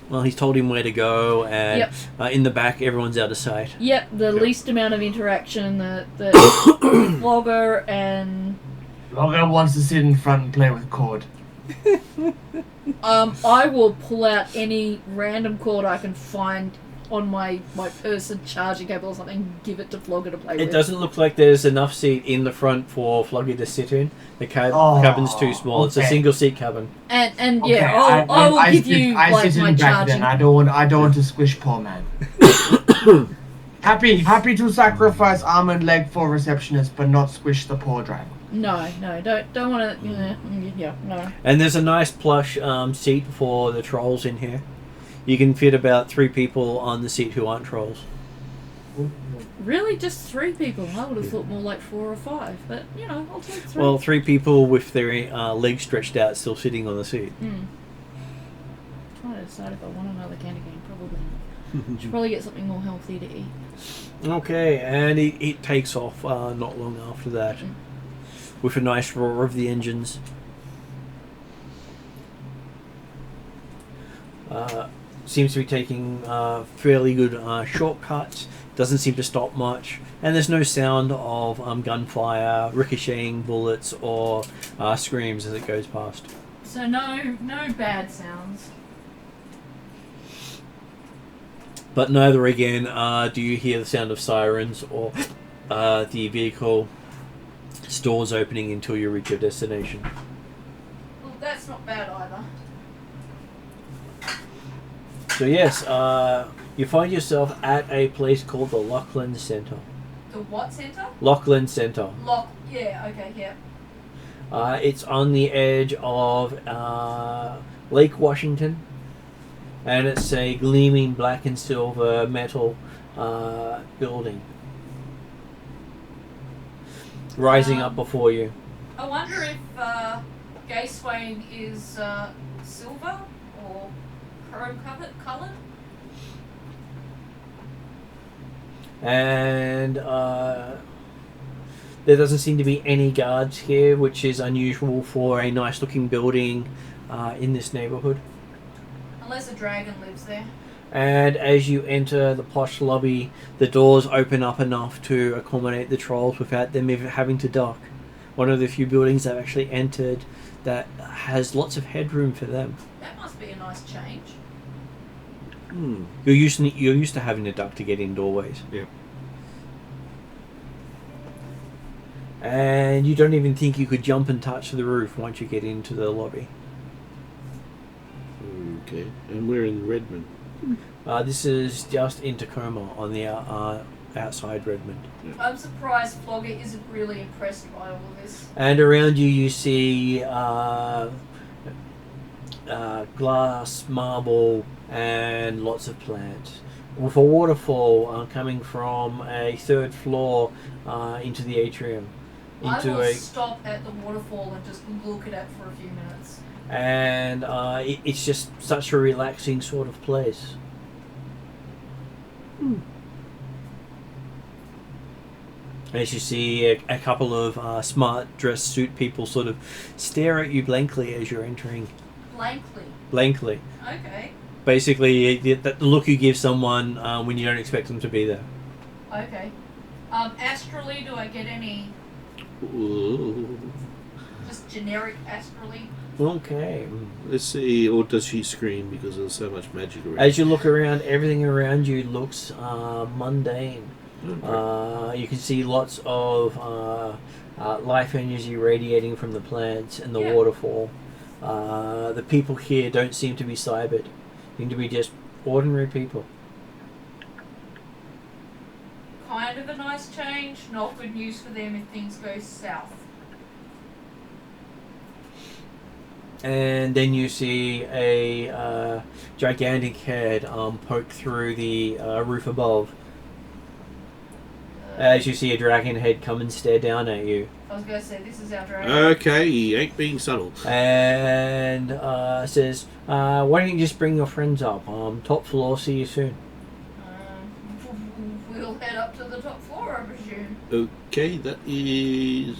Well, he's told him where to go, and in the back, everyone's out of sight. Yep, the least amount of interaction that Flogger and... Flogger wants to sit in front and play with cord. I will pull out any random cord I can find on my person, charging cable or something, give it to Flogger to play with. It doesn't look like there's enough seat in the front for Flogger to sit in. The cabin's too small. It's a single seat cabin. And I will give you my charging. I don't want to squish poor man. happy to sacrifice arm and leg for receptionist, but not squish the poor driver. No, don't want to. No. And there's a nice plush seat for the trolls in here. You can fit about 3 people on the seat who aren't trolls. Really, just 3 people? I would have thought more like 4 or 5, but I'll take 3. Well, 3 people with their legs stretched out, still sitting on the seat. Trying to decide if I want another candy cane. Probably not. Should probably get something more healthy to eat. Okay, and it takes off not long after that, with a nice roar of the engines. Seems to be taking fairly good shortcuts. Doesn't seem to stop much, and there's no sound of gunfire, ricocheting bullets, or screams as it goes past. So no bad sounds. But neither again do you hear the sound of sirens or the vehicle doors opening until you reach your destination. Well, that's not bad either. So yes, you find yourself at a place called the Lachlan Centre. The what centre? Lachlan Centre. Yeah, okay, yeah. It's on the edge of Lake Washington, and it's a gleaming black and silver metal building rising up before you. I wonder if Gateswain is silver or chrome coloured. And there doesn't seem to be any guards here, which is unusual for a nice looking building in this neighbourhood. Unless a dragon lives there. And as you enter the posh lobby, the doors open up enough to accommodate the trolls without them even having to duck. One of the few buildings I've actually entered that has lots of headroom for them. That must be a nice change. You're used to having to duck to get in doorways. Yeah. And you don't even think you could jump and touch the roof once you get into the lobby. Okay, and we're in Redmond. This is just in Tacoma on the outside Redmond. Yeah. I'm surprised Flogger isn't really impressed by all of this. And around you see glass, marble, and lots of plants. With a waterfall coming from a 3rd floor into the atrium. I will stop at the waterfall and just look at it for a few minutes. And it's just such a relaxing sort of place. As you see a couple of smart dressed suit people sort of stare at you blankly as you're entering. Blankly. Okay. Basically, the look you give someone when you don't expect them to be there. Okay. Astrally, do I get any... Ooh. Just generic astrally? Okay. Let's see, or does she scream because there's so much magic around? As you look around, everything around you looks mundane. Okay. You can see lots of life energy radiating from the plants and the waterfall. The people here don't seem to be cybered. Seem to be just ordinary people. Kind of a nice change. Not good news for them if things go south. And then you see a gigantic head poke through the roof above. As you see a dragon head come and stare down at you. I was going to say, this is our dragon. Okay, he ain't being subtle. And says, why don't you just bring your friends up? Top floor, see you soon. We'll head up to the top floor, I presume. Okay, that is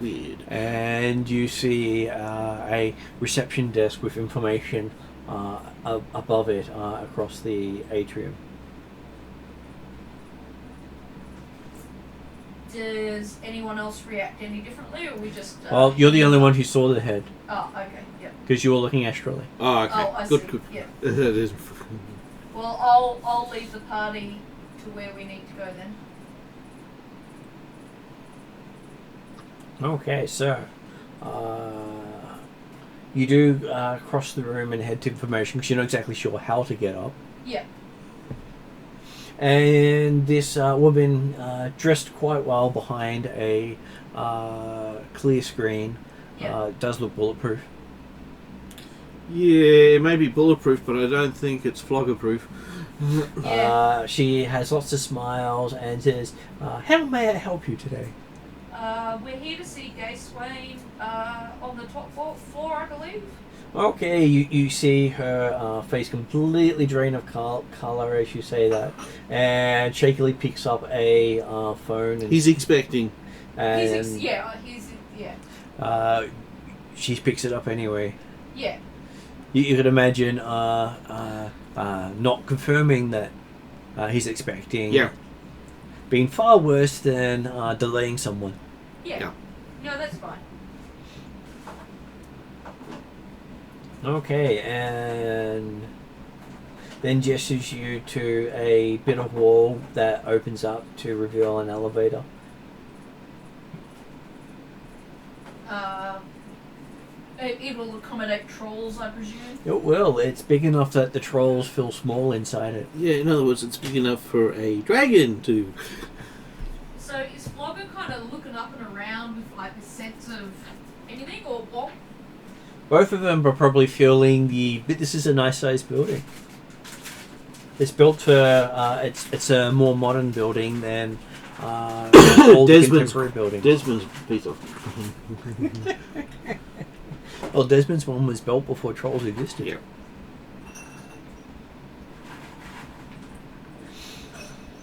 weird. And you see a reception desk with information above it across the atrium. Does anyone else react any differently, or we just... Well, you're the only one who saw the head. Oh, okay, yep. Because you were looking astrally. Oh, okay. Oh, I good, see. good. Yep. That is... Well, I'll leave the party to where we need to go then. Okay, so you do cross the room and head to information because you're not exactly sure how to get up. Yeah. And this woman, dressed quite well behind a clear screen, does look bulletproof. Yeah, it may be bulletproof, but I don't think it's flogger-proof. Yeah. She has lots of smiles and says, "How may I help you today?" We're here to see Gay Swain on the top floor, I believe. Okay, you see her face completely drain of color as you say that, and shakily picks up a phone. And, He's expecting. And, she picks it up anyway. Yeah. You could imagine not confirming that he's expecting. Yeah. Being far worse than delaying someone. Yeah. No, that's fine. Okay, and then gestures you to a bit of wall that opens up to reveal an elevator. It will accommodate trolls, I presume? It will. It's big enough that the trolls feel small inside it. Yeah, in other words, it's big enough for a dragon to... So is Flogger kind of looking up and around with like a sense of anything, or what? Both of them are probably feeling this is a nice sized building. It's built for, it's a more modern building than old contemporary building. Desmond's piece of... Well, Desmond's one was built before trolls existed. Yeah.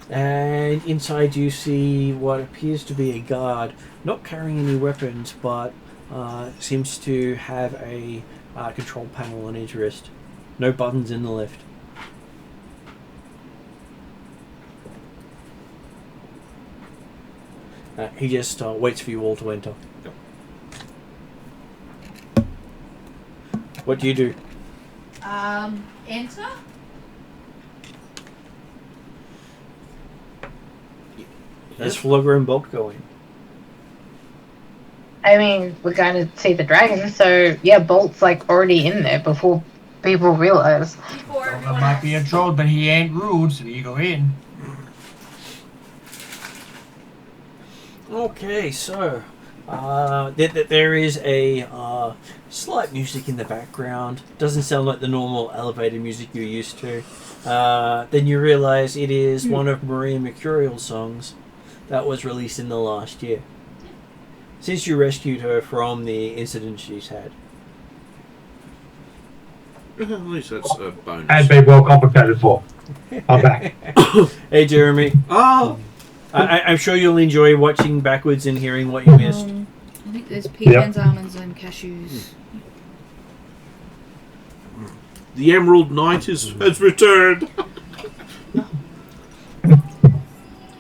And inside you see what appears to be a guard, not carrying any weapons, but seems to have a control panel on his wrist. No buttons in the lift. He just waits for you all to enter. Yep. What do you do? Enter? As Flogger and Bolt going. I mean, we're going to see the dragon, so yeah, Bolt's like already in there before people realize. Before Well, everyone there might else. be a troll, but he ain't rude, so you go in. Okay, so there is a slight music in the background. Doesn't sound like the normal elevator music you're used to. Then you realize it is one of Maria Mercurial's songs that was released in the last year. Since you rescued her from the incident she's had. At least that's a bonus. And be well compensated for. I'm back. Hey, Jeremy. Oh! I'm sure you'll enjoy watching backwards and hearing what you missed. I think there's pecans, almonds, and cashews. The Emerald Knight has returned!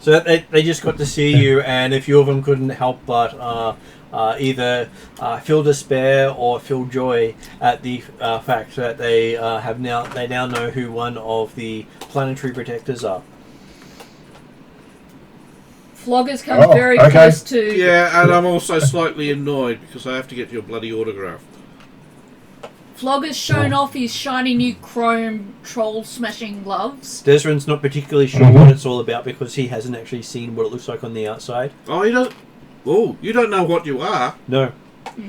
So they just got to see you, and a few of them couldn't help but either feel despair or feel joy at the fact that they now know who one of the planetary protectors are. Flogger's come very close to... Yeah, and I'm also slightly annoyed because I have to get your bloody autograph. Flogger's shown off his shiny new chrome troll-smashing gloves. Desmond's not particularly sure what it's all about because he hasn't actually seen what it looks like on the outside. Oh, you don't... Oh, you don't know what you are. No.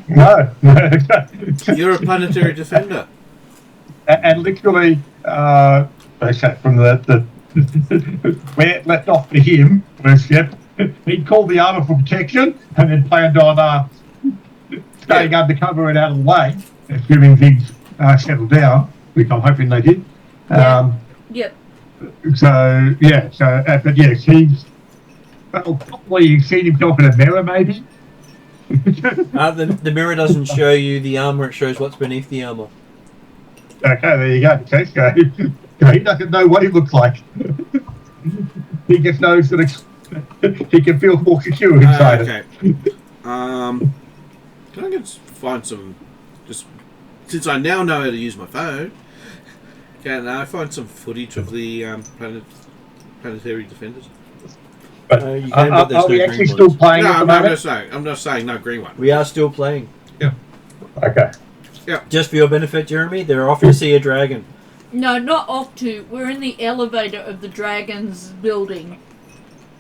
No. You're a planetary defender. And literally, they said from the where it left off for him was, yep, he'd called the armour for protection and then planned on staying undercover and out of the way, assuming things settled down, which I'm hoping they did. Yep. So, yeah, but yes, he's, well, probably you've seen him talking to mirror, maybe? The mirror doesn't show you the armour, it shows what's beneath the armour. Okay, there you go. Okay, so he doesn't know what he looks like. He just knows that he can feel more secure inside okay. Can I just find some... Just since I now know how to use my phone, can I find some footage of the planetary defenders? But you can, but there's are we no actually green still ones. playing No, at the I'm moment? not saying no green one. We are still playing. Okay. Just for your benefit, Jeremy, they're off to see a dragon. No, not off to. We're in the elevator of the dragon's building.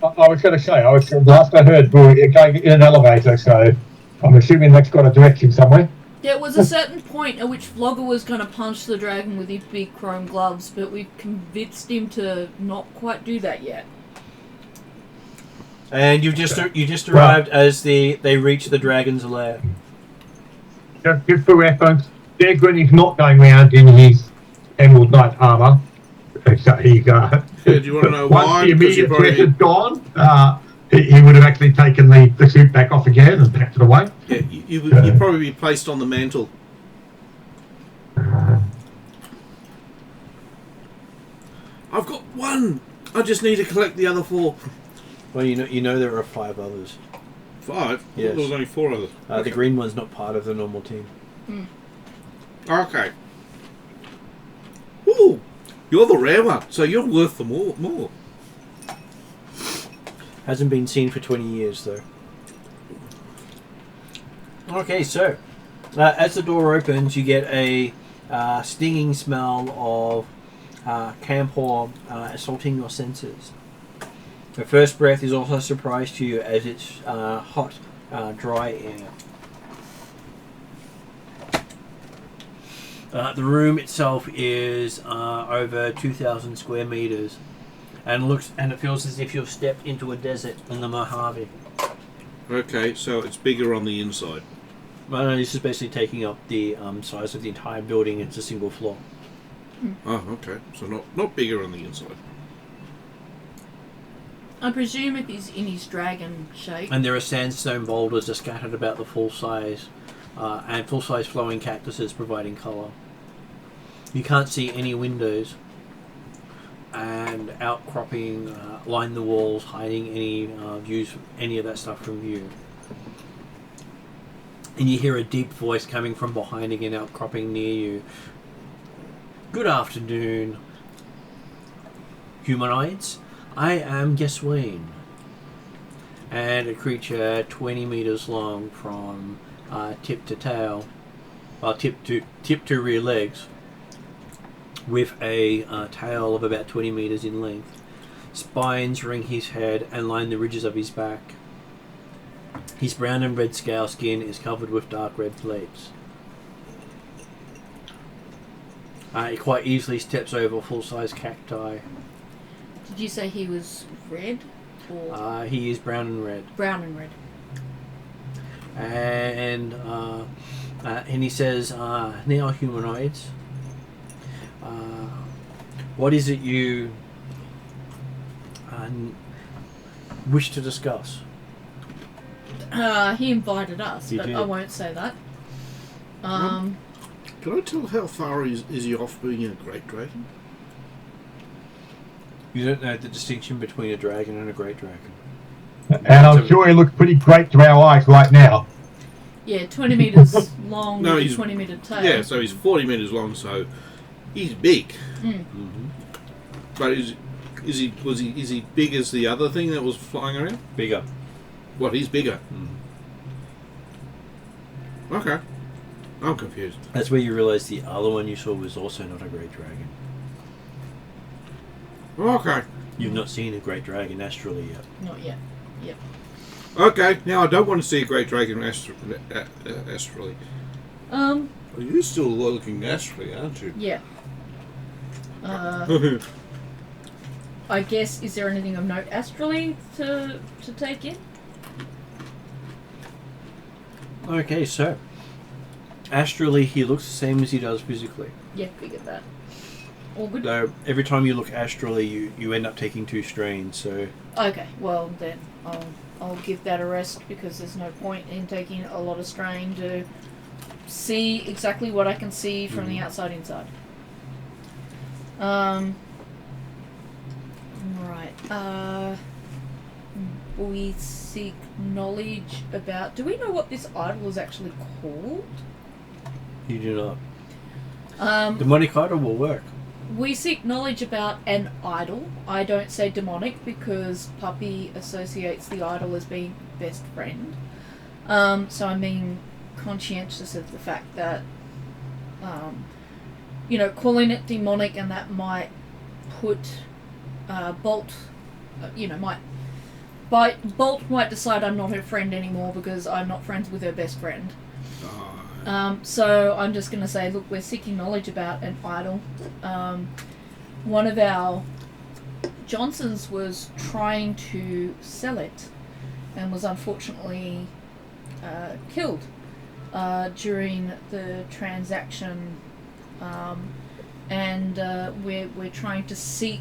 I was going to say, last I heard, we were going in an elevator, so I'm assuming that's got a direction somewhere. There was a certain point at which Vlogger was going to punch the dragon with his big chrome gloves, but we've convinced him to not quite do that yet. And you just arrived as they reach the dragon's lair. Just for reference, Degrin is not going around in his Emerald Knight armour. So do you want to know why? Once the immediate threat had gone, he would have actually taken the suit back off again and packed it away. Yeah, you'd probably be placed on the mantle. I've got one! I just need to collect the other 4. Well, you know there are 5 others. 5? Yes. There was only 4 others. Okay. The green one's not part of the normal team. Okay. Ooh! You're the rare one, so you're worth the more. Hasn't been seen for 20 years, though. Okay, so as the door opens, you get a stinging smell of camphor assaulting your senses. The first breath is also a surprise to you as it's hot, dry air. The room itself is over 2,000 square meters, and it feels as if you've stepped into a desert in the Mojave. Okay, so it's bigger on the inside. Well, no, this is basically taking up the size of the entire building. It's a single floor. Oh, okay. So not bigger on the inside. I presume it is in his dragon shape. And there are sandstone boulders that scattered about the full-size flowing cactuses providing colour. You can't see any windows, and outcropping line the walls, hiding any views, any of that stuff from view. And you hear a deep voice coming from behind again, outcropping near you. Good afternoon, humanoids. I am Geswain. And a creature 20 meters long from tip to tail, tip to rear legs, with a tail of about 20 meters in length. Spines ring his head and line the ridges of his back. His brown and red scale skin is covered with dark red plates. He quite easily steps over full-size cacti. Did you say he was red? Or He is brown and red. brown and red. And he says, now humanoids, what is it you wish to discuss? He invited us, He but did. I won't say that. Can I tell how far is he off being a great dragon? You don't know the distinction between a dragon and a great dragon. And I'm sure he looks pretty great to our eyes right now. Yeah, 20 meters long No, with a he's 20 meter tail. Yeah, so he's 40 meters long, so he's big. Mm-hmm. But is he big as the other thing that was flying around? Bigger. What? He's bigger. Mm. Okay, I'm confused. That's where you realise the other one you saw was also not a great dragon. Okay. You've not seen a great dragon astrally yet. Not yet. Yep. Okay, now I don't want to see a great dragon astrally. Well, you're still looking astrally, aren't you? Yeah. I guess, is there anything of note astrally to take in? Okay, so astrally he looks the same as he does physically. Yeah, figured that. All good? Though every time you look astrally, you end up taking 2 strains. So Okay, well then I'll give that a rest because there's no point in taking a lot of strain to see exactly what I can see from the outside inside. Right. We seek knowledge about... Do we know what this idol is actually called? you do not. Demonic idol will work. We seek knowledge about an idol. I don't say demonic because Puppy associates the idol as being best friend. So I'm being conscientious of the fact that, calling it demonic and that might put Bolt, Bolt might decide I'm not her friend anymore because I'm not friends with her best friend. So I'm just going to say, look, we're seeking knowledge about an idol. One of our Johnsons was trying to sell it and was unfortunately killed during the transaction, and we're trying to seek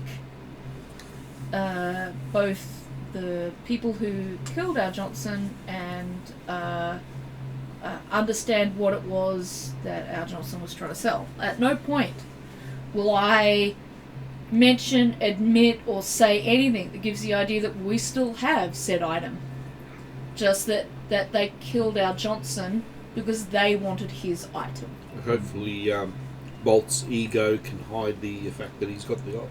both the people who killed our Johnson and understand what it was that our Johnson was trying to sell. At no point will I mention, admit, or say anything that gives the idea that we still have said item. Just that they killed our Johnson because they wanted his item. Hopefully, Bolt's ego can hide the fact that he's got the idol.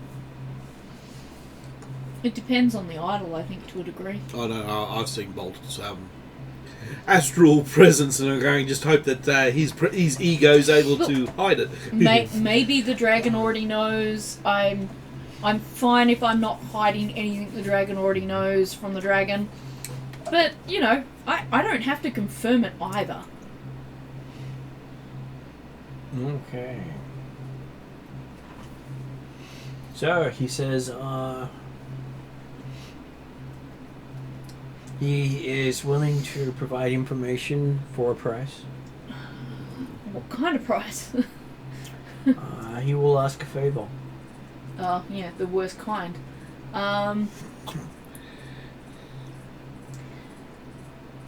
It depends on the idol, I think, to a degree. I know, I've seen Bolt's astral presence, and I'm going just hope that his ego's able to hide it. Maybe the dragon already knows. I'm fine if I'm not hiding anything the dragon already knows from the dragon. But, you know, I don't have to confirm it either. Okay. So, he says, he is willing to provide information for a price. What kind of price? He will ask a favor. Oh, yeah, the worst kind.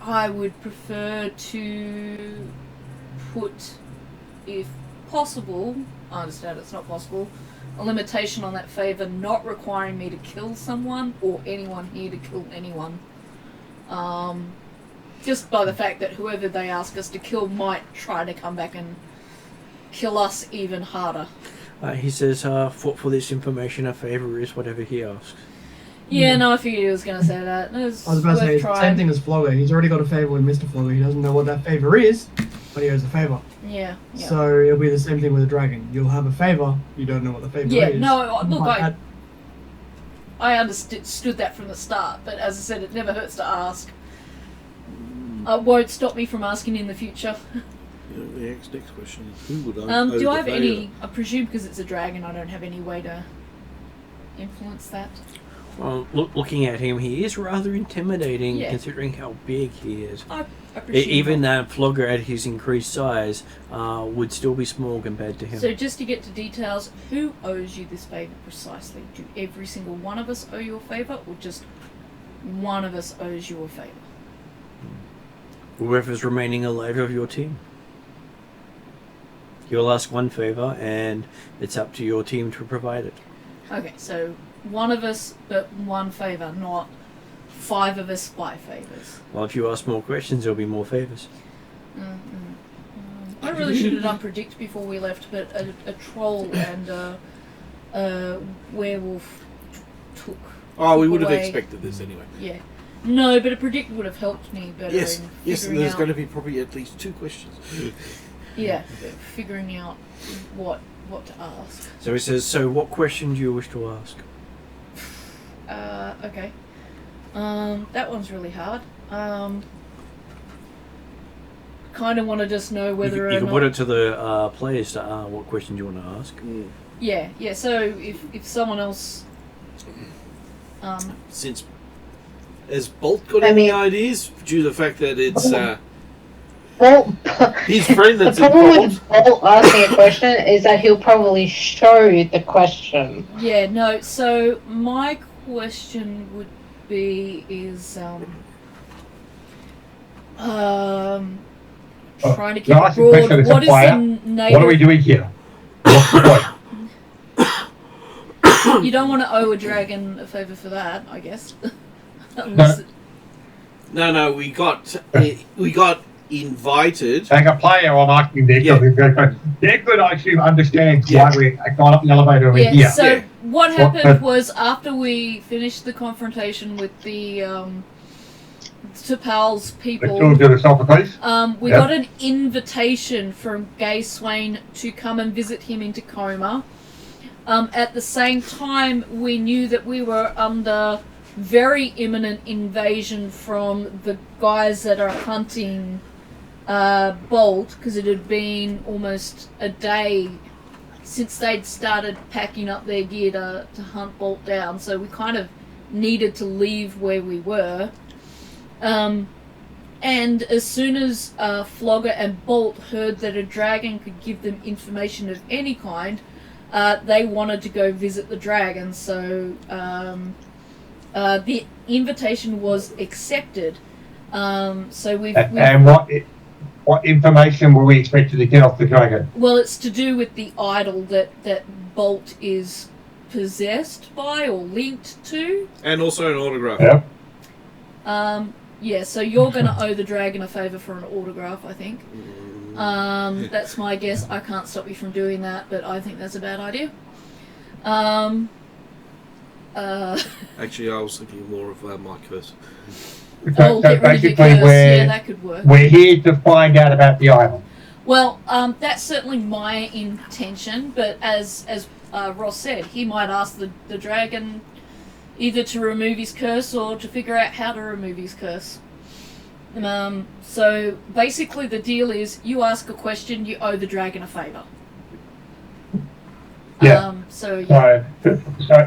I would prefer to put, if possible, I understand it's not possible, a limitation on that favour not requiring me to kill someone or anyone here to kill anyone. Just by the fact that whoever they ask us to kill might try to come back and kill us even harder. He says, for this information, a favour is whatever he asks. Yeah, no, I figured he was going to say that. I was about to say, same thing as Flogger. He's already got a favour with Mr. Flogger. He doesn't know what that favour is, but he owes a favour. Yeah. So it'll be the same thing with a dragon. You'll have a favour, you don't know what the favour is. Yeah, no, look, I understood that from the start, but as I said, it never hurts to ask. It won't stop me from asking in the future. The next question is, who would I do I have any... I presume because it's a dragon, I don't have any way to influence that. Well, looking at him, he is rather intimidating, considering how big he is. I appreciate even that Flogger at his increased size would still be small compared to him. So just to get to details, who owes you this favour precisely? Do every single one of us owe you a favour, or just one of us owes you a favour? Whoever's remaining alive of your team. You'll ask one favour, and it's up to your team to provide it. Okay, so one of us, but one favour, not 5 of us 5 favours. Well, if you ask more questions, there'll be more favours. I really should have done predict before we left, but a troll and a werewolf took. Oh, we would have expected this anyway. Yeah. No, but a predict would have helped me better. Yes, and there's out, going to be probably at least 2 questions. Yeah, figuring out what to ask. So he says, so what question do you wish to ask? Okay. That one's really hard. Kind of want to just know whether you can put it to the players to what question do you want to ask. Yeah. So if someone else, since has Bolt got any ideas due to the fact that it's his friend that's the problem with Bolt asking a question is that he'll probably show the question. Yeah. No. So my question would be trying to keep it broad. What is the native... What are we doing here? What's the point? You don't want to owe a dragon a favour for that, I guess. No, we got invited. Being a player, I'm asking they're good. I actually understand why we're going up the elevator over here. So what happened was after we finished the confrontation with the T'Pol's people, we got an invitation from Gay Swain to come and visit him in Tacoma. At the same time, we knew that we were under very imminent invasion from the guys that are hunting Bolt, because it had been almost a day since they'd started packing up their gear to hunt Bolt down, so we kind of needed to leave where we were. And as soon as Flogger and Bolt heard that a dragon could give them information of any kind, they wanted to go visit the dragon, so the invitation was accepted. So we've And what information were we expected to get off the dragon? Well, it's to do with the idol that Bolt is possessed by or linked to. And also an autograph. Yep. Yeah, so you're going to owe the dragon a favour for an autograph, I think. That's my guess. I can't stop you from doing that, but I think that's a bad idea. Actually, I was thinking more of my curse. So get rid of your curse. Yeah, that could work. We're here to find out about the idol. Well, that's certainly my intention, but as Ross said, he might ask the dragon either to remove his curse or to figure out how to remove his curse. So basically the deal is you ask a question, you owe the dragon a favour. Yeah. So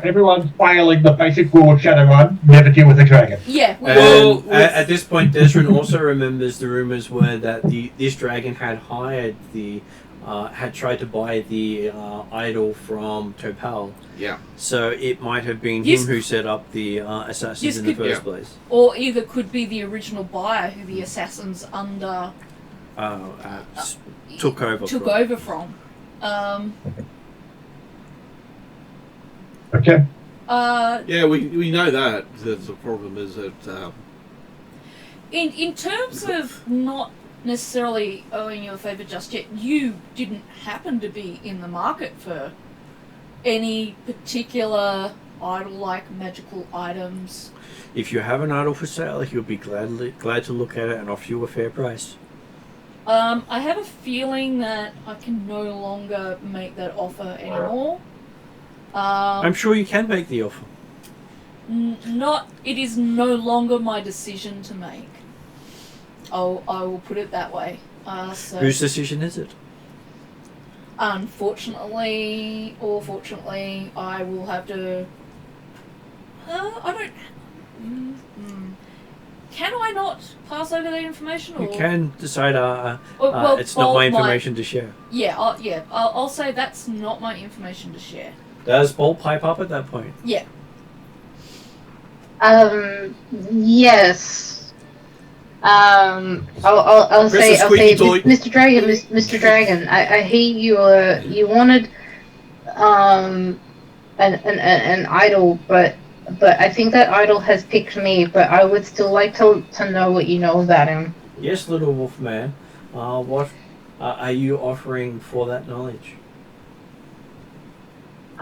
everyone's failing the basic rule of Shadowrun, never deal with the dragon. Yeah. Well, at this point, Desrin also remembers the rumours were that this dragon had had tried to buy the idol from Topal. Yeah. So it might have been him who set up the assassins in the first place. Or either could be the original buyer who the assassins took over from. Okay. Yeah, we know that. The problem is that in terms of not necessarily owing you a favour just yet, you didn't happen to be in the market for any particular idol-like magical items. If you have an idol for sale, he'll be glad to look at it and offer you a fair price. I have a feeling that I can no longer make that offer anymore. I'm sure you can make the offer. It is no longer my decision to make. I will put it that way. Whose decision is it? Unfortunately, or fortunately, I will have to... I don't... Can I not pass over that information? Or... You can decide it's not Bolt my information to share. Yeah, I'll say that's not my information to share. Does Bolt pipe up at that point? Yeah. Yes. I'll say, Mr. Dragon, I hear you wanted an idol, but I think that idol has picked me, but I would still like to know what you know about him. Yes, little wolf man. What are you offering for that knowledge?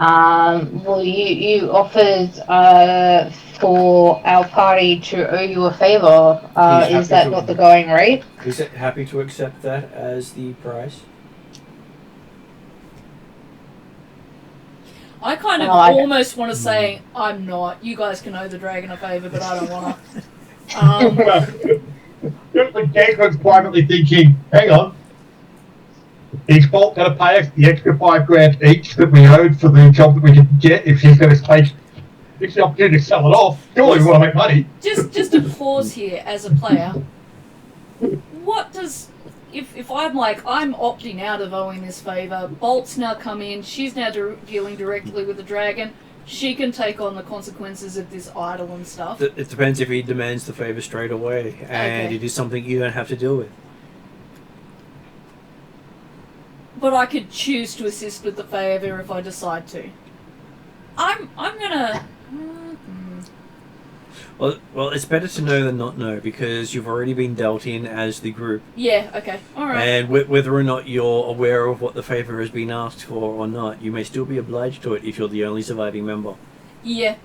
Well, you offered for our party to owe you a favor. Is that not the going rate? Is it happy to accept that as the price? I kind of almost want to say I'm not. You guys can owe the dragon a favor, but I don't want to. The Gagman's privately thinking, hang on, is Bolt going to pay us the extra $5,000 each that we owed for the job that we didn't get if she's going to take the opportunity to sell it off? Surely we want to make money. Just a pause here as a player. What does... If I'm like, I'm opting out of owing this favour, Bolt's now come in, she's now dealing directly with the dragon, she can take on the consequences of this idol and stuff. It depends if he demands the favour straight away, and it is something you don't have to deal with. But I could choose to assist with the favour if I decide to. I'm gonna... Well, it's better to know than not know, because you've already been dealt in as the group. Yeah, okay, alright. And whether or not you're aware of what the favour has been asked for or not, you may still be obliged to it if you're the only surviving member. Yeah,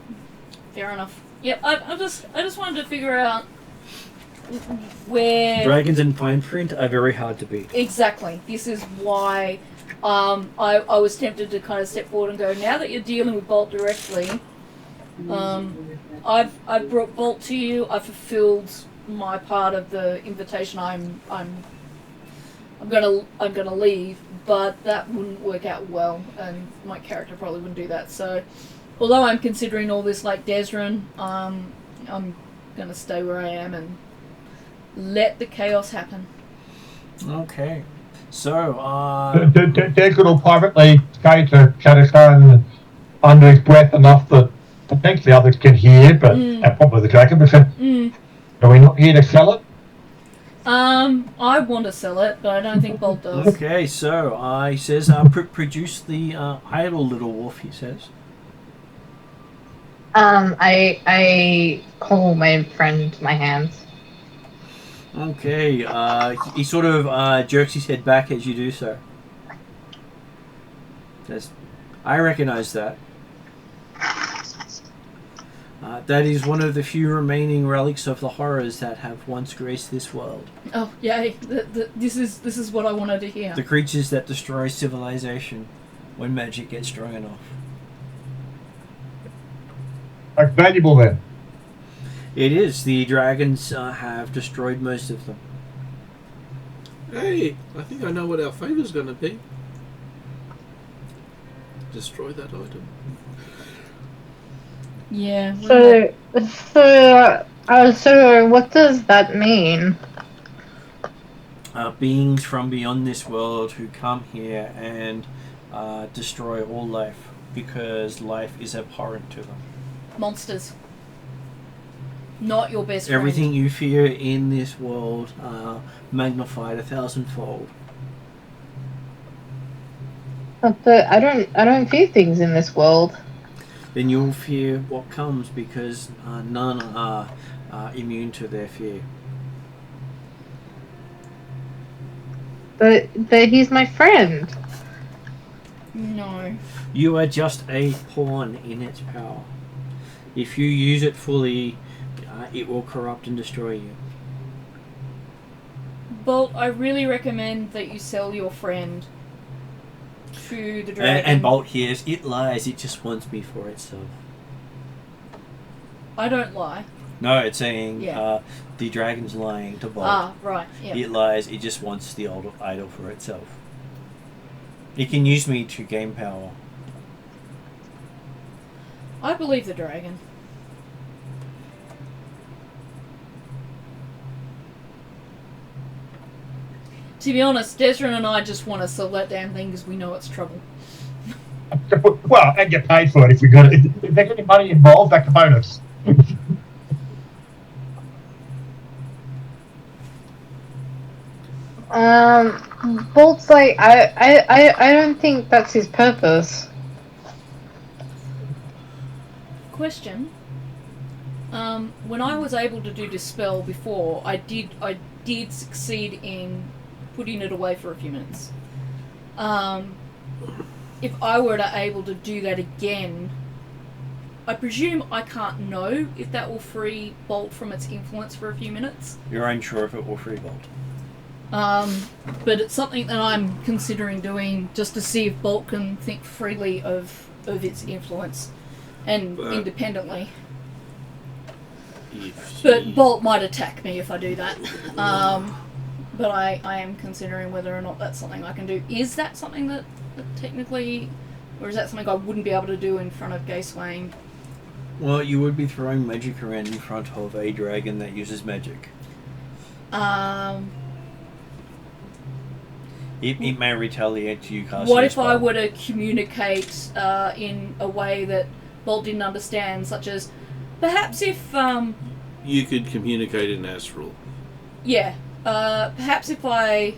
fair enough. Yep, I just wanted to figure out where... Dragons in fine print are very hard to beat. Exactly. This is why I was tempted to kind of step forward and go, now that you're dealing with Bolt directly, I've brought Bolt to you. I've fulfilled my part of the invitation I'm I'm gonna leave, but that wouldn't work out well, and my character probably wouldn't do that. So, although I'm considering all this like Desrun, I'm gonna stay where I am and let the chaos happen. Okay. So, Desmond will privately say to Shadowrun under his breath enough that potentially others can hear, but and probably the dragon, but are we not here to sell it? I want to sell it, but I don't think Bolt does. Okay, so he says, produce the idol, little wolf, he says. I hold my friend to my hands. Okay, he sort of jerks his head back as you do so. I recognize that. That is one of the few remaining relics of the horrors that have once graced this world. Oh, yay. This is what I wanted to hear. The creatures that destroy civilization when magic gets strong enough. That's valuable then. It is. The dragons have destroyed most of them. Hey, I think I know what our favour's going to be. Destroy that item. Yeah. So what does that mean? Beings from beyond this world who come here and destroy all life because life is abhorrent to them. Monsters. Not your best friend. Everything you fear in this world magnified 1,000-fold. But I don't fear things in this world. Then you'll fear what comes because none are immune to their fear. But he's my friend. No. You are just a pawn in its power. If you use it fully, it will corrupt and destroy you. Bolt, I really recommend that you sell your friend to the dragon. And Bolt hears, it lies, it just wants me for itself. I don't lie. No, it's saying Yeah. The dragon's lying to Bolt. Ah, right, yeah. It lies, it just wants the old idol for itself. It can use me to gain power. I believe the dragon. To be honest, Desrin and I just want to sell that damn thing because we know it's trouble. Well, and get paid for it if we got it. If there's any money involved, that's a bonus. Bolt's like, I don't think that's his purpose. Question. When I was able to do Dispel before, I did succeed in putting it away for a few minutes. If I were able to do that again, I presume I can't know if that will free Bolt from its influence for a few minutes. You're unsure if it will free Bolt. But it's something that I'm considering doing just to see if Bolt can think freely of its influence and independently. But Bolt might attack me if I do that. But I am considering whether or not that's something I can do. Is that something that technically, or is that something I wouldn't be able to do in front of Gay Swain? Well, you would be throwing magic around in front of a dragon that uses magic. It may retaliate to you casting. What if I were to communicate in a way that Bolt didn't understand, such as perhaps if you could communicate in astral. Yeah. Perhaps if I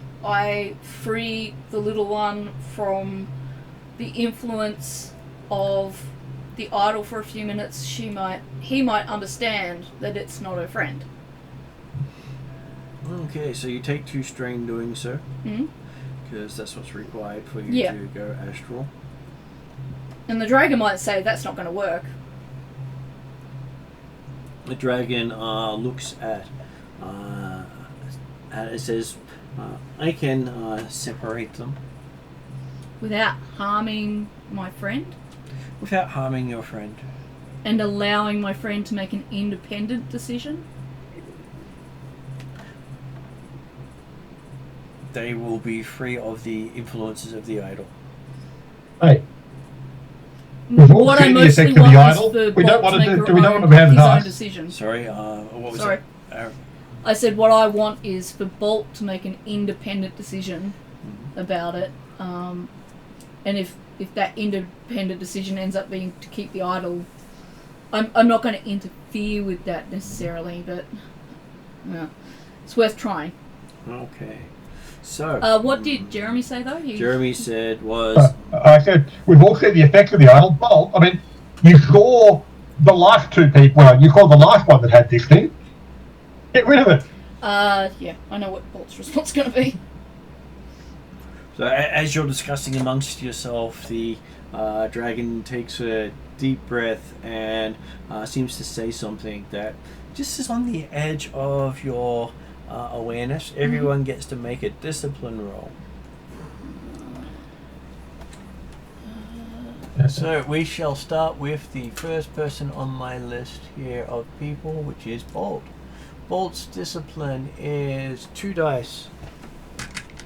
free the little one from the influence of the idol for a few minutes, he might understand that it's not her friend. Okay, so you take 2 strain doing so. Mm-hmm. Because that's what's required for you to go astral. And the dragon might say that's not going to work. The dragon looks at it, says, I can separate them. Without harming my friend? Without harming your friend. And allowing my friend to make an independent decision? they will be free of the influences of the idol. Hey. We've all What I seen the mostly effect of want the is idol. for We don't Bolt want to to make do. We don't want to have his own nice. decision. Sorry, what was Sorry. that? I said what I want is for Bolt to make an independent decision about it, and if that independent decision ends up being to keep the idol, I'm not going to interfere with that necessarily, but yeah, it's worth trying. Okay. So. What did Jeremy say though? Jeremy said was. I said we've all seen the effect of the idol. Well, I mean, you saw the last two people. Well, you saw the last one that had this thing. Get rid of it. Yeah, I know what Bolt's response is going to be. So as you're discussing amongst yourself, the dragon takes a deep breath and seems to say something that just is on the edge of your awareness. Everyone gets to make a discipline roll. So we shall start with the first person on my list here of people, which is Bolt. Bolt's discipline is 2 dice.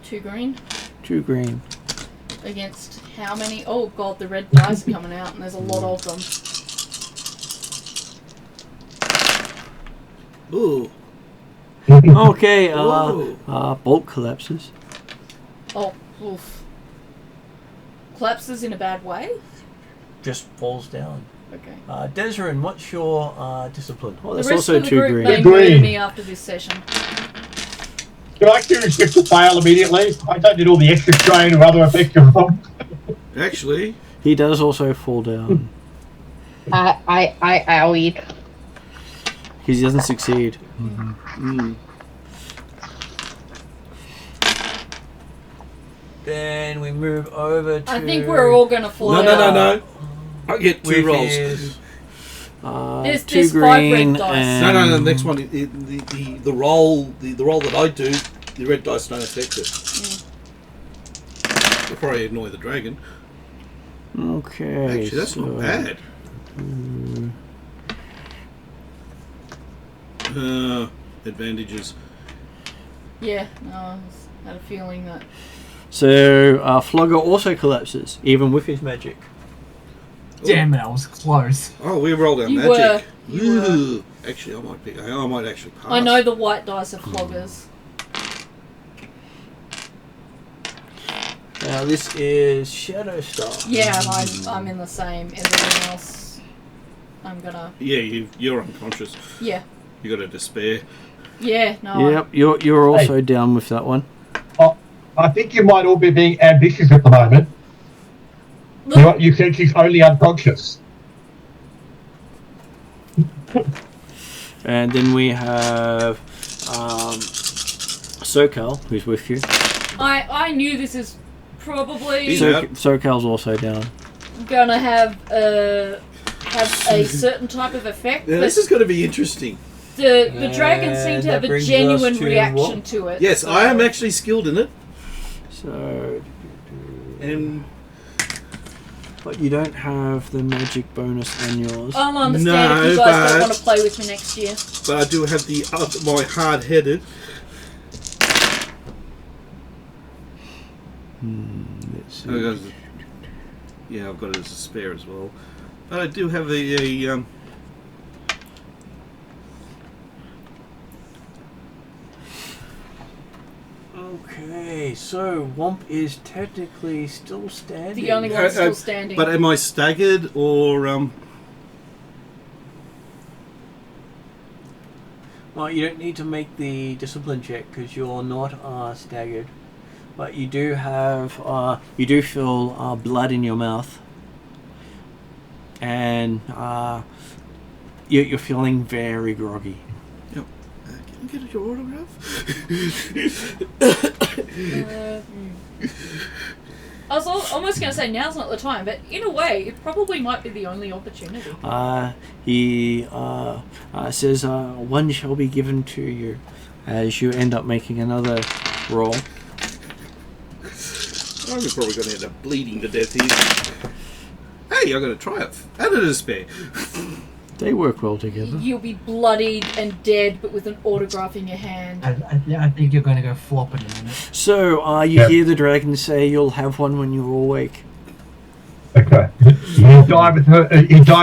2 green. 2 green. Against how many? Oh god, the red dice are coming out and there's a lot of them. Ooh. Okay, Bolt collapses. Oh, oof. Collapses in a bad way? Just falls down. Okay. Desrin, what's your discipline? Oh, The that's rest also of the 2 group green. may Green. murder me after this session. Can I choose just to fail immediately? I don't need all the extra strain or other effects of them. Actually, He does also fall down. I'll eat. Because he doesn't succeed. Then we move over to... I think we're all going to fall down. no. I get 2 with rolls. his, There's 2 5 red green dice. and... No. The next one, the roll that I do, the red dice don't affect it. Before I annoy the dragon. Okay. Actually, that's so, not bad. Advantages. Yeah, no, I had a feeling that... So, Flogger also collapses, even with his magic. Damn it, I was close. Oh, we rolled our You magic. were. Actually, I might actually pass. I know the white dice are floggers. Now, this is Shadow Star. Yeah, I'm in the same. Everything else, I'm gonna... Yeah, you're unconscious. Yeah. You got a despair. Yeah, no. Yep, you're also down with that one. I think you might all be being ambitious at the moment. Look, You said she's only unconscious. And then we have Sokal, who's with you. I knew this is probably He's out. Sokal's also down. gonna have a certain type of effect. Yeah, but this is going to be interesting. the dragons seem to that have a brings genuine us to reaction what? to it. Yes, so- I am actually skilled in it. So, And but you don't have the magic bonus on yours. I'll understand if you No, guys don't but- want to play with me next year. but I do have my hard-headed. Let's see. Yeah, I've got it as a spare as well. But I do have a Okay, so Womp is technically still standing. The only one still standing. But am I staggered or Well, you don't need to make the discipline check because you're not staggered, but you do have you do feel blood in your mouth, and you're feeling very groggy. Yep. Can I get your autograph? I was almost going to say now's not the time, but in a way, it probably might be the only opportunity. He says, one shall be given to you as you end up making another roll. I'm probably going to end up bleeding to death here. Hey, I got a triumph and a despair. They work well together. You'll be bloodied and dead, but with an autograph in your hand. I think you're going to go flop in a minute. So, you hear the dragon say you'll have one when you're awake. Okay. You die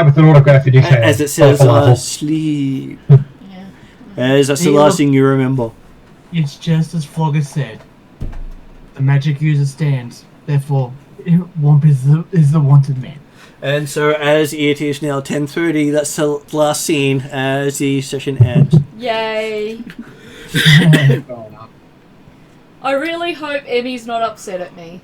with an autograph in his hand. As it says, sleep. Yeah. As that's the last thing you remember. It's just as Flogger said. The magic user stands. Therefore, Womp is the wanted man. And so, as it is now 10:30, that's the last scene as the session ends. Yay! I really hope Emmy's not upset at me.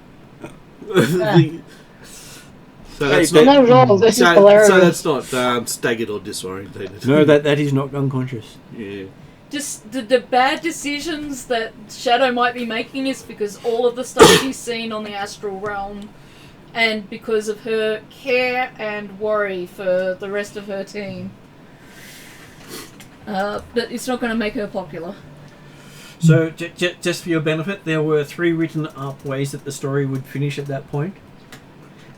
So that's not at all. This is hilarious. So that's not staggered or disorientated. No, that is not unconscious. Yeah. Just the bad decisions that Shadow might be making is because all of the stuff she's seen on the astral realm, and because of her care and worry for the rest of her team. But it's not going to make her popular. So, just for your benefit, there were 3 written up ways that the story would finish at that point.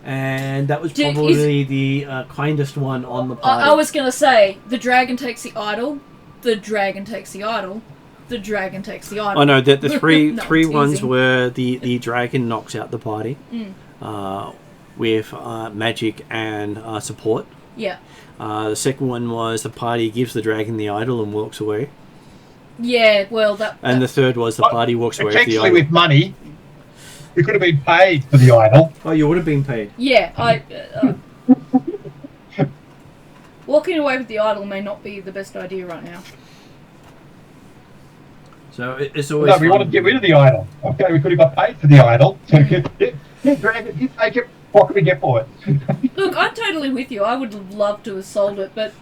And that was probably the kindest one on the party. I was going to say, the dragon takes the idol, the dragon takes the idol, the dragon takes the idol. Oh no, the three No, three ones teasing. were the dragon knocks out the party with magic and support. Yeah. The second one was the party gives the dragon the idol and walks away. Yeah, well, that... And the third was the party walks away with the Potentially idol. with money. We could have been paid for the idol. Oh, you would have been paid. Yeah, walking away with the idol may not be the best idea right now. So it's always No, we want to get rid of the idol. Okay, we could have got paid for the idol. So dragon, you take it. What can we get for it? Look, I'm totally with you. I would have loved to have sold it, but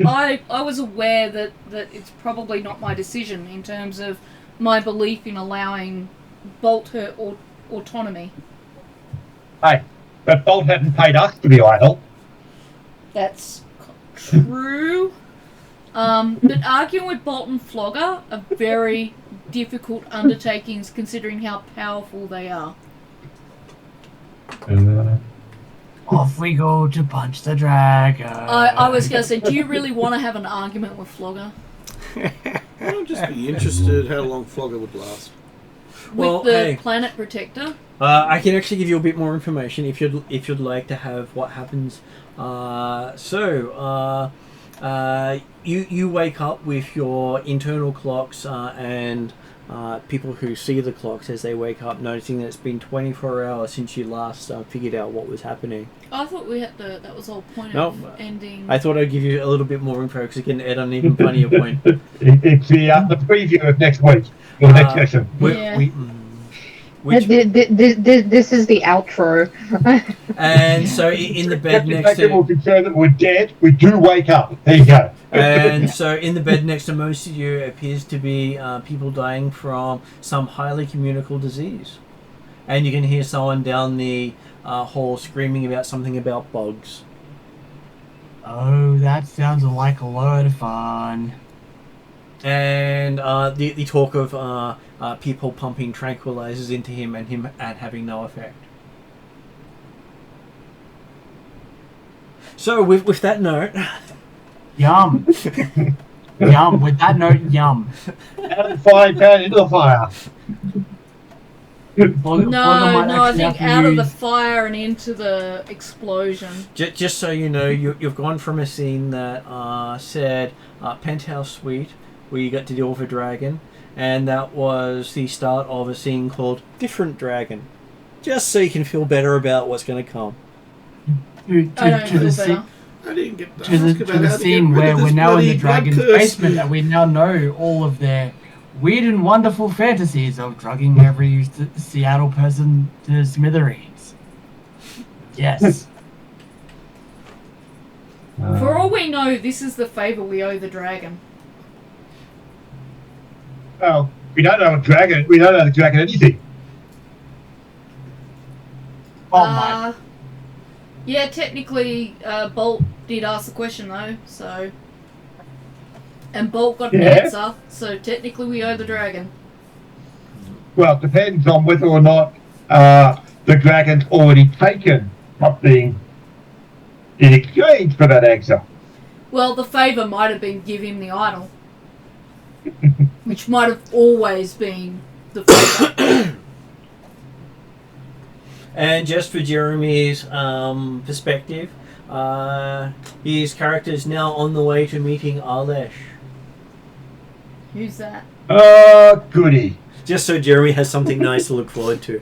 I was aware that it's probably not my decision in terms of my belief in allowing Bolt her autonomy. Hey, but Bolt hadn't paid us for the idol. That's true. But arguing with Bolt and Flogger are very difficult undertakings considering how powerful they are. Off we go to punch the dragon. I was going to say, do you really want to have an argument with Flogger? I'd just be interested how long Flogger would last. With the Planet Protector? I can actually give you a bit more information if you'd like to have what happens. You wake up with your internal clocks and people who see the clocks as they wake up, noticing that it's been 24 hours since you last figured out what was happening. I thought we had that was the whole point of ending. I thought I'd give you a little bit more info because it can add an even funnier point. It's the preview of next week, or next session. This is the outro. And so in the bed next to... We'll confirm that we're dead. We do wake up. There you go. And so in the bed next to most of you appears to be people dying from some highly communicable disease. And you can hear someone down the hall screaming about something about bugs. Oh, that sounds like a load of fun. And the talk of people pumping tranquilizers into him and him having no effect. So with that note... Yum. Yum. With that note, yum. Out of the frying pan into the fire. No, I think out of the fire and into the explosion. Just so you know, you've gone from a scene that said penthouse suite, where you got to deal with a dragon, and that was the start of a scene called Different Dragon. Just so you can feel better about what's going to come. I didn't get that. To the scene where we're now in the dragon's basement and we now know all of their weird and wonderful fantasies of drugging every Seattle person to smithereens. Yes. For all we know, this is the favour we owe the dragon. Well, we don't know a dragon. We don't know the dragon anything. Oh my. Yeah, technically, Bolt did ask the question though, so... And Bolt got an answer, so technically we owe the dragon. Well, it depends on whether or not the dragon's already taken something in exchange for that answer. Well, the favour might have been give him the idol. Which might have always been the favour. And just for Jeremy's perspective, his character is now on the way to meeting Arlesh. Who's that? Goody. Just so Jeremy has something nice to look forward to.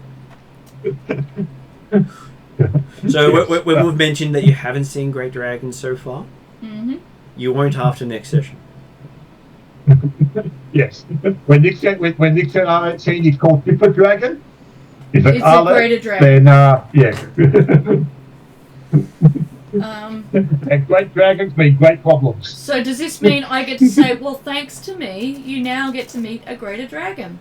So we've mentioned that you haven't seen Great Dragons so far. Mm-hmm. You won't after next session. Yes. When Nick said I haven't seen, it's called Different Dragon. If It's a greater dragon. Then yeah. And great dragons mean great problems. So does this mean I get to say, well, thanks to me, you now get to meet a greater dragon?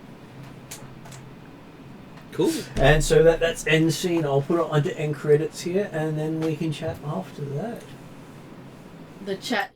Cool. And so that's end scene. I'll put it onto end credits here, and then we can chat after that. The chat